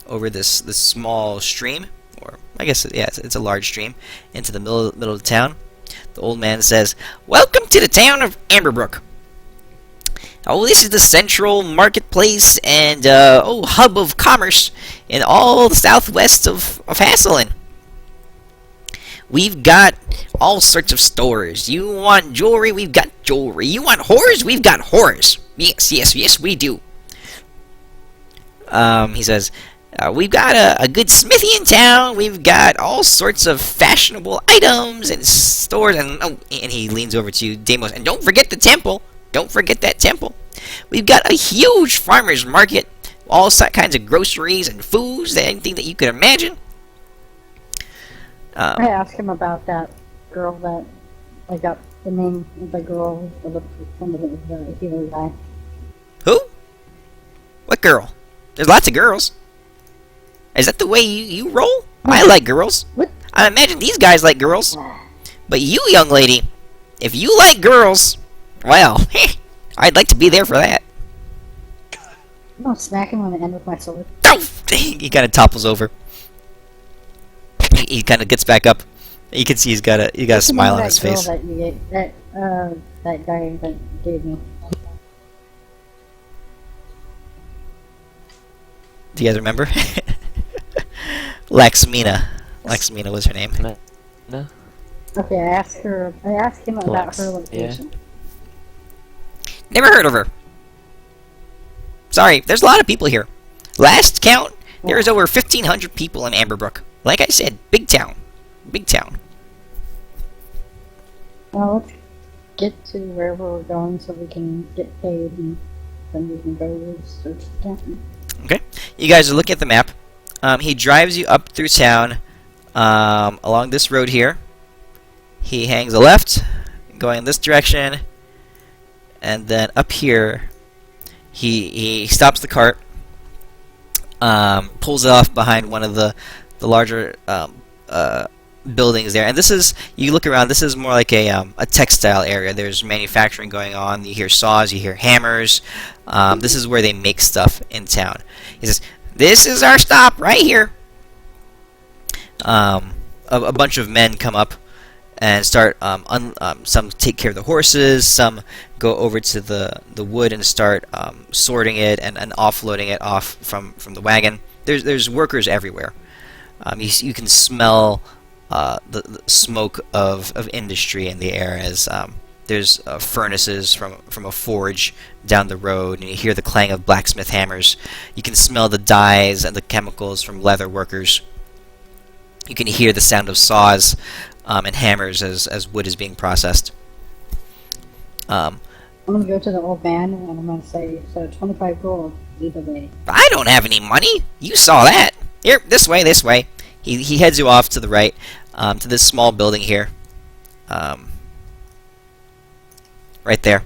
over this small stream. Or I guess, yeah, it's a large stream, into the middle of the town. The old man says, "Welcome to the town of Amberbrook. Oh, this is the central marketplace and hub of commerce in all the southwest of Hasselin. We've got all sorts of stores. You want jewelry? We've got jewelry. You want horrors? We've got horrors. Yes, we do." He says, "We've got a good smithy in town. We've got all sorts of fashionable items and stores." And he leans over to Deimos. "And don't forget the temple. Don't forget that temple. We've got a huge farmer's market. All kinds of groceries and foods, anything that you could imagine." I asked him about that girl that I got the name of the girl of the healer guy. Who? What girl? There's lots of girls. Is that the way you roll? I like girls. What? I imagine these guys like girls. But you, young lady, if you like girls, well, I'd like to be there for that. I'm gonna smack him on the end with my sword. Oh! He kind of topples over. He kind of gets back up. You can see he's got a smile on his face. That you gave, that guy that gave me. Do you guys remember? Laxmina. Laxmina was her name. No. Okay, I asked him about Lex, her yeah. location. Never heard of her. Sorry, there's a lot of people here. Last count, there's over 1,500 people in Amberbrook. Like I said, big town. Big town. Well, let's get to wherever we're going so we can get paid and then we can go search the town. Okay. You guys are looking at the map. He drives you up through town along this road here. He hangs a left, going in this direction, and then up here, he stops the cart, pulls it off behind one of the larger buildings there. And this is, you look around, this is more like a textile area. There's manufacturing going on. You hear saws, you hear hammers. This is where they make stuff in town. He says, "This is our stop right here." A bunch of men come up and start, some take care of the horses, some go over to the wood and start sorting it and offloading it off from the wagon. There's workers everywhere. You can smell the smoke of industry in the air as there's furnaces from a forge down the road, and you hear the clang of blacksmith hammers. You can smell the dyes and the chemicals from leather workers. You can hear the sound of saws and hammers as wood is being processed. I'm gonna go to the old man and I'm gonna say, so 25 gold, either way. I don't have any money. You saw that. Here, this way, this way. He heads you off to the right, to this small building here. Right there.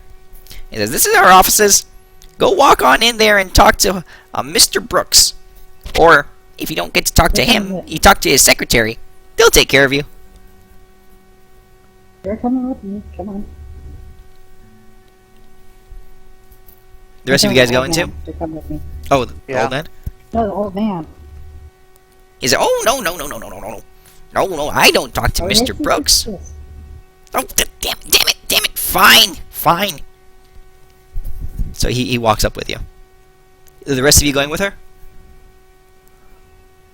He says, "This is our offices. Go walk on in there and talk to Mr. Brooks. Or, if you don't get to talk to him, you talk to his secretary. They'll take care of you." You're coming with me, come on. The rest of you guys going too? To come with me. Oh, the Yeah. old man? No, the old man. He said, "Oh, no, no, no, no, no, no, no. No, I don't talk to Oh, Mr. yes, Brooks. yes, Oh, damn it. Fine. So he walks up with you. The rest of you going with her?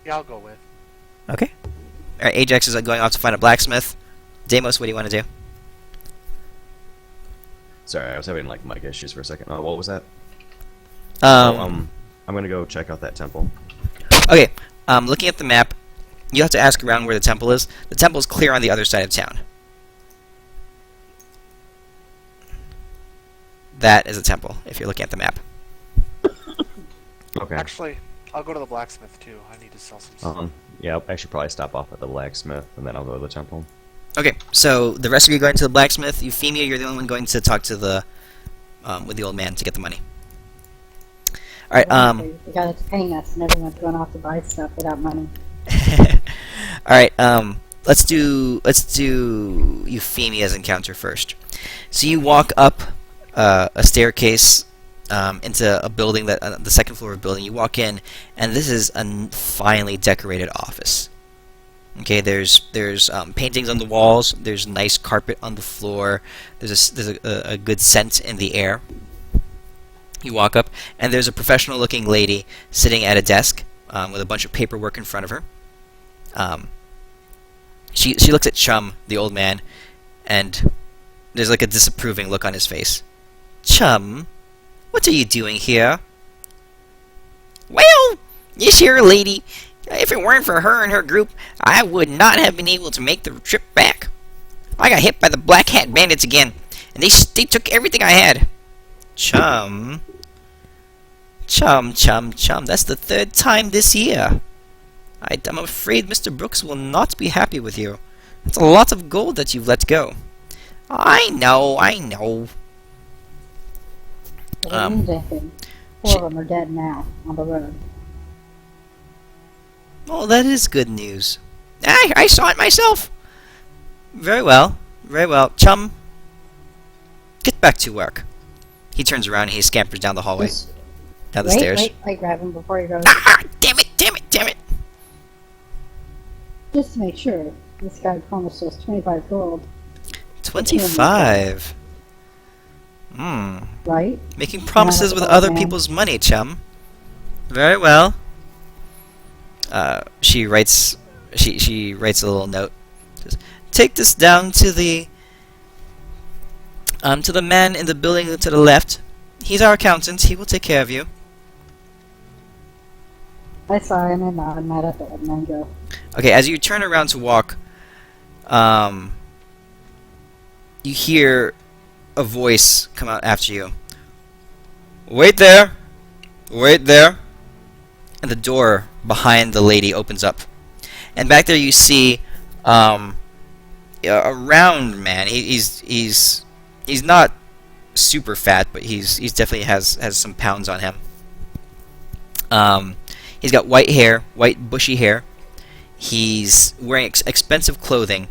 Yeah, I'll go with. Okay. Alright, Ajax is going off to find a blacksmith. Deimos, what do you want to do? Sorry, I was having like mic issues for a second. What was that? Um, I'm gonna go check out that temple. okay, looking at the map, you have to ask around where the temple is. The temple's clear on the other side of town. That is a temple, if you're looking at the map. Okay. Actually, I'll go to the blacksmith too. I need to sell some stuff. Yeah, I should probably stop off at the blacksmith and then I'll go to the temple. Okay, so the rest of you are going to the blacksmith. Euphemia, you're the only one going to talk to the with the old man to get the money. All right. The guy that's paying us, and everyone's going off to buy stuff without money. All right. Let's do Euphemia's encounter first. So you walk up a staircase into a building that the second floor of a building. You walk in, and this is a finely decorated office. Okay, there's paintings on the walls. There's nice carpet on the floor. There's a good scent in the air. You walk up, and there's a professional-looking lady sitting at a desk with a bunch of paperwork in front of her. She looks at Chum, the old man, and there's like a disapproving look on his face. "Chum, what are you doing here?" "Well, this here lady, if it weren't for her and her group, I would not have been able to make the trip back. I got hit by the Black Hat Bandits again, and they took everything I had." Chum, that's the third time this year. I'm afraid Mr. Brooks will not be happy with you. That's a lot of gold that you've let go. I know. But it means anything. Four of them are dead now, on the road. Oh, that is good news. I saw it myself. Very well. Chum, get back to work. He turns around and he scampers down the hallway. Down the stairs. Wait, I grab him before he goes. Ah, damn it. Just to make sure, this guy promised us 25 gold, 25. right? Making promises with other people's money, Chum. Very well. She writes a little note. Says, "Take this down to the man in the building to the left. He's our accountant. He will take care of you." I saw him and I'm mad at the old man go. Okay, as you turn around to walk, you hear a voice come out after you. Wait there! Wait there! And the door behind the lady opens up. And back there you see a round man. He's not super fat, but he's definitely has some pounds on him. He's got white hair, white bushy hair. He's wearing expensive clothing,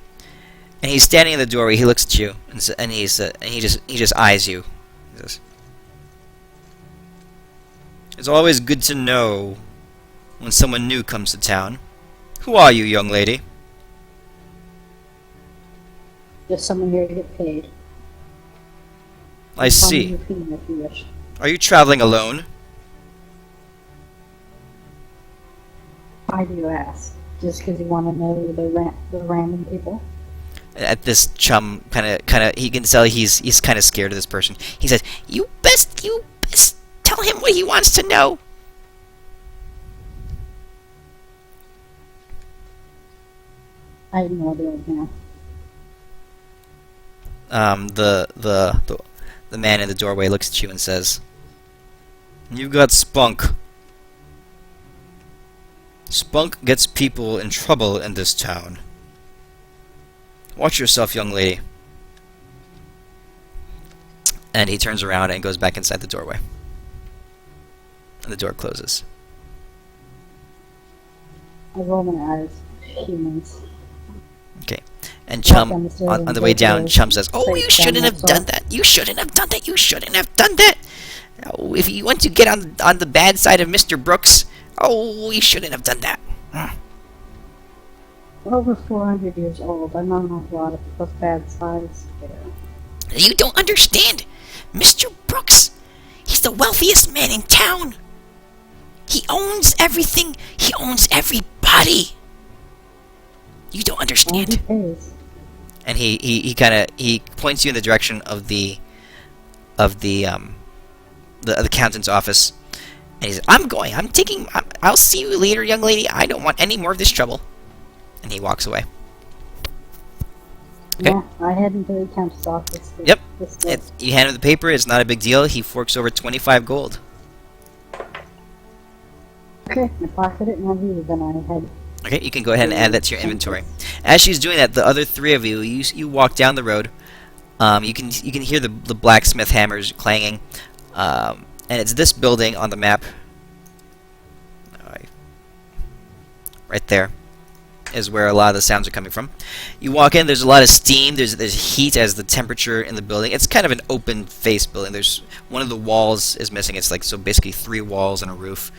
and he's standing in the doorway. He looks at you, and he just eyes you. He says, "It's always good to know when someone new comes to town. Who are you, young lady?" Just someone here to get paid. I see. Euphamia, if you wish. Are you traveling alone? Why do you ask? Just because you want to know the random people? At this chum, kind of, he can tell he's kind of scared of this person. He says, "You best tell him what he wants to know." I have no idea right now. The man in the doorway looks at you and says, "You've got spunk. Spunk gets people in trouble in this town. Watch yourself, young lady." And he turns around and goes back inside the doorway. And the door closes. I roll my eyes. Humans. Okay. And Walk Chum, down the stairs on and the way go down, to Chum says, "Oh, place you shouldn't have done myself. that. You shouldn't have done that. You shouldn't have done that. Oh, if you want to get on the bad side of Mr. Brooks, oh, you shouldn't have done that." We're over 400 years old. I'm not an awful lot of bad sides. Yeah. You don't understand. Mr. Brooks, he's the wealthiest man in town. He owns everything. He owns everybody. You don't All understand. he pays. And he kind of points you in the direction of the accountant's office. And he says, I'll see you later, young lady. I don't want any more of this trouble." And he walks away. Okay. Yeah, I head into the accountant's office. Yep. This You hand him the paper. It's not a big deal. He forks over 25 gold. Okay, I pocket it and I leave, then I head. Okay, you can go ahead and add that to your inventory. As she's doing that, the other three of you walk down the road. You can hear the blacksmith hammers clanging, and it's this building on the map. Right there is where a lot of the sounds are coming from. You walk in. There's a lot of steam. There's heat as the temperature in the building. It's kind of an open face building. There's one of the walls is missing. It's like so basically 3 walls and a roof.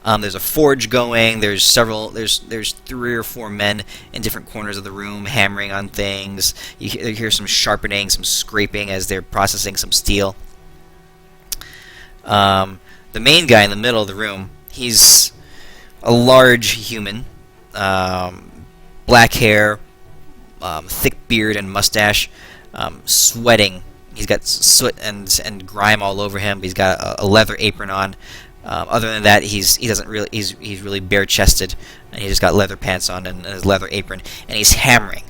There's a forge going. There's 3 or 4 men in different corners of the room hammering on things. You hear some sharpening, some scraping as they're processing some steel. The main guy in the middle of the room, he's a large human, black hair, thick beard and mustache, sweating. He's got soot and grime all over him. He's got a leather apron on. Other than that, he's really bare chested, and he just got leather pants on and his leather apron, and he's hammering,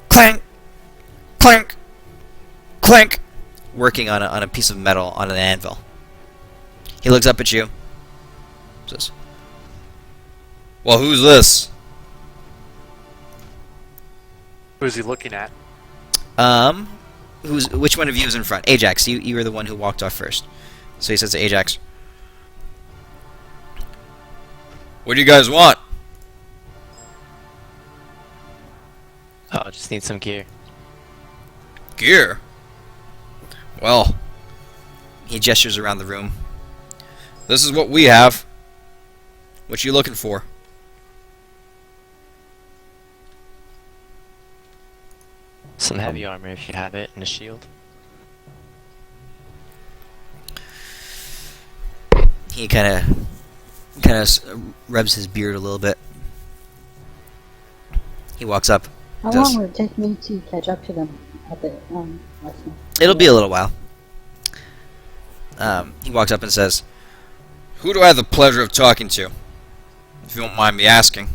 clank, clank, clank, working on a piece of metal on an anvil. He looks up at you, says, "Well, who's this?" Who is he looking at? Which one of you is in front? Ajax, you were the one who walked off first. So he says to Ajax, "What do you guys want?" Oh, just need some gear. "Gear? Well," he gestures around the room. "This is what we have. What you looking for?" Some heavy armor if you have it, and a shield. He kind of rubs his beard a little bit. He walks up. How long will it take me to catch up to them at the lesson? It'll be a little while. He walks up and says, "Who do I have the pleasure of talking to? If you don't mind me asking."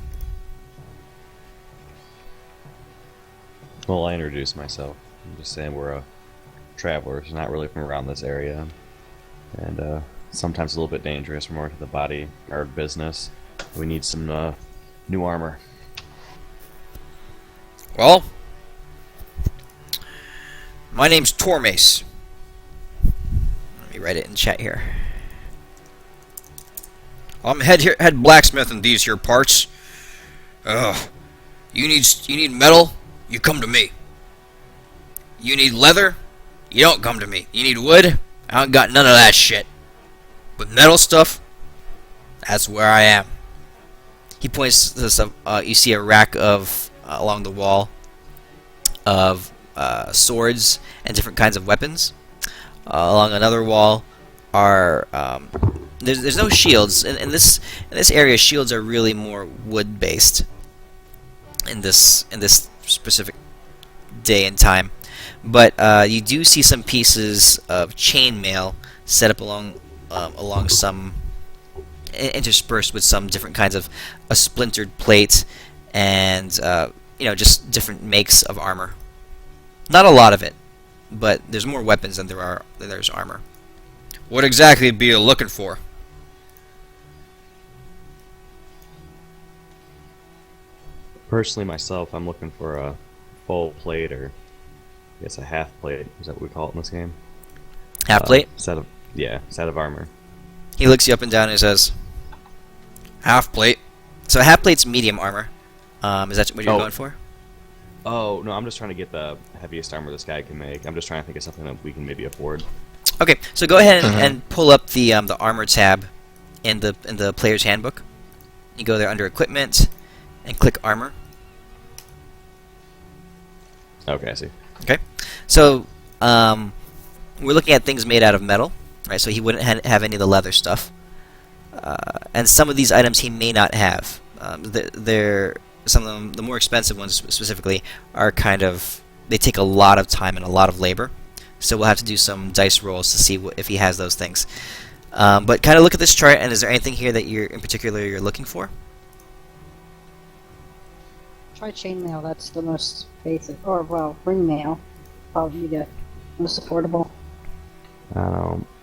Well, I introduce myself. I'm just saying we're travelers, not really from around this area. and sometimes a little bit dangerous, more to the body guard business. We need some new armor. Well, my name's Tormace. Let me write it in chat here. I'm head blacksmith in these here parts. You need metal, you come to me. You need leather, you don't come to me. You need wood, I don't got none of that shit. But metal stuff, that's where I am. He points to this. You see a rack of along the wall of swords and different kinds of weapons. Along another wall are there's no shields in this area. Shields are really more wood based in this specific day and time. But you do see some pieces of chainmail set up along some, interspersed with some different kinds of a splintered plate and just different makes of armor. Not a lot of it, but there's more weapons than there's armor. What exactly be you looking for? Personally, myself, I'm looking for a full plate, or I guess a half plate. Is that what we call it in this game? Half plate? Set of armor. He looks you up and down and says, half plate. So half plate's medium armor. Is that what you're going for? Oh, no, I'm just trying to get the heaviest armor this guy can make. I'm just trying to think of something that we can maybe afford. Okay, so go ahead and pull up the armor tab in the player's handbook. You go there under equipment and click armor. Okay, I see. Okay, so we're looking at things made out of metal, right? So he wouldn't have any of the leather stuff, and some of these items he may not have. Some of them, the more expensive ones specifically, are they take a lot of time and a lot of labor. So we'll have to do some dice rolls to see if he has those things. But kind of look at this chart, and is there anything here that you're looking for? Try chainmail, that's the most basic. Or, well, ringmail. Probably the most affordable.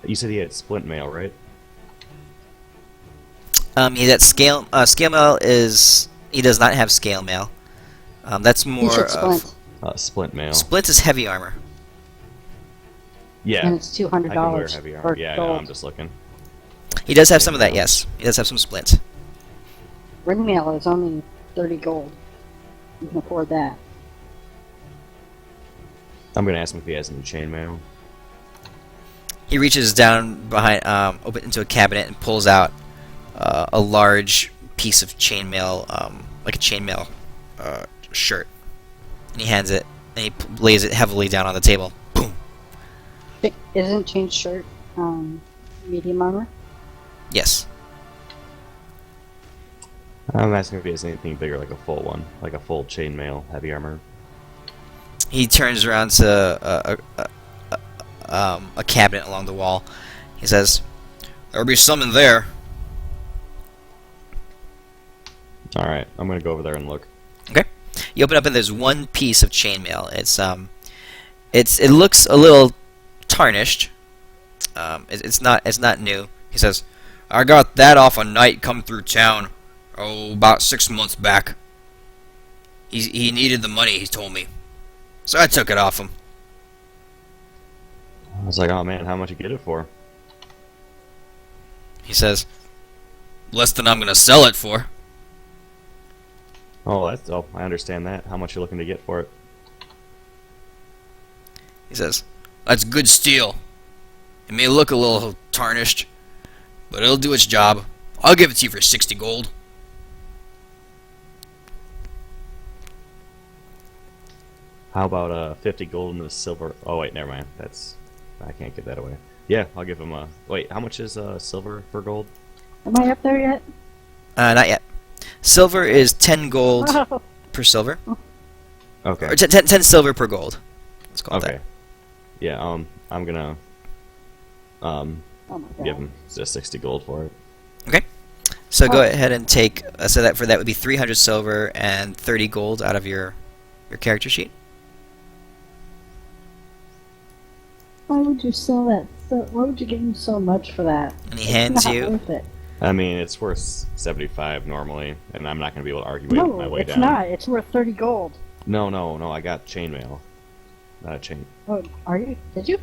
You said he had splint mail, right? He's at scale. Scale mail is... He does not have scale mail. That's You more said of... splint. Splint mail. Splint is heavy armor. Yeah. And it's $200 I can wear heavy armor. for Yeah, gold. no, I'm just looking. He does have some of that, yes. He does have some splint. Ringmail is only 30 gold. You can afford that. I'm gonna ask him if he has any chainmail. He reaches down behind, open into a cabinet and pulls out a large piece of chainmail, like a chainmail shirt. And he hands it, and he lays it heavily down on the table. Boom. Isn't chain shirt medium armor? Yes. I'm asking if he has anything bigger, like a full one, like a full chainmail heavy armor. He turns around to a cabinet along the wall. He says, "There'll be some in there." All right, I'm gonna go over there and look. Okay. You open up and there's one piece of chainmail. It looks a little tarnished. It's not new. He says, "I got that off a knight come through town, about 6 months back. He needed the money, he told me, so I took it off him." I was like, oh man, how much you get it for? He says, "Less than I'm gonna sell it for." Oh, I understand that. How much you looking to get for it? He says, "That's good steel. It may look a little tarnished, but it'll do its job. I'll give it to you for 60 gold. How about 50 gold and the silver? Oh wait, never mind. I can't give that away. Yeah, I'll give him a. Wait, how much is silver for gold? Am I up there yet? Not yet. Silver is 10 gold Oh, per silver. Okay. Or 10 silver per gold. Let's call it Okay. that. Yeah. I'm gonna oh my god. give him just 60 gold for it. Okay. So go Oh. ahead and take. So that would be 300 silver and 30 gold out of your character sheet. Why would you sell that Why would you give him so much for that? And he It's hands not you. worth it. I mean, it's worth 75 normally, and I'm not going to be able to argue my No, way it's down. not. It's worth 30 gold. No, I got chainmail. Not a chain. Oh, are you? Did you?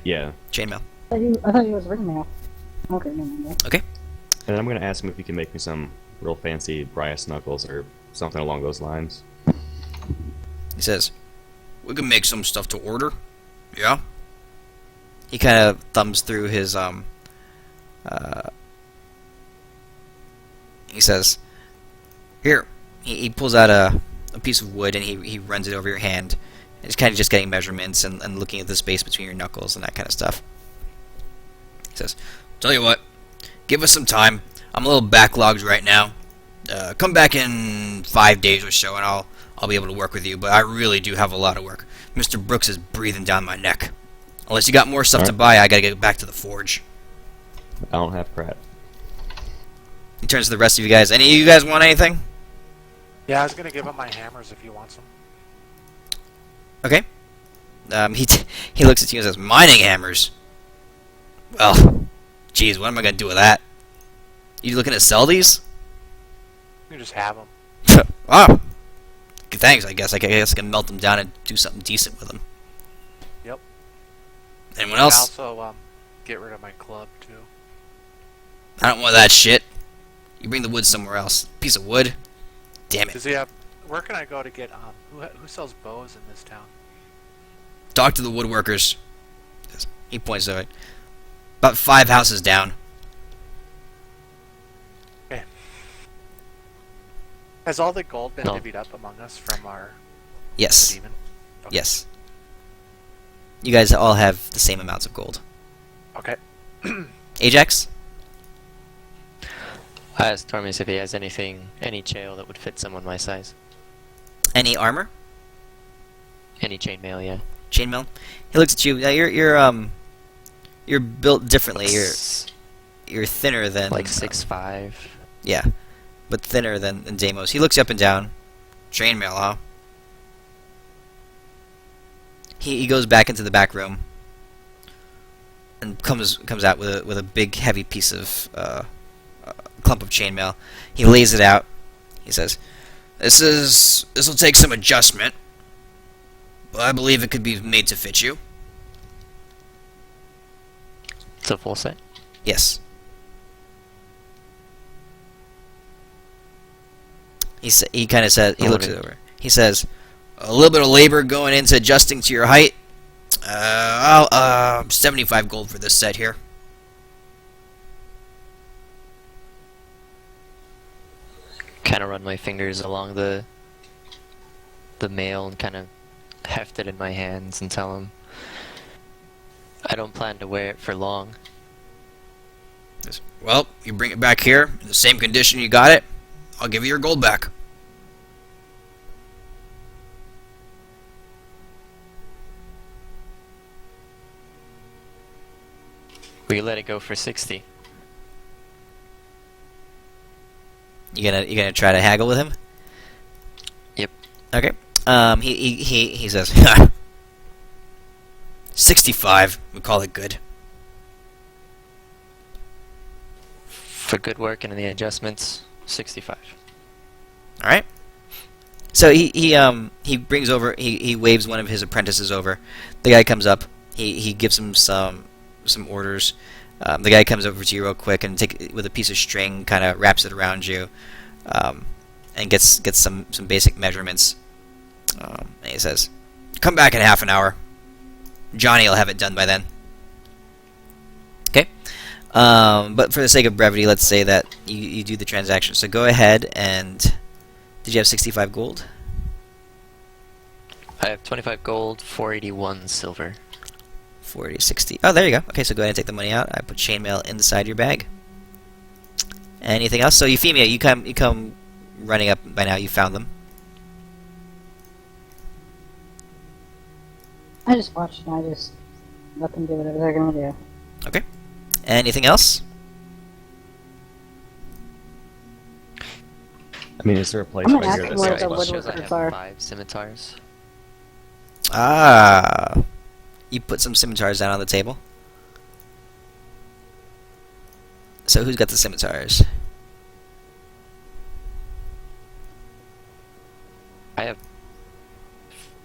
Yeah. Chainmail. I thought you was ringmail. Okay, no, no, no. Okay. And I'm going to ask him if he can make me some real fancy brass knuckles or something along those lines. He says, "We can make some stuff to order." Yeah. He kind of thumbs through his he says, "Here." He pulls out a piece of wood and he runs it over your hand. He's kind of just getting measurements and looking at the space between your knuckles and that kind of stuff. He says, "Tell you what, give us some time. I'm a little backlogged right now. Come back in 5 days or so and I'll be able to work with you, but I really do have a lot of work. Mr. Brooks is breathing down my neck. Unless you got more stuff to buy, I gotta get back to the forge." I don't have Pratt. He turns to the rest of you guys. Any of you guys want anything? Yeah, I was gonna give him my hammers if he wants them. Okay. He looks at you and says, "Mining hammers? Well, geez, what am I gonna do with that? You looking to sell these?" You can just have them. Oh, thanks. I guess I can melt them down and do something decent with them. Yep. Anyone And else? also, get rid of my club too. I don't want that shit. You bring the wood somewhere else. Piece of wood. Damn it. Does he have? Where can I go to get who sells bows in this town? Talk to the woodworkers. He points to it. About 5 houses down. Okay. Has all the gold been No. divvied up among us from our Yes. demon? Okay. Yes. You guys all have the same amounts of gold. Okay. Ajax? I asked Tormes if he has any chail that would fit someone my size. Any armor? Any chainmail, yeah. Chainmail? He looks at you. You're built differently. You're thinner than Like 6'5". yeah, but thinner than Deimos. He looks you up and down. Chainmail, huh? He goes back into the back room and comes out with a big heavy piece of clump of chainmail. He lays it out. He says, "This will take some adjustment, but I believe it could be made to fit you." It's a full set. Yes. He kind of says, he looks it over. He says, "A little bit of labor going into adjusting to your height. I'll 75 gold for this set here." Kind of run my fingers along the mail and kind of heft it in my hands and tell him I don't plan to wear it for long. Says, "Well, you bring it back here in the same condition you got it. I'll give you your gold back." We let it go for 60. You gonna try to haggle with him? Yep. Okay. He says, 65. We call it good. For good work and the adjustments, 65. All right. So he brings over. He waves one of his apprentices over. The guy comes up. He gives him some orders. The guy comes over to you real quick and with a piece of string, kind of wraps it around you, and gets some basic measurements. And he says, "Come back in half an hour. Johnny will have it done by then." Okay. But for the sake of brevity, let's say that you do the transaction. So go ahead and. Did you have 65 gold? I have 25 gold, 481 silver. 40, 60. Oh, there you go. Okay, so go ahead and take the money out. I put chainmail inside your bag. Anything else? So Euphemia, you come running up by now. You found them. I just watched and I just let them do whatever they're gonna do. Okay. Anything else? I mean, is there a place I'm right gonna here ask that where sells the bows? Shows I woodworkers have are. 5 scimitars. Ah. You put some scimitars down on the table. So who's got the scimitars? I have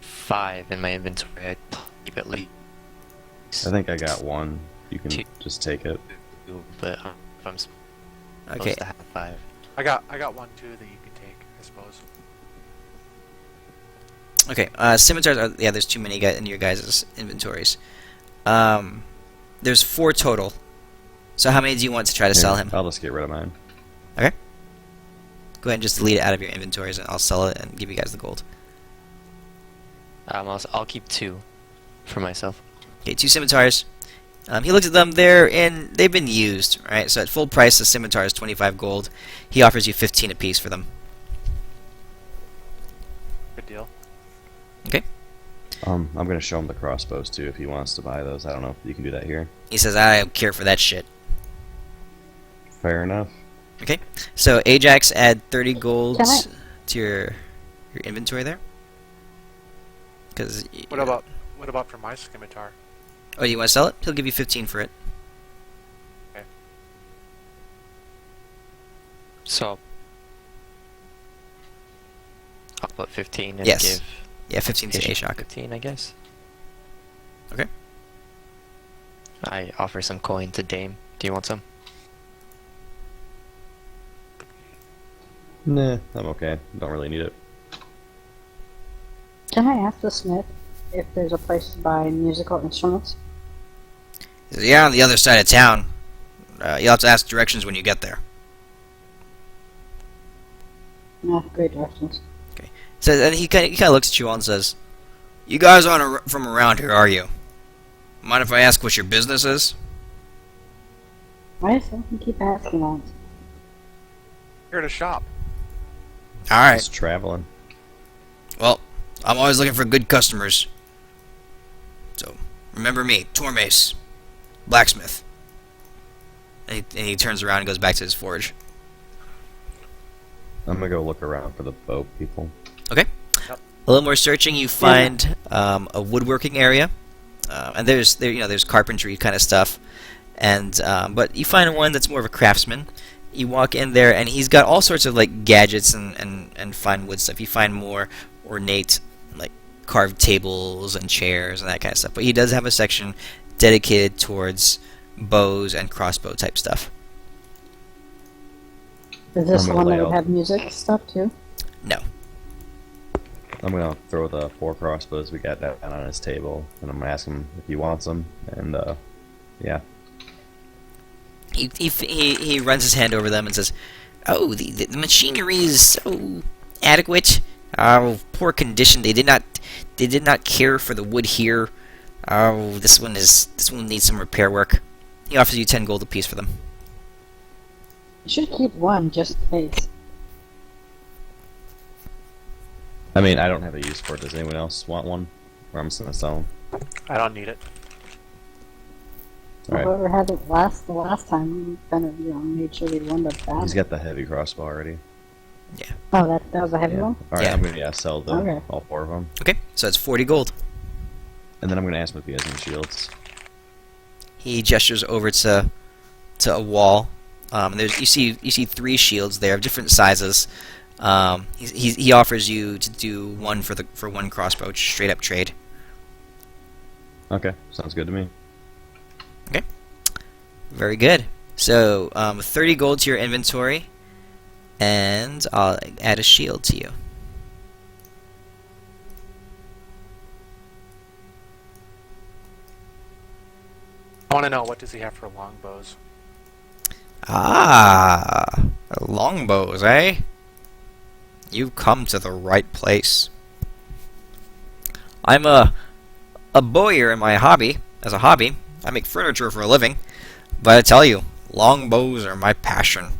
5 in my inventory. I keep at least I think I got one. You can Two. just take it. 2, but if I'm supposed Okay. to have 5. I got one too that you can take, I suppose. Okay. Scimitars are there's too many in your guys' inventories. There's 4 total. So how many do you want to try to sell him? I'll just get rid of mine. Go ahead and just delete it out of your inventories, and I'll sell it and give you guys the gold. I'll keep 2 for myself. Okay, 2 scimitars. He looked at them. They've been used, right? So at full price, the scimitar is 25 gold. He offers you 15 apiece for them. Good deal. Okay. I'm gonna show him the crossbows too if he wants to buy those. I don't know if you can do that here. He says, I don't care for that shit. Fair enough. Okay. So Ajax, add 30 gold Can I- to your inventory there. Because What about for my scimitar? oh, you want to sell it? He'll give you 15 for it. Okay. So I'll put 15 and Yes. give Yeah, 15 to Ashok Ashok. 15, I guess. Okay. I offer some coin to Dame. Do you want some? Nah, I'm okay. Don't really need it. Can I ask the smith if there's a place to buy musical instruments? He says, yeah, on the other side of town. You'll have to ask directions when you get there. No, great directions. So and he kind of looks at you all and says, "You guys aren't from around here, are you? Mind if I ask what your business is?" Why does someone keep asking that? Here to shop. All right. Just traveling. Well, I'm always looking for good customers. So remember me, Tormace, blacksmith. And he turns around and goes back to his forge. I'm gonna go look around for the boat people. Okay. Yep. A little more searching, you find a woodworking area, and there's carpentry kind of stuff, and but you find one that's more of a craftsman. You walk in there, and he's got all sorts of like gadgets and fine wood stuff. You find more ornate like carved tables and chairs and that kind of stuff. But he does have a section dedicated towards bows and crossbow type stuff. Is this I'm the gonna one lay that would out- have music stuff too? No. I'm gonna throw the 4 crossbows we got down on his table, and I'm gonna ask him if he wants them. And yeah, He runs his hand over them and says, "Oh, the machinery is so adequate. Oh, poor condition. They did not care for the wood here. Oh, this one needs some repair work." He offers you 10 gold apiece for them. You should keep one just in case. I mean, I don't have a use for it. Does anyone else want one? Or I'm just gonna sell them. I don't need it. Alright. Whoever had it the last time, we kind of made sure we won the battle. He's got the heavy crossbow already. Oh, that was a heavy Yeah. one? Alright, Yeah. I'm gonna sell them, Okay. all 4 of them. Okay, so it's 40 gold. And then I'm gonna ask him if he has any shields. He gestures over to a wall. You see 3 shields there of different sizes. He offers you to do one for one crossbow, straight up trade. Okay, sounds good to me. Very good. So 30 gold to your inventory, and I'll add a shield to you. I want to know, what does he have for longbows? Ah, longbows, eh? You've come to the right place. I'm a bowyer in my hobby. As a hobby, I make furniture for a living. But I tell you, longbows are my passion.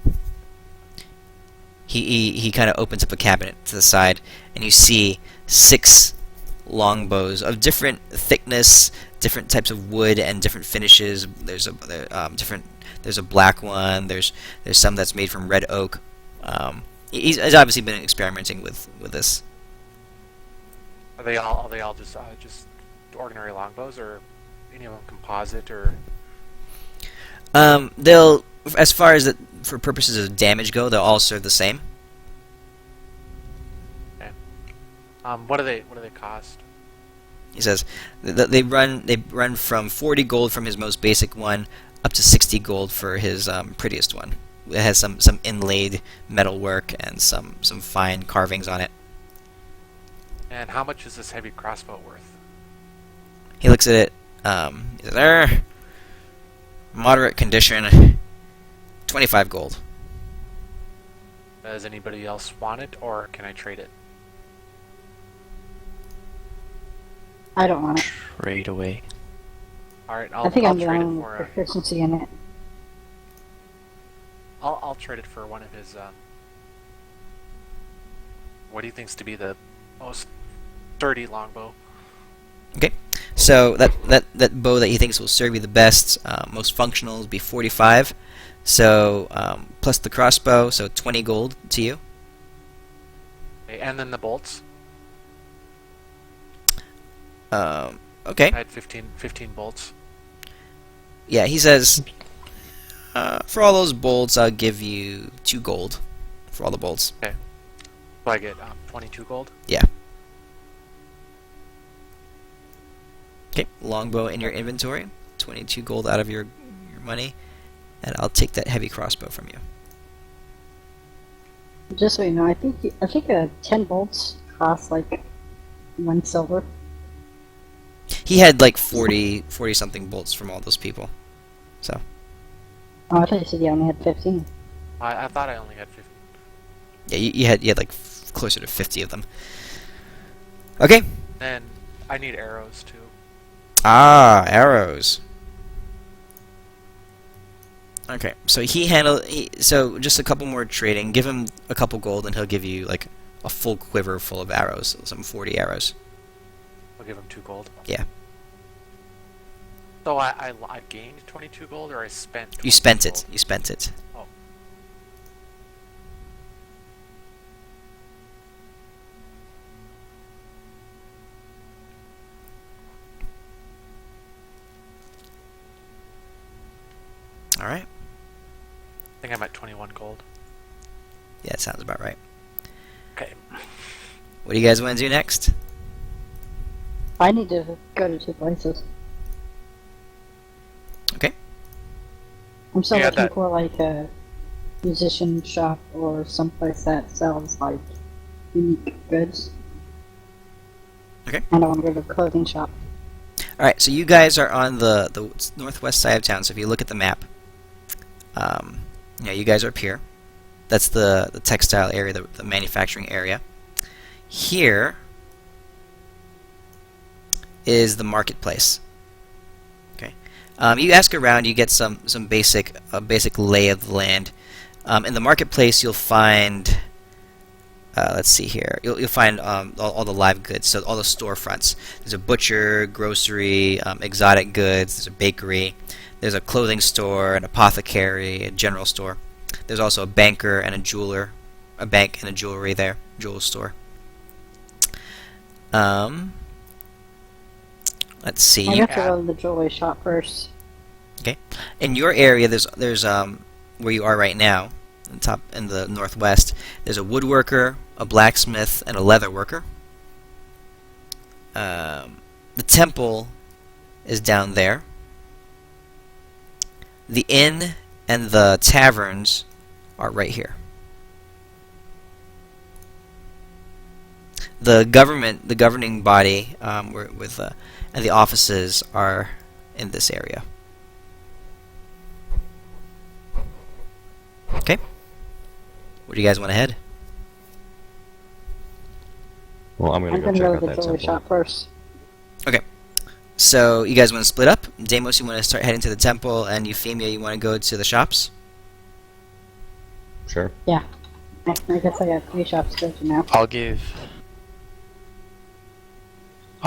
He kind of opens up a cabinet to the side, and you see 6 longbows of different thickness, different types of wood, and different finishes. There's a black one. There's some that's made from red oak. He's obviously been experimenting with this. Are they all just ordinary longbows, or any of them composite, or? as far as for purposes of damage go, they'll all serve the same. What do they cost? He says they run from 40 gold from his most basic one up to 60 gold for his prettiest one. It has some inlaid metal work and some fine carvings on it. And how much is this heavy crossbow worth? He looks at it. He says, moderate condition, 25 gold. Does anybody else want it, or can I trade it? I don't want it. Trade away. Alright, I think I'll I'm the trade it only for proficiency in it. I'll trade it for one of his what he thinks to be the most sturdy longbow. Okay, so that bow that he thinks will serve you the best, most functional, will be 45. So plus the crossbow, so 20 gold to you. Okay, and then the bolts. Okay. I had 15 bolts. Yeah, he says, for all those bolts, I'll give you 2 gold for all the bolts. Okay. So I get 22 gold. Yeah. Okay, longbow in your inventory, 22 gold out of your money, and I'll take that heavy crossbow from you. Just so you know, I think 10 bolts cost like 1 silver. He had like 40 something bolts from all those people. So. Oh, I thought you said you only had 15. I thought I only had 15. Yeah, you had like closer to 50 of them. Okay. And I need arrows too. Ah, arrows. Okay, so so just a couple more trading. Give him a couple gold, and he'll give you like a full quiver full of arrows, some 40 arrows. I'll give him 2 gold. Yeah. So I gained 22 gold, or I spent 22 You spent gold? it. You spent it. Oh. All right. I think I'm at 21 gold. Yeah, that sounds about right. Okay. What do you guys want to do next? I need to go to 2 places. Okay. I'm still Yeah, looking that- for like a musician shop or someplace that sells like unique goods. Okay. And I want to go to a clothing shop. All right. So you guys are on the northwest side of town. So if you look at the map, you guys are up here. That's the textile area, the manufacturing area. Here is the marketplace. Okay. You ask around, you get some basic lay of the land. In the marketplace, you'll find. Let's see here. You'll find all the live goods. So all the storefronts. There's a butcher, grocery, exotic goods. There's a bakery. There's a clothing store, an apothecary, a general store. There's also a banker and a jeweler, a bank and a jewelry there, jewel store. Let's see. I have to go to the jewelry shop first. Okay. In your area, there's where you are right now, in the northwest. There's a woodworker, a blacksmith, and a leather worker. The temple is down there. The inn and the taverns are right here. The governing body, and the offices are in this area. Okay. Where do you guys want to head? Well, I'm I'm gonna gonna go go check to out the that jewelry temple. shop first. Okay. So you guys want to split up? Deimos, you want to start heading to the temple, and Euphemia, you want to go to the shops? Sure. Yeah. I guess I got 3 shops to go to now. I'll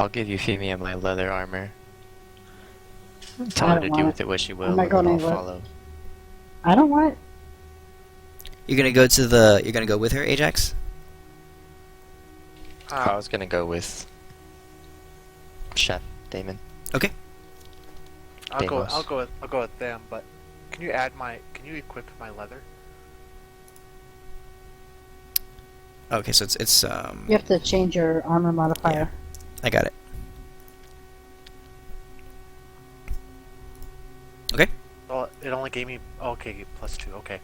give Euphemia my leather armor. Tell her don't to want do it. with it what she will, I'm and not then going I'll anywhere. follow. I don't want it. You're gonna go with her, Ajax? I was gonna go with Chef Damon. Okay. I'll go Deimos. with them, but Can you equip my leather? Okay, so it's You have to change your armor modifier. I got it. Okay. Well, it only gave me okay +2. Okay.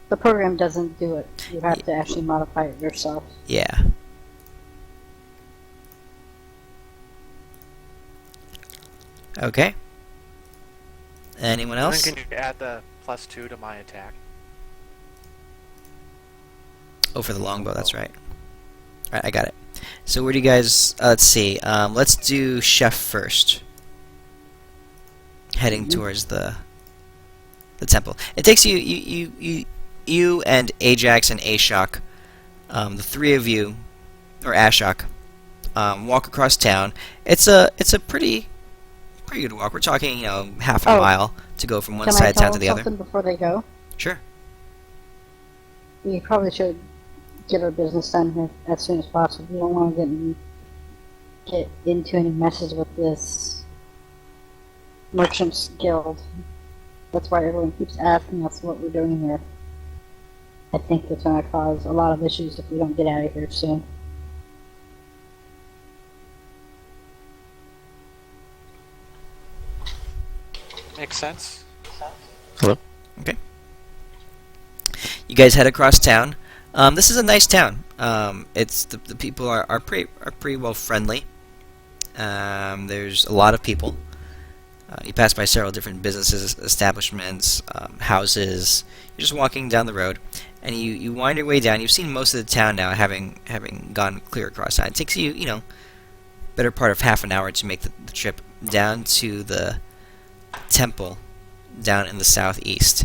The program doesn't do it. You have to actually modify it yourself. Yeah. Okay. Anyone And else? then can you add the +2 to my attack? Oh, for the longbow, that's right. Alright, I got it. So where do you guys... let's see. Let's do Chef first. Heading towards the temple. It takes you and Ajax and Ashok, the three of you, or Ashok, walk across town. It's a pretty good walk. We're talking, half a mile to go from one Can side I of town tell to them the other. something before they go? Sure. We probably should get our business done here as soon as possible. We don't want to get into any messes with this Merchants Guild. That's why everyone keeps asking us what we're doing here. I think it's going to cause a lot of issues if we don't get out of here soon. Makes sense. Hello? Okay. You guys head across town. This is a nice town. It's the people are pretty well friendly. There's a lot of people. You pass by several different businesses, establishments, houses. You're just walking down the road, and you wind your way down. You've seen most of the town now, having gone clear across town. It takes you, better part of half an hour to make the trip down to the temple down in the southeast.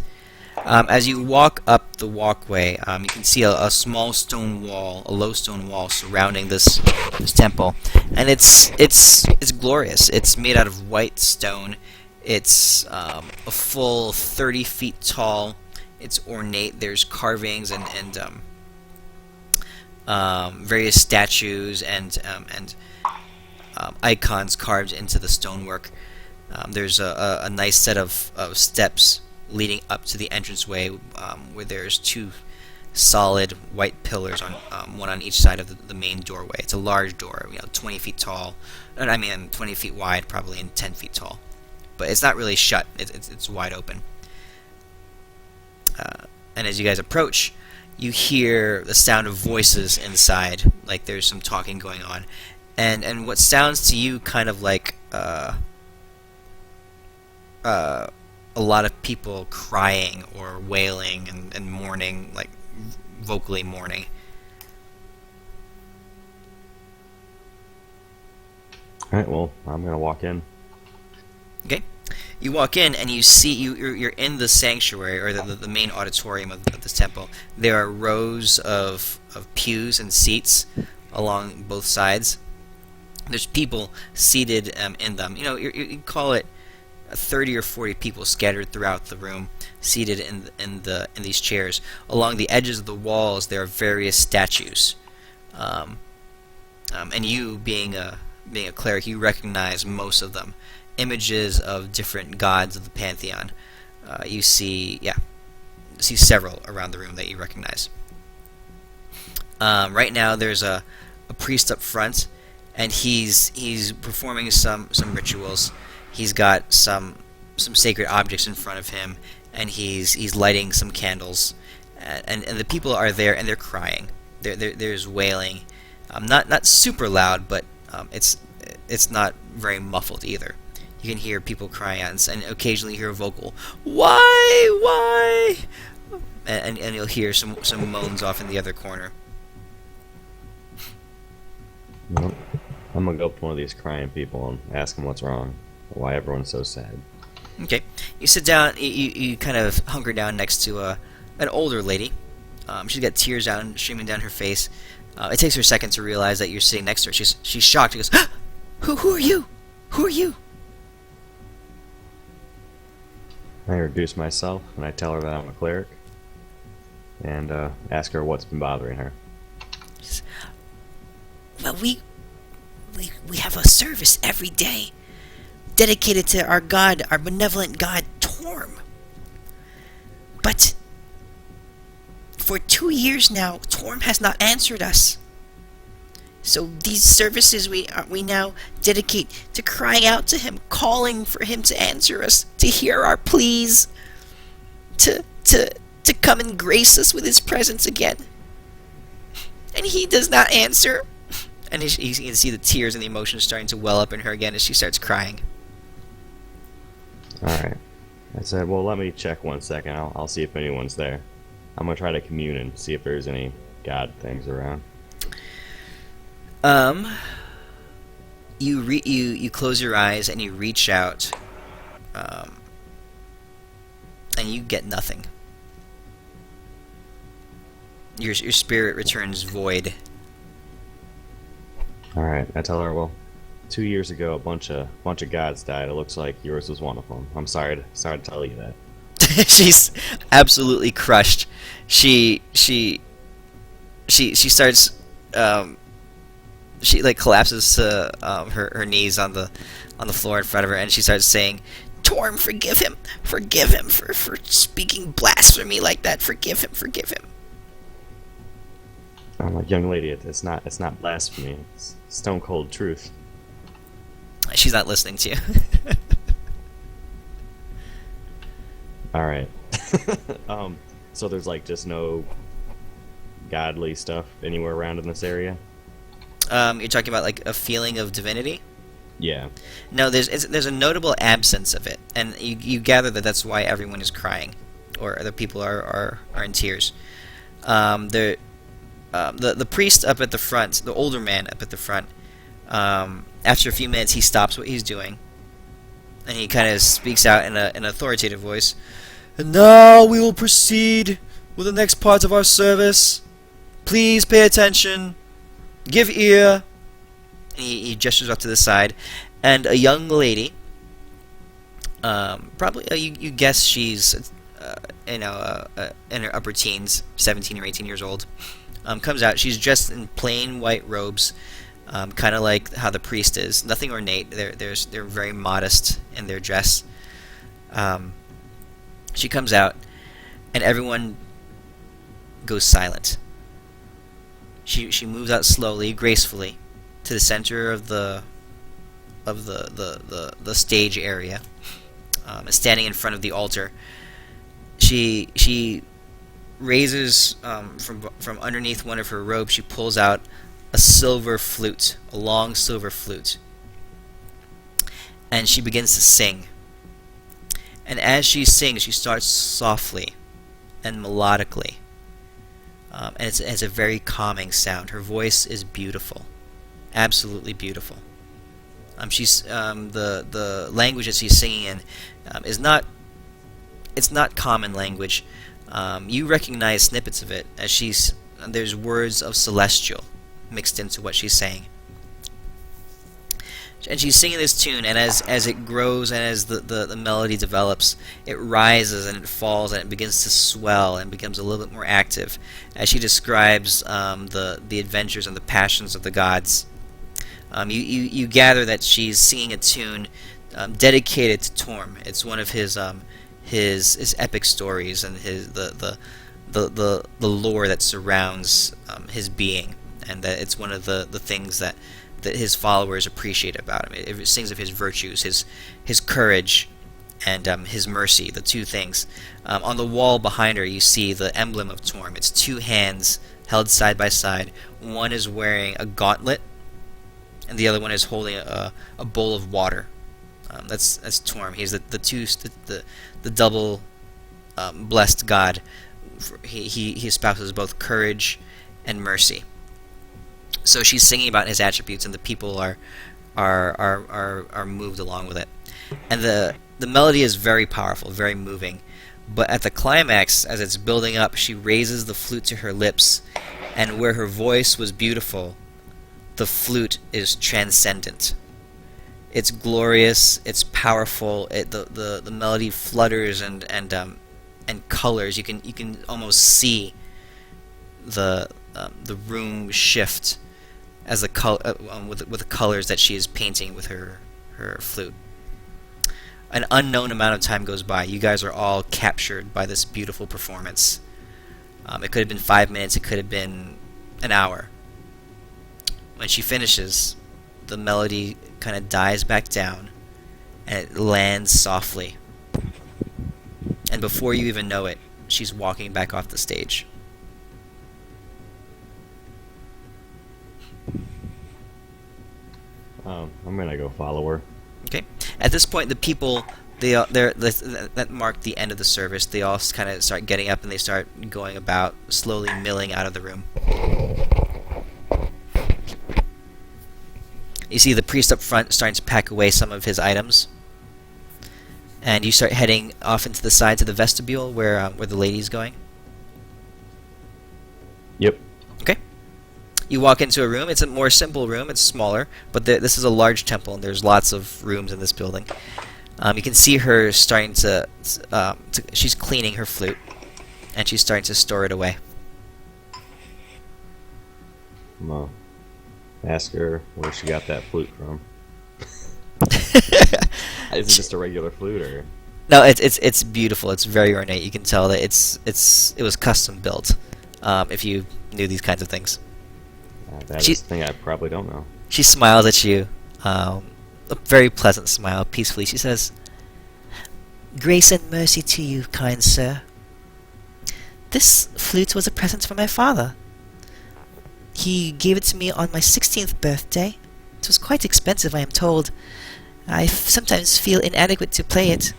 As you walk up the walkway, you can see a small stone wall, a low stone wall surrounding this temple, and it's glorious. It's made out of white stone. It's a full 30 feet tall. It's ornate. There's carvings and various statues and icons carved into the stonework. There's a nice set of steps leading up to the entranceway, where there's two solid white pillars on one on each side of the main doorway. It's a large door, 20 feet tall. 20 feet wide, probably, and 10 feet tall. But it's not really shut. It's wide open. And as you guys approach, you hear the sound of voices inside, like there's some talking going on, and what sounds to you kind of like a lot of people crying or wailing and mourning, like vocally mourning. Alright, well, I'm gonna walk in. Okay. You walk in and you see you're in the sanctuary, or the main auditorium of this temple. There are rows of pews and seats along both sides. There's people seated in them. You call it 30 or 40 people scattered throughout the room, seated in these chairs. Along the edges of the walls, there are various statues. And you, being a cleric, you recognize most of them. Images of different gods of the pantheon. You see several around the room that you recognize. Right now, there's a priest up front, and he's performing some rituals. He's got some sacred objects in front of him, and he's lighting some candles, and the people are there, and they're crying. There's wailing, not super loud, but it's not very muffled either. You can hear people crying out, and occasionally hear a vocal, why, and you'll hear some moans off in the other corner. Well, I'm gonna go up to one of these crying people and ask them what's wrong, why everyone's so sad. Okay, you sit down. You kind of hunker down next to an older lady. She's got tears streaming down her face. It takes her a second to realize that you're sitting next to her. She's shocked. She goes, "Who are you? Who are you?" I introduce myself and I tell her that I'm a cleric, and ask her what's been bothering her. Well, we have a service every day dedicated to our god, our benevolent god, Torm. But for 2 years now, Torm has not answered us. So these services we now dedicate to crying out to him, calling for him to answer us, to hear our pleas, to come and grace us with his presence again. And he does not answer. And you can see the tears and the emotions starting to well up in her again as she starts crying. Alright. I said, well, let me check 1 second. I'll see if anyone's there. I'm going to try to commune and see if there's any god things around. You close your eyes and you reach out, and you get nothing. Your spirit returns void. Alright, I tell her, well, 2 years ago a bunch of gods died. It looks like yours was one of them. I'm sorry to tell you that. She's absolutely crushed. She starts she like collapses to her knees on the floor in front of her, and she starts saying, "Torm, forgive him for speaking blasphemy like that. Forgive him." I'm like, young lady, it's not blasphemy. It's stone cold truth. She's not listening to you. All right. So there's like just no godly stuff anywhere around in this area. You're talking about like a feeling of divinity? Yeah. No, there's a notable absence of it, and you gather that that's why everyone is crying, or the people are in tears. The priest up at the front, the older man up at the front, after a few minutes he stops what he's doing, and he kind of speaks out in an authoritative voice. "And now we will proceed with the next part of our service. Please pay attention. Give ear." And he gestures off to the side, and a young lady, probably you guess she's in her upper teens, 17 or 18 years old, comes out. She's dressed in plain white robes, kind of like how the priest is. Nothing ornate. They're very modest in their dress. She comes out, and everyone goes silent. She moves out slowly, gracefully, to the center of the stage area, standing in front of the altar. She raises from underneath one of her robes. She pulls out a silver flute, a long silver flute, and she begins to sing. And as she sings, she starts softly and melodically, and it's a very calming sound. Her voice is beautiful, absolutely beautiful. She's the language that she's singing in is not common language. You recognize snippets of it as there's words of celestial mixed into what she's saying. And she's singing this tune, and as it grows and as the melody develops, it rises and it falls and it begins to swell and becomes a little bit more active as she describes the adventures and the passions of the gods. You gather that she's singing a tune dedicated to Torm. It's one of his epic stories and the lore that surrounds his being, and that it's one of the things that his followers appreciate about him. It sings of his virtues, his courage, and his mercy, the two things. On the wall behind her, you see the emblem of Torm. It's two hands held side by side. One is wearing a gauntlet, and the other one is holding a bowl of water. That's Torm. He's the double blessed god. He espouses both courage and mercy. So she's singing about his attributes, and the people are moved along with it. And the melody is very powerful, very moving. But at the climax, as it's building up, she raises the flute to her lips, and where her voice was beautiful, the flute is transcendent. It's glorious. It's powerful. The melody flutters and colors. You can almost see the room shift as with the colors that she is painting with her flute. an unknown amount of time goes by. You guys are all captured by this beautiful performance. It could have been 5 minutes, it could have been an hour. When she finishes, the melody kind of dies back down, and it lands softly. And before you even know it, she's walking back off the stage. I'm gonna go follow her. Okay. At this point, the people that mark the end of the service. They all kind of start getting up and they start going about, slowly milling out of the room. You see the priest up front starting to pack away some of his items, and you start heading off into the sides of the vestibule where the lady's going. Yep. Okay. You walk into a room. It's a more simple room. It's smaller, but this is a large temple, and there's lots of rooms in this building. You can see her starting to she's cleaning her flute, and she's starting to store it away. I'm gonna ask her where she got that flute from. Is it just a regular flute, or? No, it's beautiful. It's very ornate. You can tell that it was custom built. If you knew these kinds of things. That is a thing I probably don't know. She smiles at you, a very pleasant smile, peacefully. She says, "Grace and mercy to you, kind sir. This flute was a present from my father. He gave it to me on my 16th birthday. It was quite expensive, I am told. I sometimes feel inadequate to play it,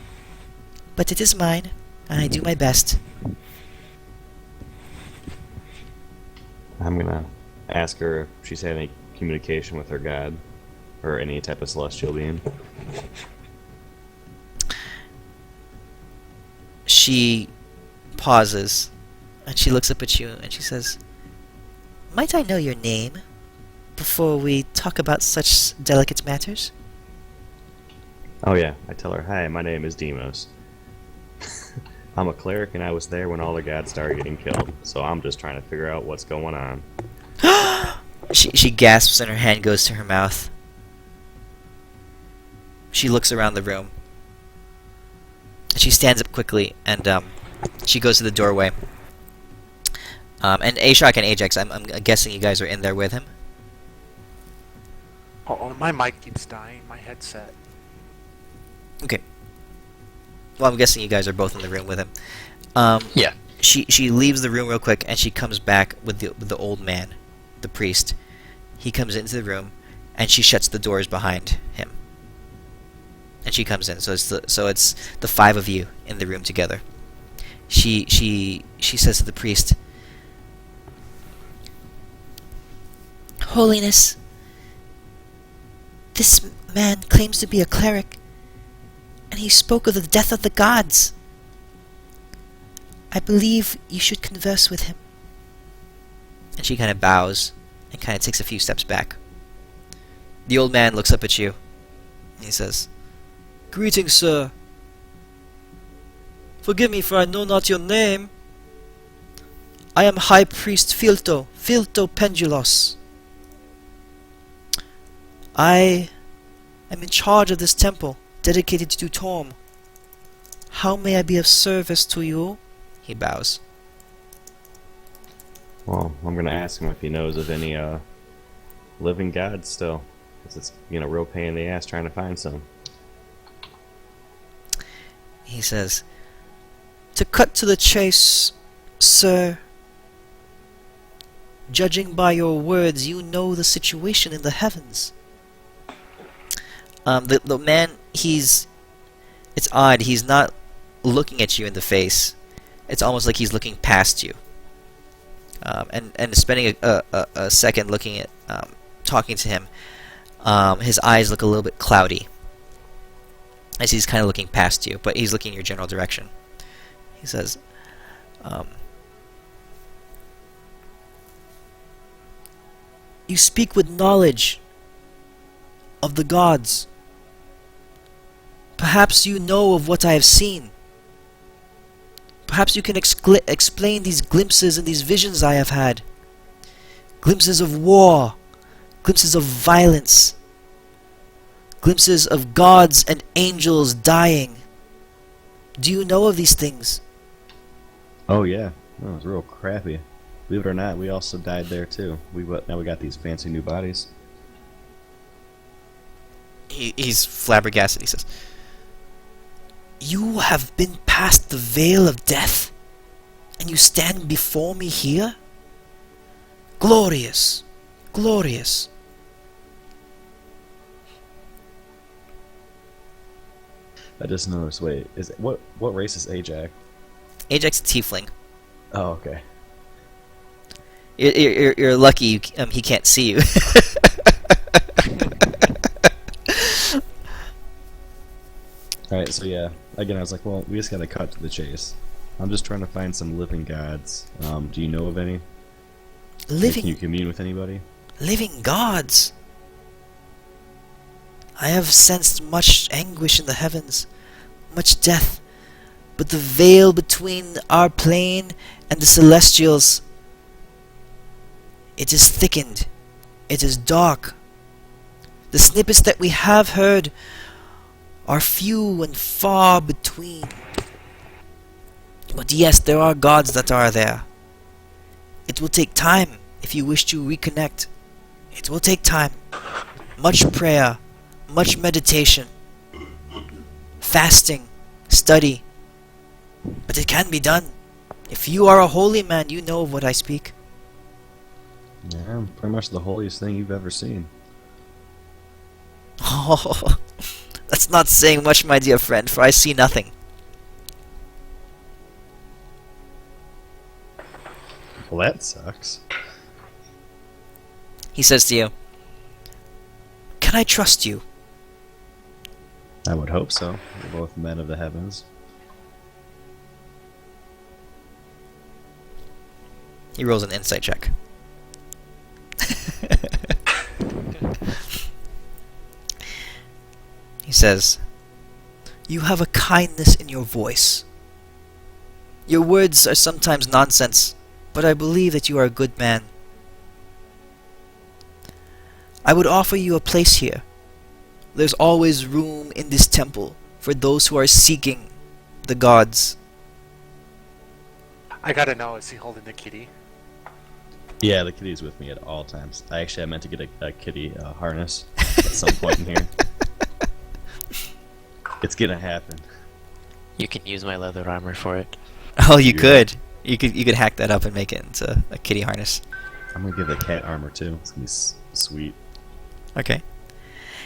but it is mine, and I do my best." I'm gonna ask her if she's had any communication with her god, or any type of celestial being. She pauses, and she looks up at you, and she says, "Might I know your name before we talk about such delicate matters?" Oh yeah, I tell her, "Hi, my name is Deimos. I'm a cleric, and I was there when all the gods started getting killed, so I'm just trying to figure out what's going on." She gasps, and her hand goes to her mouth. She looks around the room. She stands up quickly, and she goes to the doorway. And Ashok and Ajax, I'm guessing you guys are in there with him? Oh, my mic keeps dying. My headset. Okay. Well, I'm guessing you guys are both in the room with him. Yeah. She leaves the room real quick, and she comes back with the old man, the priest. He comes into the room, and she shuts the doors behind him. And she comes in, so it's the five of you in the room together. She says to the priest, "Holiness, this man claims to be a cleric, and he spoke of the death of the gods. I believe you should converse with him." And she kind of bows and kind of takes a few steps back. The old man looks up at you, and he says, "Greetings, sir. Forgive me, for I know not your name. I am High Priest Filto Pendulos. I am in charge of this temple, dedicated to Torm. How may I be of service to you?" He bows. Well, I'm gonna ask him if he knows of any living gods still, because it's real pain in the ass trying to find some. He says, "To cut to the chase, sir, judging by your words, you know the situation in the heavens." The man, it's odd, he's not looking at you in the face. It's almost like he's looking past you. And spending a second looking at, talking to him, his eyes look a little bit cloudy, as he's kind of looking past you, but he's looking in your general direction. He says, "You speak with knowledge of the gods. Perhaps you know of what I have seen. Perhaps you can explain these glimpses and these visions I have had. Glimpses of war, glimpses of violence, glimpses of gods and angels dying. Do you know of these things? Oh yeah, that was real crappy. Believe it or not, we also died there too. Now we got these fancy new bodies. He's flabbergasted. He says, "You have been past the veil of death, and you stand before me here? Glorious, glorious." I just noticed. Wait, what race is Ajax? Ajax is tiefling. Oh, okay. You're lucky he can't see you. Alright, so yeah, again I was like, well, we just gotta cut to the chase. I'm just trying to find some living gods. Do you know of any? Can you commune with anybody? Living gods. I have sensed much anguish in the heavens, much death, but the veil between our plane and the celestials, it is thickened, it is dark. The snippets that we have heard are few and far between. But yes, there are gods that are there. It will take time if you wish to reconnect. It will take time. Much prayer, much meditation, fasting, study. But it can be done. If you are a holy man, you know of what I speak. Yeah, I'm pretty much the holiest thing you've ever seen. Oh, that's not saying much, my dear friend, for I see nothing. Well, that sucks. He says to you, "Can I trust you?" I would hope so. We're both men of the heavens. He rolls an insight check. He says, "You have a kindness in your voice. Your words are sometimes nonsense, but I believe that you are a good man. I would offer you a place here. There's always room in this temple for those who are seeking the gods." I gotta know, is he holding the kitty? Yeah, the kitty's with me at all times. I meant to get a kitty harness at some point in here. It's gonna happen. You can use my leather armor for it. Oh, you Yeah. could. You could hack that up and make it into a kitty harness. I'm gonna give the cat armor too. It's gonna be sweet. Okay.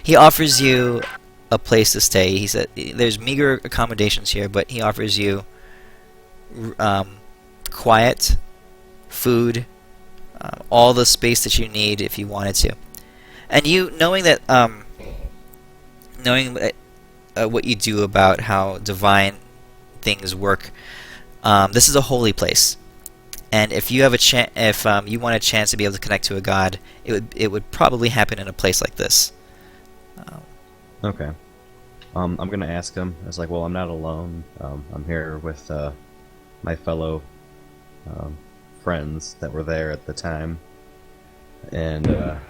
He offers you a place to stay. He said there's meager accommodations here, but he offers you quiet, food, all the space that you need if you wanted to. And you, knowing what you do about how divine things work, this is a holy place. And if you have you want a chance to be able to connect to a god, it would probably happen in a place like this. Okay. I'm gonna ask him. I was like, well, I'm not alone. I'm here with my fellow friends that were there at the time. And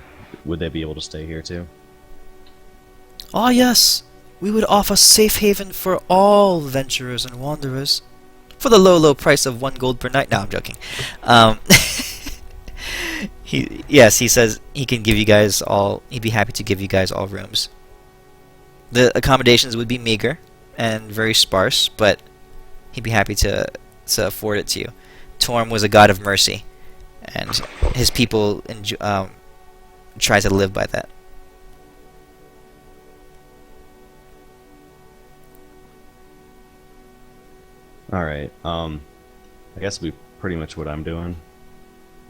would they be able to stay here too? Ah, yes. We would offer safe haven for all venturers and wanderers. For the low, low price of 1 gold per night. No, I'm joking. He says he can give you guys all. He'd be happy to give you guys all rooms. The accommodations would be meager and very sparse, but he'd be happy to afford it to you. Torm was a god of mercy, and his people try to live by that. Alright, I guess it'll be pretty much what I'm doing.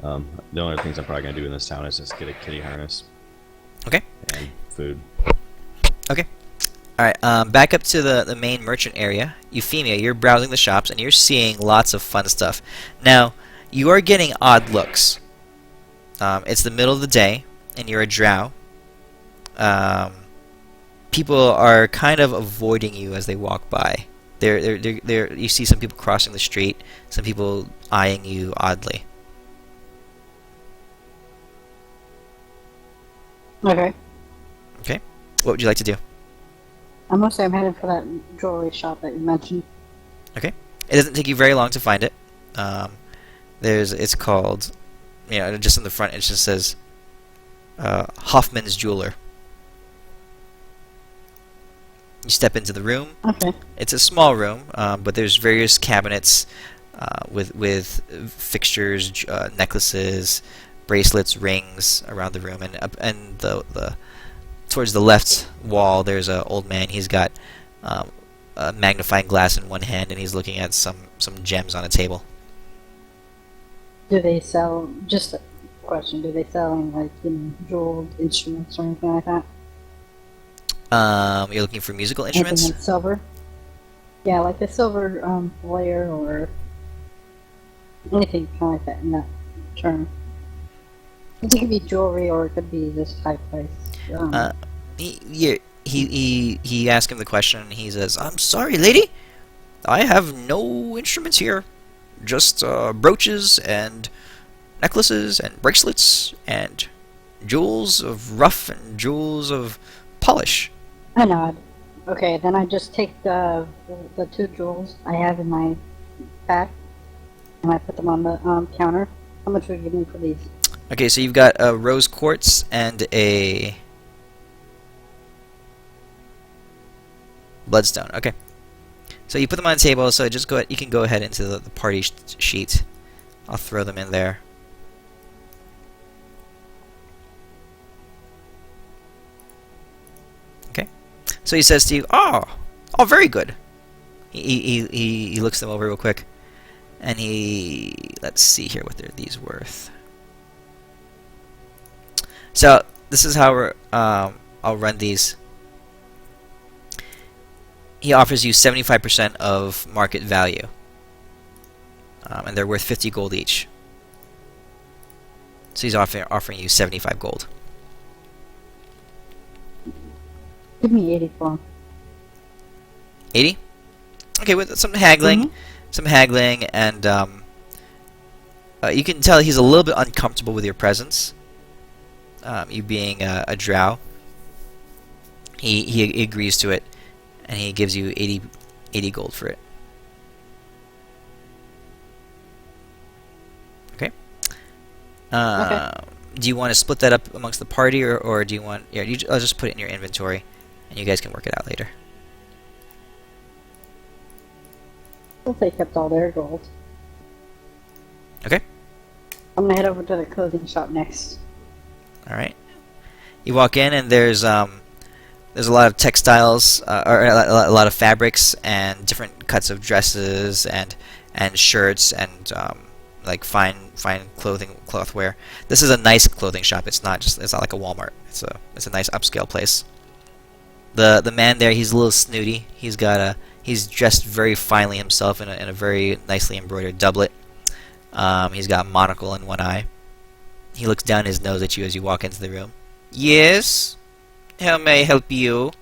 The only other things I'm probably gonna do in this town is just get a kitty harness. Okay. And food. Okay. Alright, back up to the main merchant area. Euphemia, you're browsing the shops and you're seeing lots of fun stuff. Now, you are getting odd looks. It's the middle of the day and you're a drow. People are kind of avoiding you as they walk by. You see some people crossing the street, some people eyeing you oddly. Okay. Okay. What would you like to do? I'm headed for that jewelry shop that you mentioned. Okay. It doesn't take you very long to find it. It's called, just in the front, it just says Hoffman's Jeweler. You step into the room. Okay. It's a small room, but there's various cabinets with fixtures, necklaces, bracelets, rings around the room, and the towards the left wall there's an old man. He's got a magnifying glass in one hand, and he's looking at some gems on a table. Do they sell? Just a question. Do they sell any jeweled instruments or anything like that? You're looking for musical Anything instruments? in silver? Yeah, like a silver layer or anything kind of like that in that term. It could be jewelry or it could be just high price. He asked him the question, and he says, "I'm sorry, lady. I have no instruments here. Just brooches and necklaces and bracelets and jewels of rough and jewels of polish." I nod. Okay, then I just take the 2 jewels I have in my pack and I put them on the counter. How much would you give me for these? Okay, so you've got a rose quartz and a bloodstone. Okay, so you put them on the table. So just go. You can go ahead into the party sheet. I'll throw them in there. Okay, so he says to you, "Oh, very good." He looks them over real quick, and let's see here what these worth. So this is how I'll run these. He offers you 75% of market value, and they're worth 50 gold each. So he's offering you 75 gold. Give me 80 for them. 80? Okay, with some haggling, and you can tell he's a little bit uncomfortable with your presence. You being a drow. He agrees to it, and he gives you 80 gold for it. Okay. Do you want to split that up amongst the party, or do you want? Yeah, I'll just put it in your inventory, and you guys can work it out later. Well, they kept all their gold. Okay. I'm gonna head over to the clothing shop next. All right. You walk in, and there's a lot of textiles, or a lot of fabrics, and different cuts of dresses, and shirts, and like fine clothwear. This is a nice clothing shop. It's not like a Walmart. It's a nice upscale place. The man there, he's a little snooty. He's dressed very finely himself in a very nicely embroidered doublet. He's got a monocle in one eye. He looks down his nose at you as you walk into the room. Yes? How may I help you?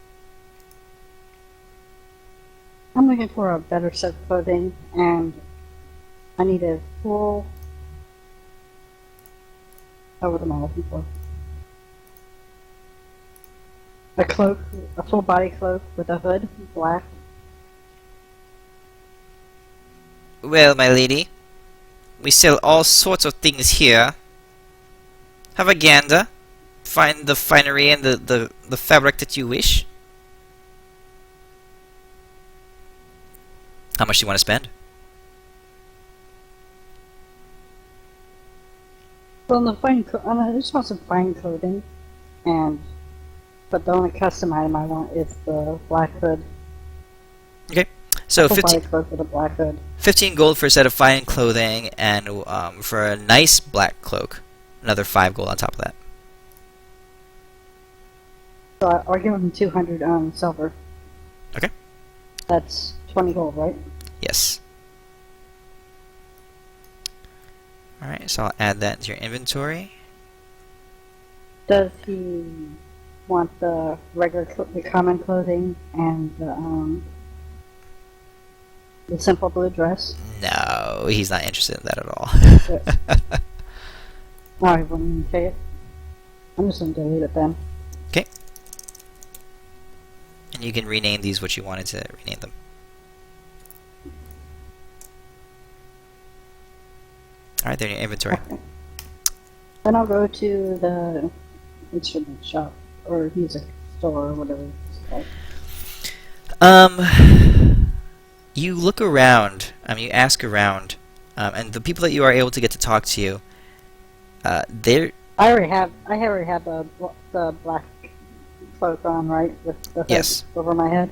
I'm looking for a better set of clothing, and I need a full... Oh, what am I looking for? A cloak, a full body cloak with a hood, black. Well, my lady, we sell all sorts of things here. Have a gander. Find the finery and the fabric that you wish. How much do you want to spend? Well, I just want some fine clothing, but the only custom item I want is the black hood. Okay, so Full 15 body cloak with a black hood. 15 gold for a set of fine clothing, and for a nice black cloak, another 5 gold on top of that. So I'll give him 200 silver. Okay. That's 20 gold, right? Yes. Alright, so I'll add that to your inventory. Does he want the the common clothing and the simple blue dress? No, he's not interested in that at all. No, he wouldn't even take it. I'm just gonna delete it then. Okay. And You can rename these what you wanted to rename them. Alright, they're in your inventory. Okay. Then I'll go to the instrument shop or music store or whatever it's called. You look around, you ask around, and the people that you are able to get to talk to you, they're... I already have the black cloak on, right? With the hood Yes. over my head.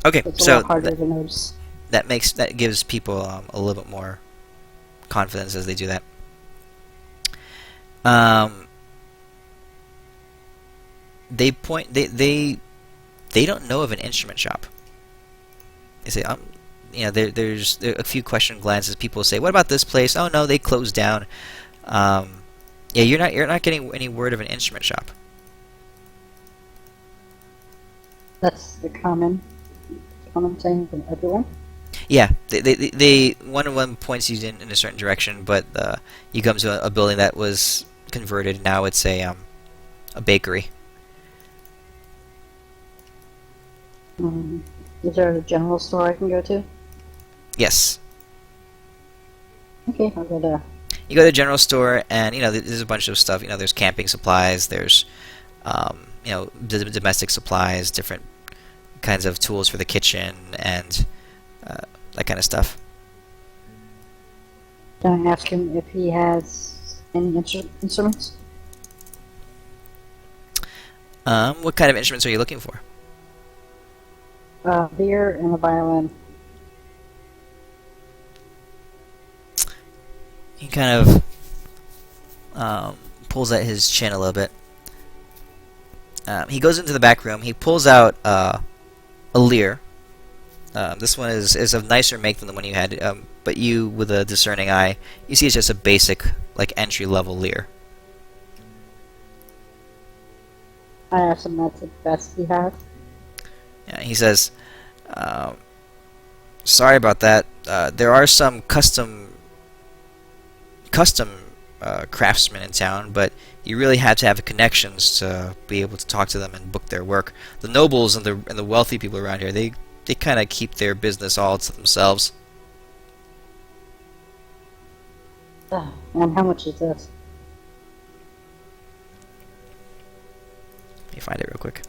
Okay, It's a so lot harder to notice. that gives people a little bit more confidence as they do that. They don't know of an instrument shop. They say, there's a few question glances. People say, "What about this place?" "Oh no, they closed down." Yeah, you're not getting any word of an instrument shop. That's the common saying from everyone. Yeah, they one of them points you in a certain direction, but you come to a building that was converted. Now it's a bakery. Is there a general store I can go to? Yes. Okay, I'll go there. You go to the general store, and there's a bunch of stuff. There's camping supplies. There's domestic supplies, different kinds of tools for the kitchen, and that kind of stuff. Can I ask him if he has any instruments? What kind of instruments are you looking for? Beer and a violin. He kind of pulls at his chin a little bit. He goes into the back room. He pulls out a lyre. This one is of nicer make than the one you had, but you, with a discerning eye, you see it's just a basic, entry-level lyre. I asked him that's the best he has. Yeah, he says, "Sorry about that. There are some custom craftsmen in town, but you really had to have connections to be able to talk to them and book their work. The nobles and the wealthy people around here, they kind of keep their business all to themselves." And how much is this? Let me find it real quick.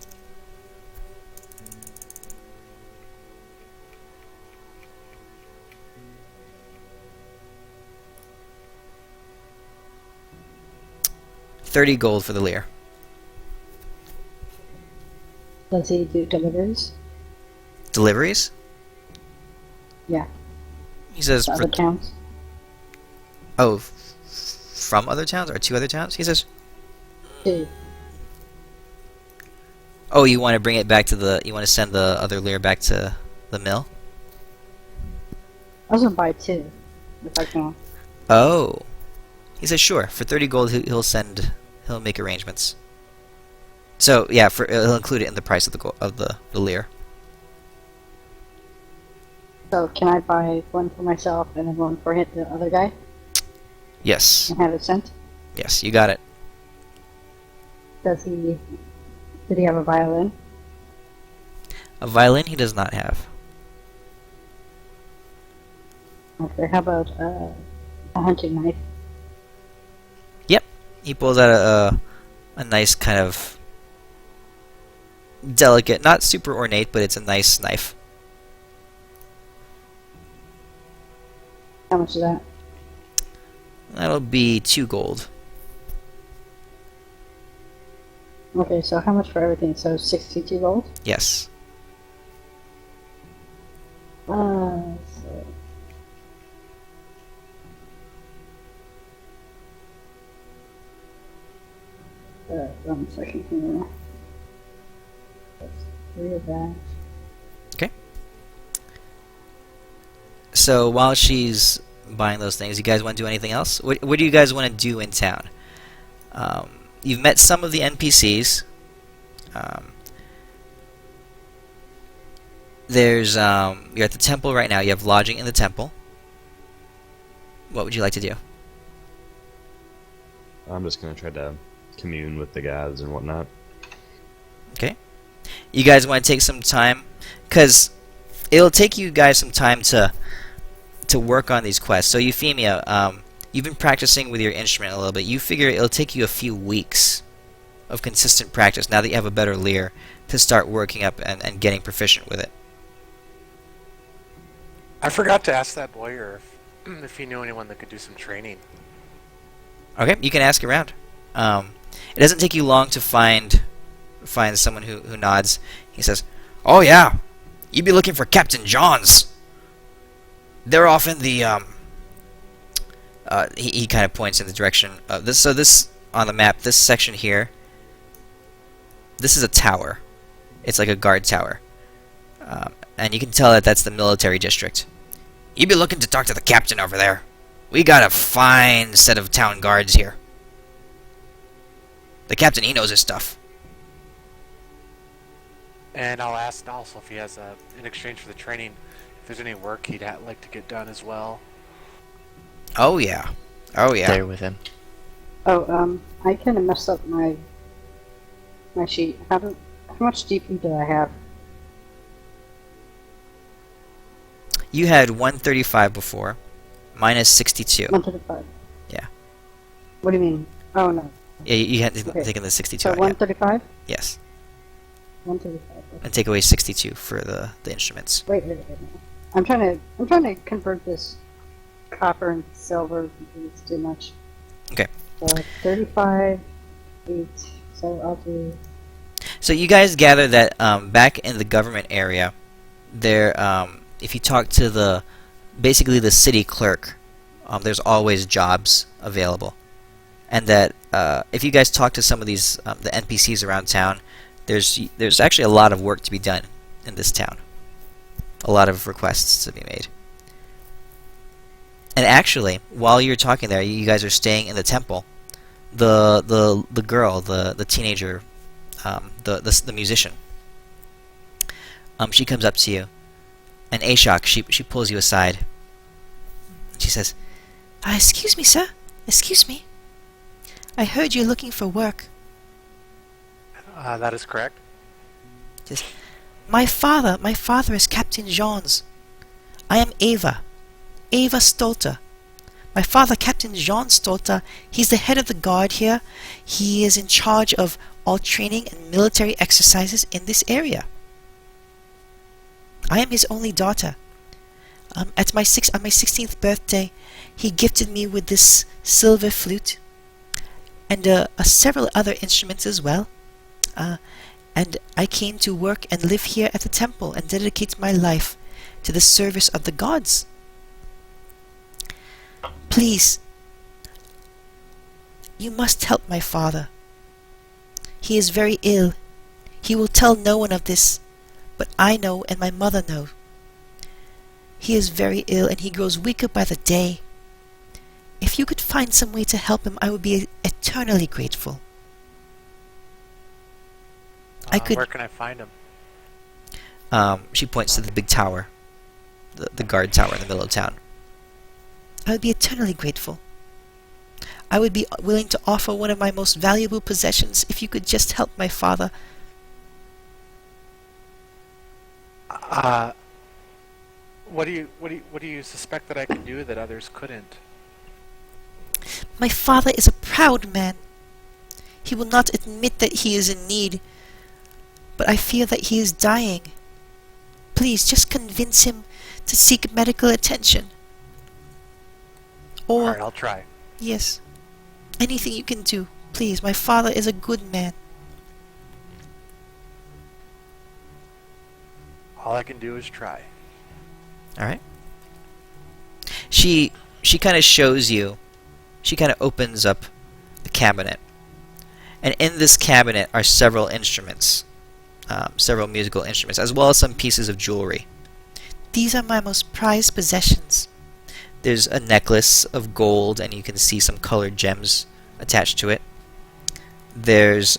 $30 for the lyre. Does he do deliveries? Deliveries? Yeah. He says, To other towns? From other towns or to other towns? He says, Two. "Oh, you want to bring it back to you want to send the other lyre back to the mill?" I was gonna buy two, if I can. Oh. He says, "Sure. For $30, he'll make arrangements." So yeah, he'll include it in the price of the lyre. So can I buy one for myself and then one for the other guy Yes. and have it sent? Yes, you got it. Did he have a violin? A violin he does not have. Okay, how about a hunting knife? Yep. He pulls out a nice kind of delicate, not super ornate, but it's a nice knife. How much is that? That'll be $2. Okay, so how much for everything? So 62 gold? Yes. So... 1 second here. That's 3 of that. So while she's buying those things, you guys want to do anything else? What do you guys want to do in town? You've met some of the NPCs. You're at the temple right now. You have lodging in the temple. What would you like to do? I'm just gonna try to commune with the gods and whatnot. Okay. you guys want to take some time, because it'll take you guys some time to work on these quests. So Euphemia, you've been practicing with your instrument a little bit. You figure it'll take you a few weeks of consistent practice now that you have a better lyre to start working up and getting proficient with it. I forgot to ask that lawyer if he knew anyone that could do some training. Okay, you can ask around. It doesn't take you long to find someone who nods. He says, "Oh yeah, you'd be looking for Captain Johns. They're off in the he kind of points in the direction of this. So this on the map, this section here. This is a tower. It's like a guard tower, and you can tell that that's the military district. You'd be looking to talk to the captain over there. We got a fine set of town guards here. The captain, he knows his stuff." And I'll ask also if he has, in exchange for the training, if there's any work he'd like to get done as well. Oh yeah, oh yeah. There with him. Oh, I kind of messed up my sheet. How much DP do I have? You had 135 before, minus 62. 135. Yeah. What do you mean? Oh no. Yeah, you had Okay. taken the 62 So out, yeah. 135. Yes, 135. Okay. and take away 62 for the instruments. Wait. I'm trying to convert this copper and silver because it's too much. Okay. So 35, 8. So I'll do. So you guys gather that back in the government area, there, if you talk to basically the city clerk, there's always jobs available, and that if you guys talk to some of these the NPCs around town, there's actually a lot of work to be done in this town, a lot of requests to be made. And actually, while you're talking there, you guys are staying in the temple. The girl, the teenager, the musician, she comes up to you, and Ashok, she pulls you aside. She says, "Excuse me, sir. Excuse me. I heard you're looking for work." That is correct. Says, My father is Captain Johns. I am Ava Stolter. My father, Captain Jean Stolter, he's the head of the guard here. He is in charge of all training and military exercises in this area. I am his only daughter. On my 16th birthday, he gifted me with this silver flute and several other instruments as well. And I came to work and live here at the temple and dedicate my life to the service of the gods. Please, you must help my father. He is very ill. He will tell no one of this, but I know and my mother know. He is very ill and he grows weaker by the day. If you could find some way to help him, I would be eternally grateful. Where can I find him? She points to the big tower, the guard tower in the middle of town. I would be eternally grateful. I would be willing to offer one of my most valuable possessions if you could just help my father. What do you suspect that I can do that others couldn't? My father is a proud man. He will not admit that he is in need, but I fear that he is dying. Please, just convince him to seek medical attention. Or, Alright, I'll try. yes, anything you can do. Please, my father is a good man. All I can do is try. Alright. She kind of shows you, she kind of opens up the cabinet. And in this cabinet are several instruments, several musical instruments, as well as some pieces of jewelry. These are my most prized possessions. There's a necklace of gold, and you can see some colored gems attached to it. There's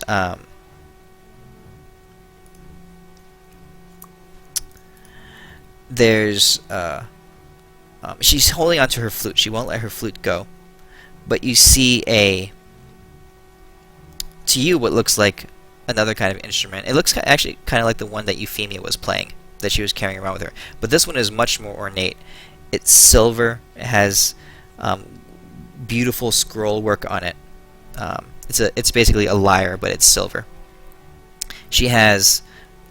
she's holding onto her flute. She won't let her flute go. But you see to you what looks like another kind of instrument. It looks actually kind of like the one that Euphemia was playing, that she was carrying around with her. But this one is much more ornate. It's silver. It has beautiful scroll work on it. It's basically a lyre, but it's silver. She has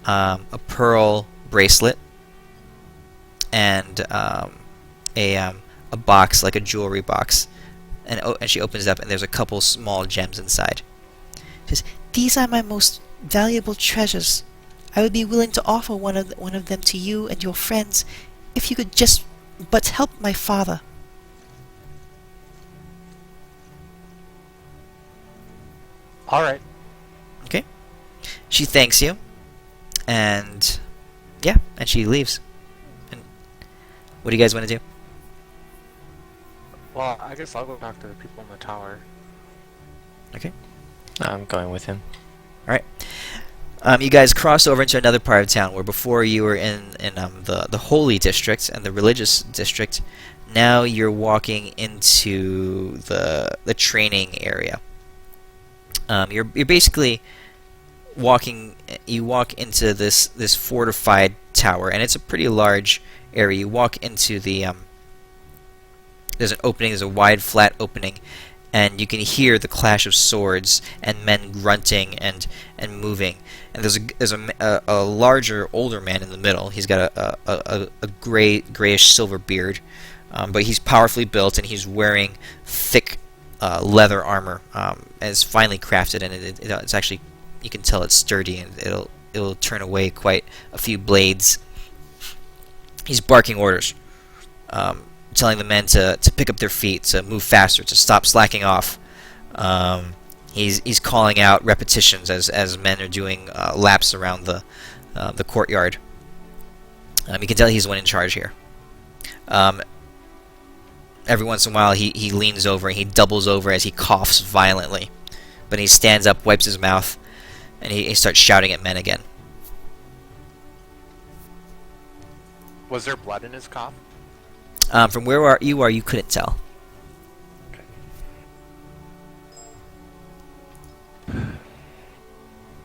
a pearl bracelet and a box, like a jewelry box, and she opens it up, and there's a couple small gems inside. She says, "These are my most valuable treasures. I would be willing to offer one of them to you and your friends, if you could just but help my father." All right. Okay. She thanks you, and yeah, and she leaves. And what do you guys want to do? Well, I guess I'll go talk to the people in the tower. Okay. I'm going with him. All right. You guys cross over into another part of town where before you were in the holy district and the religious district. Now you're walking into the training area. You're basically walking. You walk into this fortified tower, and it's a pretty large area. You walk into the there's an opening. There's a wide, flat opening, and you can hear the clash of swords and men grunting and moving. And there's a larger, older man in the middle. He's got a grayish silver beard, but he's powerfully built, and he's wearing thick leather armor. And it's finely crafted, and it's actually, you can tell it's sturdy, and it'll turn away quite a few blades. He's barking orders, telling the men to pick up their feet, to move faster, to stop slacking off. He's calling out repetitions as men are doing laps around the courtyard. You can tell he's the one in charge here. Every once in a while, he leans over and he doubles over as he coughs violently. But he stands up, wipes his mouth, and he starts shouting at men again. Was there blood in his cough? From where you are, you couldn't tell.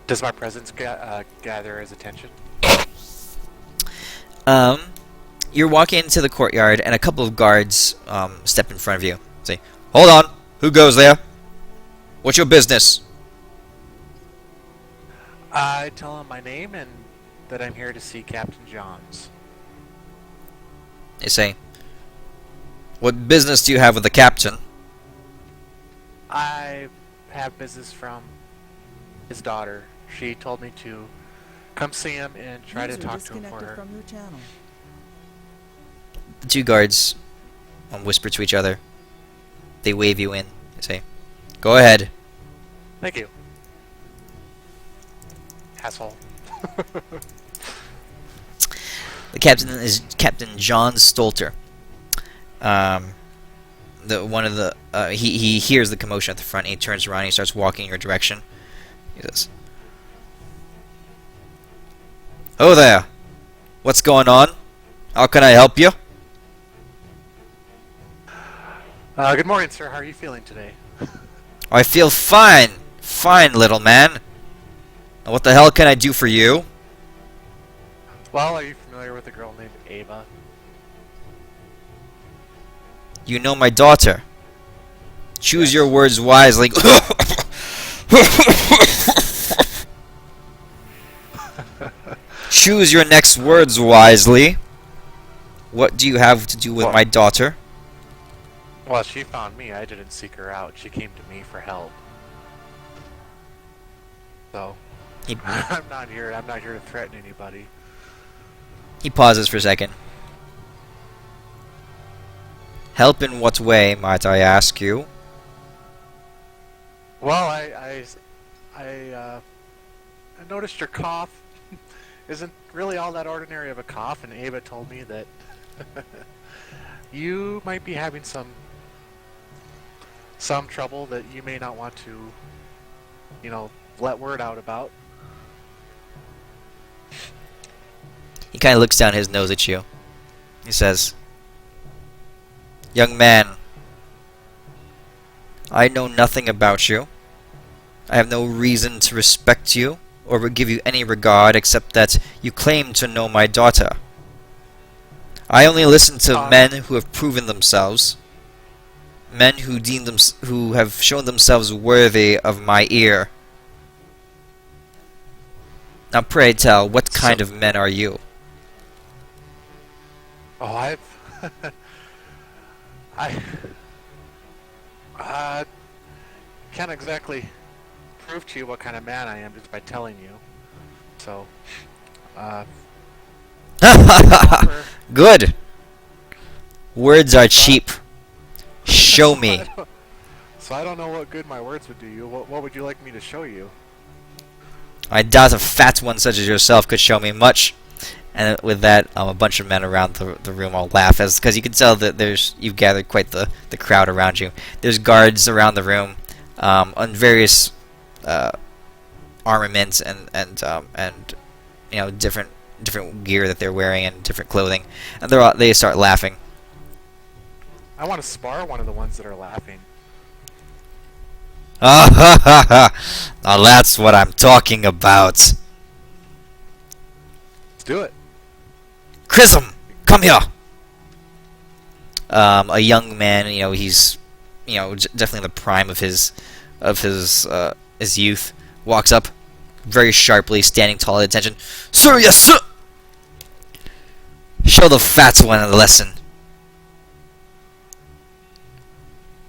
Does my presence gather his attention? You're walking into the courtyard, and a couple of guards step in front of you. Say, "Hold on! Who goes there? What's your business?" I tell him my name and that I'm here to see Captain Johns. They say, "What business do you have with the captain?" I have business from his daughter. She told me to come see him and try to talk to him for her. From your channel. The two guards whisper to each other. They wave you in. They say, "Go ahead." Thank you. Asshole. The captain is Captain John Stolter. He hears the commotion at the front. And he turns around and he starts walking in your direction. He says, "Oh there! What's going on? How can I help you?" Good morning, sir. How are you feeling today? "I feel fine. Fine, little man. And what the hell can I do for you?" Well, are you familiar with a girl named Ava? "You know my daughter. Choose your words wisely." "Choose your next words wisely. What do you have to do with my daughter?" Well, she found me. I didn't seek her out. She came to me for help. So, I'm not here to threaten anybody. He pauses for a second. "Help in what way, might I ask you?" Well, I noticed your cough isn't really all that ordinary of a cough, and Ava told me that you might be having some trouble that you may not want to, let word out about. He kind of looks down his nose at you. He says, "Young man, I know nothing about you. I have no reason to respect you, or would give you any regard except that you claim to know my daughter. I only listen to men who have proven themselves, men who have shown themselves worthy of my ear. Now pray tell, what kind of men are you? Oh, I can't exactly prove to you what kind of man I am just by telling you. So, Good. Words are cheap. Show me. So I don't know what good my words would do you. What would you like me to show you? I doubt a fat one such as yourself could show me much. And with that, a bunch of men around the room all laugh, because you can tell that you've gathered quite the crowd around you. There's guards around the room, on various armaments and you know, different gear that they're wearing and different clothing, and they start laughing. I want to spar one of the ones that are laughing. Ah ha ha ha! Now that's what I'm talking about. Let's do it. Chrism, come here. A young man, you know, he's, you know, definitely in the prime of his youth, walks up very sharply, standing tall at attention. Sir, yes, sir. Show the fat one a lesson.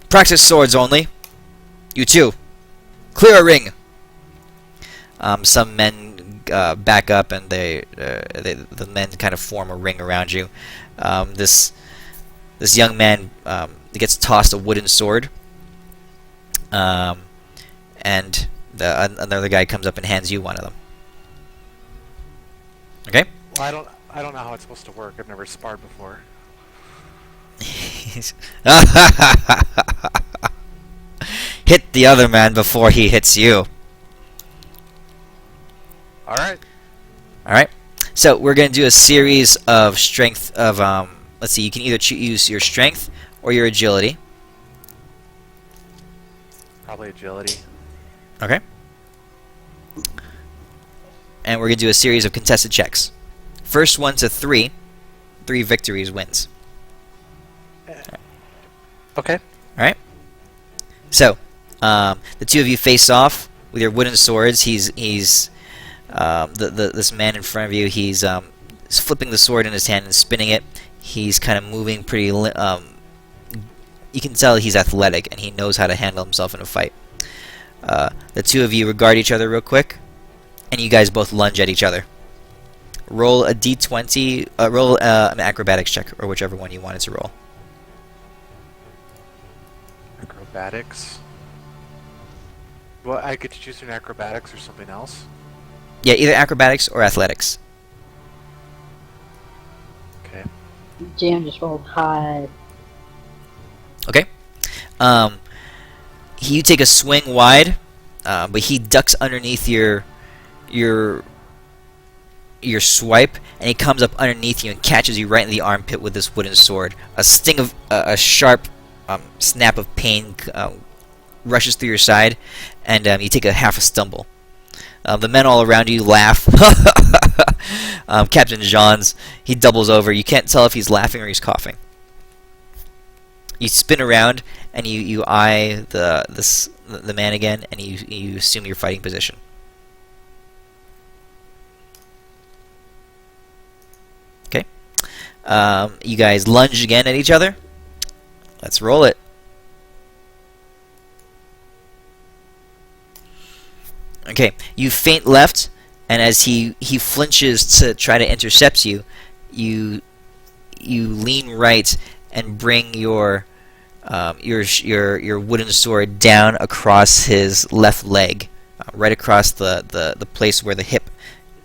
Practice swords only. You too. Clear a ring. Some men back up, and the men kind of form a ring around you. This young man gets tossed a wooden sword, and another guy comes up and hands you one of them. Okay. Well, I don't know how it's supposed to work. I've never sparred before. Hit the other man before he hits you. Alright. Alright. So we're going to do a series of strength of, let's see, you can either use your strength or your agility. Probably agility. Okay. And we're going to do a series of contested checks. First one to 3 victories wins. Okay. Alright. So, the two of you face off with your wooden swords. He's this man in front of you. He's flipping the sword in his hand and spinning it. He's kind of moving pretty. You can tell he's athletic and he knows how to handle himself in a fight. The two of you regard each other real quick, and you guys both lunge at each other. Roll a d20. Roll an acrobatics check, or whichever one you wanted to roll. Acrobatics. Well, I get to choose an acrobatics or something else. Yeah, either acrobatics or athletics. Okay. Jam just rolled high. Okay. You take a swing wide, but he ducks underneath your swipe, and he comes up underneath you and catches you right in the armpit with this wooden sword. A sting of a sharp snap of pain rushes through your side, and you take a half a stumble. The men all around you laugh. Captain Jean's, he doubles over. You can't tell if he's laughing or he's coughing. You spin around and you eye the man again, and you assume your fighting position. Okay. You guys lunge again at each other. Let's roll it. Okay, you feint left, and as he flinches to try to intercept you, you lean right and bring your wooden sword down across his left leg, right across the place where the hip,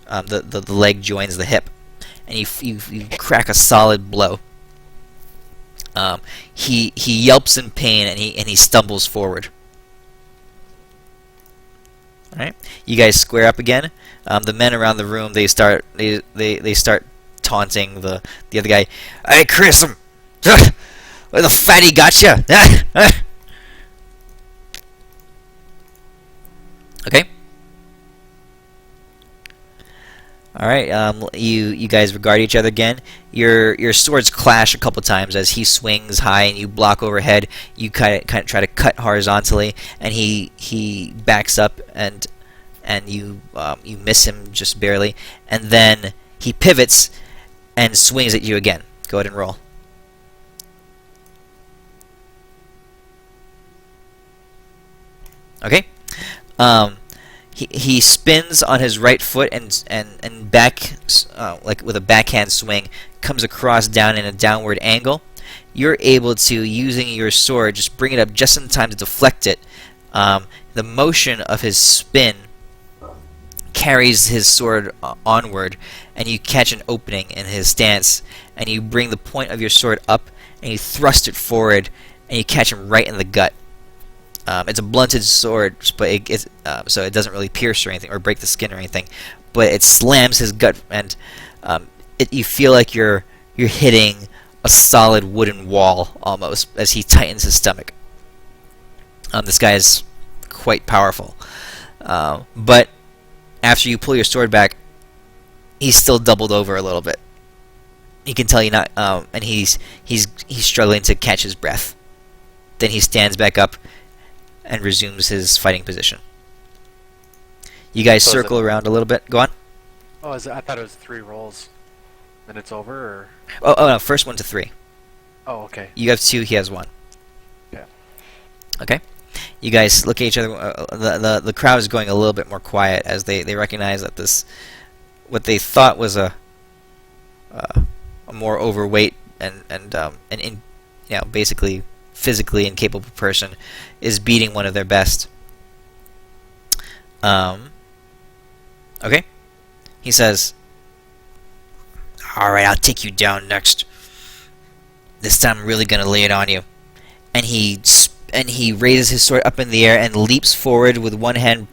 the leg joins the hip, and you crack a solid blow. He yelps in pain, and he stumbles forward. All right, you guys square up again. The men around the room, they start taunting the other guy. Hey, Chris, where the fatty gotcha? All right. You guys regard each other again. Your swords clash a couple times as he swings high and you block overhead. You kind of try to cut horizontally, and he backs up and you miss him just barely, and then he pivots and swings at you again. Go ahead and roll. Okay. He spins on his right foot and back like with a backhand swing, comes across down in a downward angle. You're able to, using your sword, just bring it up just in time to deflect it. The motion of his spin carries his sword onward, and you catch an opening in his stance, and you bring the point of your sword up and you thrust it forward, and you catch him right in the gut. It's a blunted sword, but so it doesn't really pierce or anything or break the skin or anything, but it slams his gut, and you feel like you're hitting a solid wooden wall almost as he tightens his stomach. This guy is quite powerful, but after you pull your sword back, he's still doubled over a little bit. You can tell you not, and he's struggling to catch his breath. Then he stands back up and resumes his fighting position. You guys circle around a little bit. Go on. Oh, I thought it was 3 rolls. Then it's over, or? Oh no, first one to 3. Oh, okay. You have 2, he has 1. Yeah. Okay. You guys look at each other. The crowd is going a little bit more quiet as they recognize that this, what they thought was a more overweight and basically physically incapable person, is beating one of their best. Okay. He says, "Alright, I'll take you down next. This time I'm really gonna lay it on you." And he raises his sword up in the air and leaps forward with one hand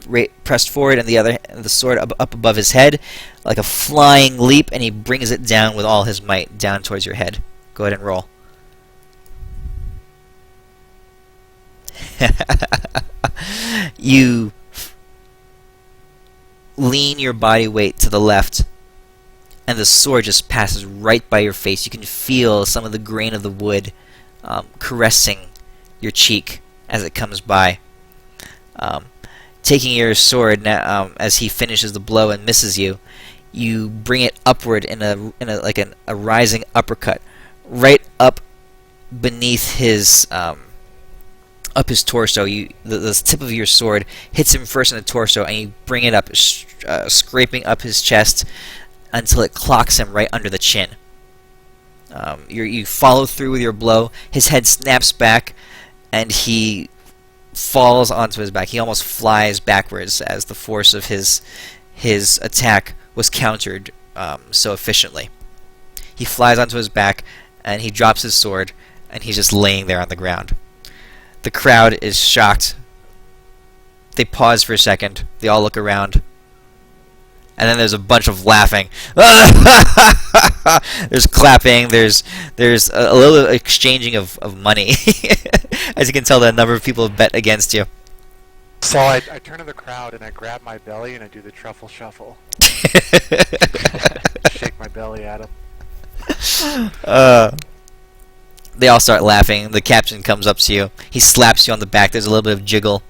pressed forward and the sword up above his head like a flying leap, and he brings it down with all his might down towards your head. Go ahead and roll. You lean your body weight to the left, and the sword just passes right by your face. You can feel some of the grain of the wood caressing your cheek as it comes by. Taking your sword now, as he finishes the blow and misses you, you bring it upward in a rising uppercut, right up beneath his up his torso. The tip of your sword hits him first in the torso, and you bring it up, scraping up his chest until it clocks him right under the chin. You follow through with your blow. His head snaps back, and he falls onto his back. He almost flies backwards as the force of his attack was countered so efficiently. He flies onto his back, and he drops his sword, and he's just laying there on the ground. The crowd is shocked. They pause for a second. They all look around. And then there's a bunch of laughing. There's clapping. There's a little exchanging of money. As you can tell, the number of people have bet against you. So I turn to the crowd and I grab my belly and I do the truffle shuffle. Shake my belly at him. They all start laughing. The captain comes up to you. He slaps you on the back. There's a little bit of jiggle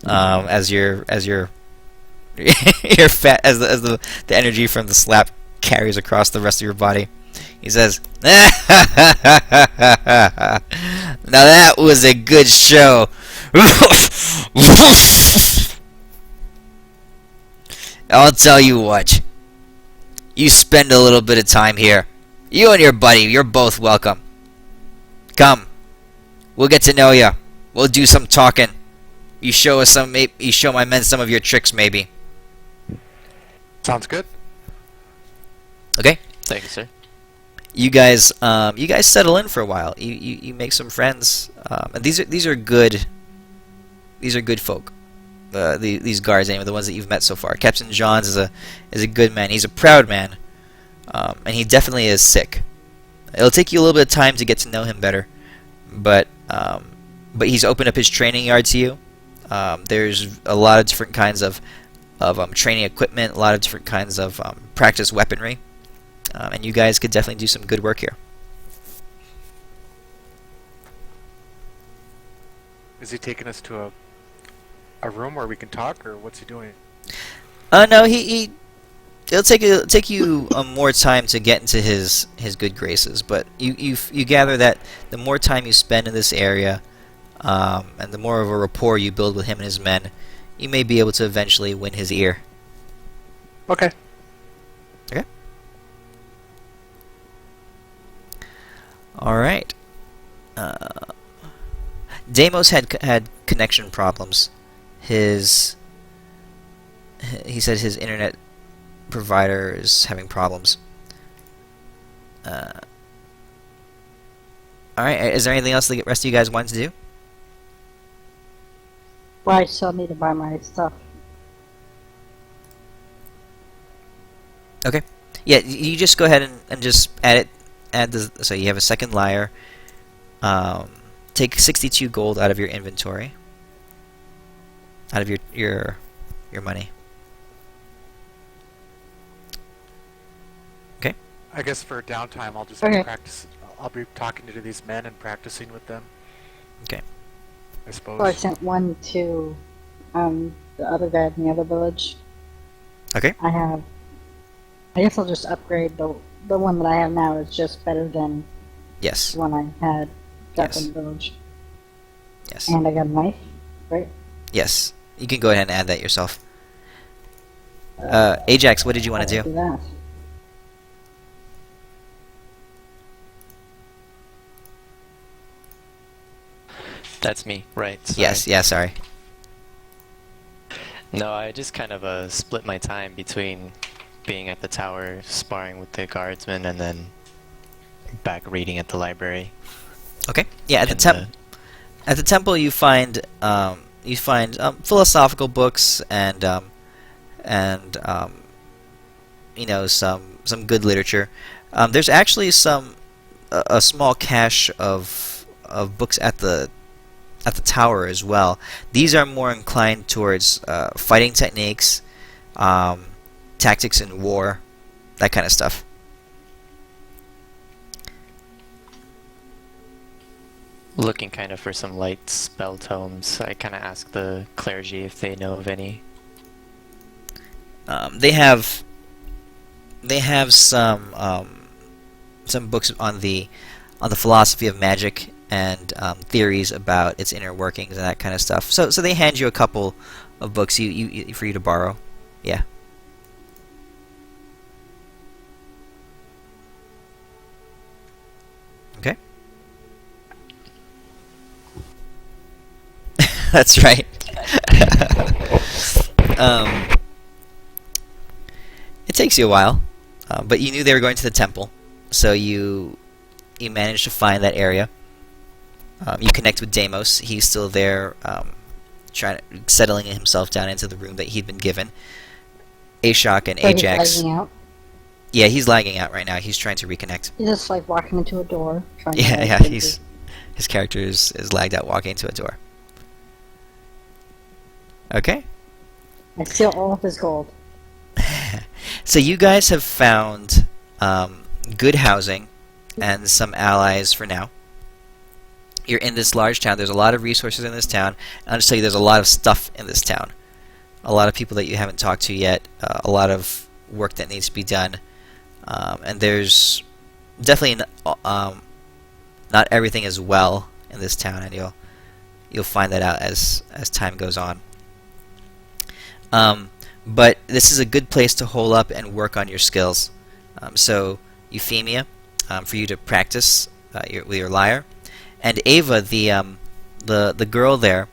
as your fat as the energy from the slap carries across the rest of your body. He says, "Now that was a good show." I'll tell you what. You spend a little bit of time here. You and your buddy, you're both welcome. Come. We'll get to know you. We'll do some talking. You show my men some of your tricks, maybe. Sounds good. Okay. Thank you, sir. You guys settle in for a while. You make some friends. And these are good folk. These guards, anyway, the ones that you've met so far. Captain Johns is a good man. He's a proud man, and he definitely is sick. It'll take you a little bit of time to get to know him better, but he's opened up his training yard to you. There's a lot of different kinds of training equipment, a lot of different kinds of practice weaponry, and you guys could definitely do some good work here. Is he taking us to a room where we can talk, or what's he doing? No, it'll take you more time to get into his good graces, but you gather that the more time you spend in this area, and the more of a rapport you build with him and his men, you may be able to eventually win his ear. Okay. Okay. All right. Deimos had connection problems. He said his internet provider is having problems. All right. Is there anything else the rest of you guys wanted to do? Well, I still need to buy my stuff. Okay. Yeah, you just go ahead and just add so you have a second lyre. Take 62 gold out of your inventory. Out of your money. Okay. I guess for downtime, I'll just Okay. practice. I'll be talking to these men and practicing with them. Okay. I suppose. So I sent one to the other guy in the other village. Okay. I guess I'll just upgrade the one that I have now is just better than Yes. the one I had back Yes. in the village. Yes. And I got a knife, right? Yes. You can go ahead and add that yourself. Ajax, what did you want to I'll do? that. That's me, right? Sorry. Yes. Yeah. Sorry. No, I just kind of split my time between being at the tower, sparring with the guardsmen, and then back reading at the library. Okay. Yeah. At the And, temple, you find philosophical books and some good literature. There's actually a small cache of books at the tower as well. These are more inclined towards fighting techniques, tactics in war, that kind of stuff. Looking kind of for some light spell tomes. I kind of ask the clergy if they know of any. They have some books on the philosophy of magic and theories about its inner workings and that kind of stuff. So they hand you a couple of books for you to borrow. Yeah. Okay. That's right. It takes you a while, but you knew they were going to the temple, so you managed to find that area. You connect with Deimos. He's still there, settling himself down into the room that he'd been given. Ashok and So Ajax. he's lagging out. Yeah, he's lagging out right now. He's trying to reconnect. He's just like walking into a door. Trying to Yeah, get his character is lagged out walking into a door. Okay. I steal all of his gold. So you guys have found good housing and some allies for now. You're in this large town. There's a lot of resources in this town. And I'll just tell you, there's a lot of stuff in this town. A lot of people that you haven't talked to yet. A lot of work that needs to be done. And there's definitely not everything as well in this town, and you'll find that out as time goes on. But this is a good place to hole up and work on your skills. So Euphemia, for you to practice with your lyre, and Ava, the girl there,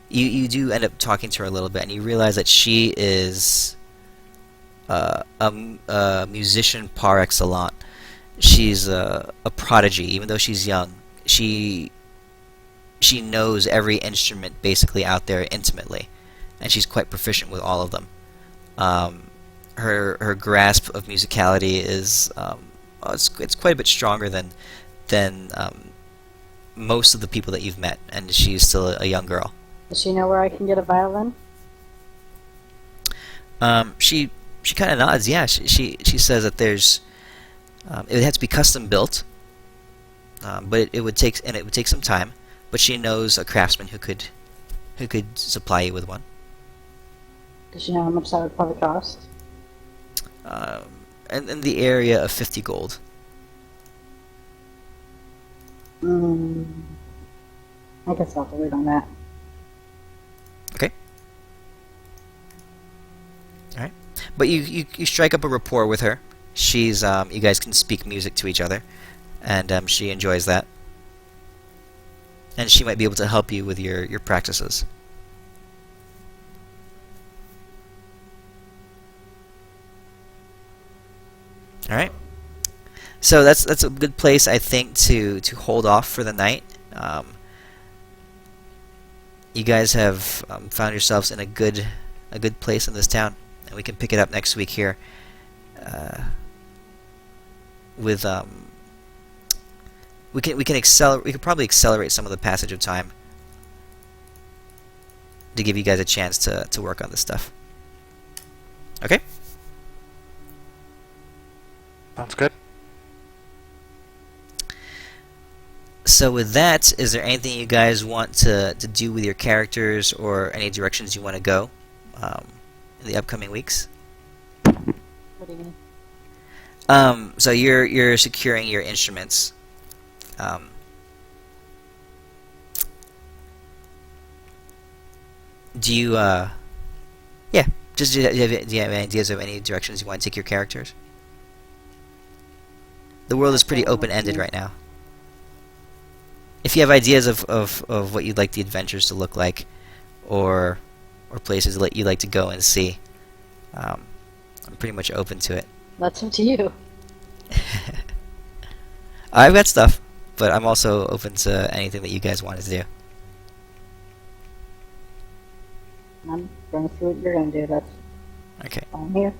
you do end up talking to her a little bit, and you realize that she is a musician par excellence. She's a prodigy, even though she's young. She knows every instrument basically out there intimately, and she's quite proficient with all of them. Her grasp of musicality is it's quite a bit stronger than most of the people that you've met, and she's still a young girl. Does she know where I can get a violin? She kind of nods. Yeah, she says that there's it would have to be custom built, but it would take some time. But she knows a craftsman who could supply you with one. Does she know how much that would probably cost? And in the area of 50 gold. I guess I'll have to wait on that. Okay. All right. But you strike up a rapport with her. She's you guys can speak music to each other, and she enjoys that. And she might be able to help you with your practices. All right. So that's a good place, I think, to hold off for the night. You guys have found yourselves in a good place in this town, and we can pick it up next week here. With we could probably accelerate some of the passage of time to give you guys a chance to work on this stuff. Okay? Sounds good. So with that, is there anything you guys want to do with your characters, or any directions you want to go in the upcoming weeks? What do you mean? So you're securing your instruments. Do you yeah, just do you have any ideas of any directions you want to take your characters? The world is pretty open-ended right now. If you have ideas of what you'd like the adventures to look like, or places that you'd like to go and see, I'm pretty much open to it. That's up to you. I've got stuff, but I'm also open to anything that you guys want to do. I'm going to see what you're going to do. That's Okay. why I'm here.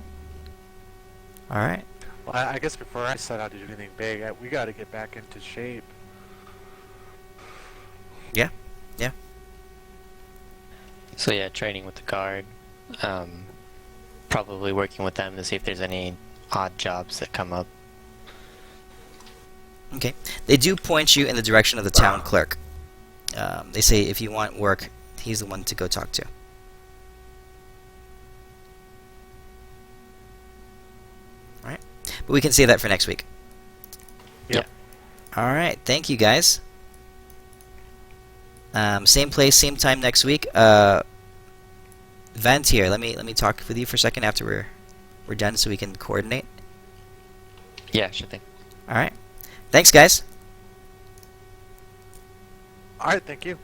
All right. Well, I guess before I set out to do anything big, we got to get back into shape. Yeah. Yeah. So yeah, training with the guard. Probably working with them to see if there's any odd jobs that come up. Okay. They do point you in the direction of the town clerk. They say if you want work, he's the one to go talk to. All right. But we can save that for next week. Yep. All right. Thank you, guys. Same place, same time next week. Vent here. Let me talk with you for a second after we're done, so we can coordinate. Yeah, sure thing. All right. Thanks, guys. All right, thank you.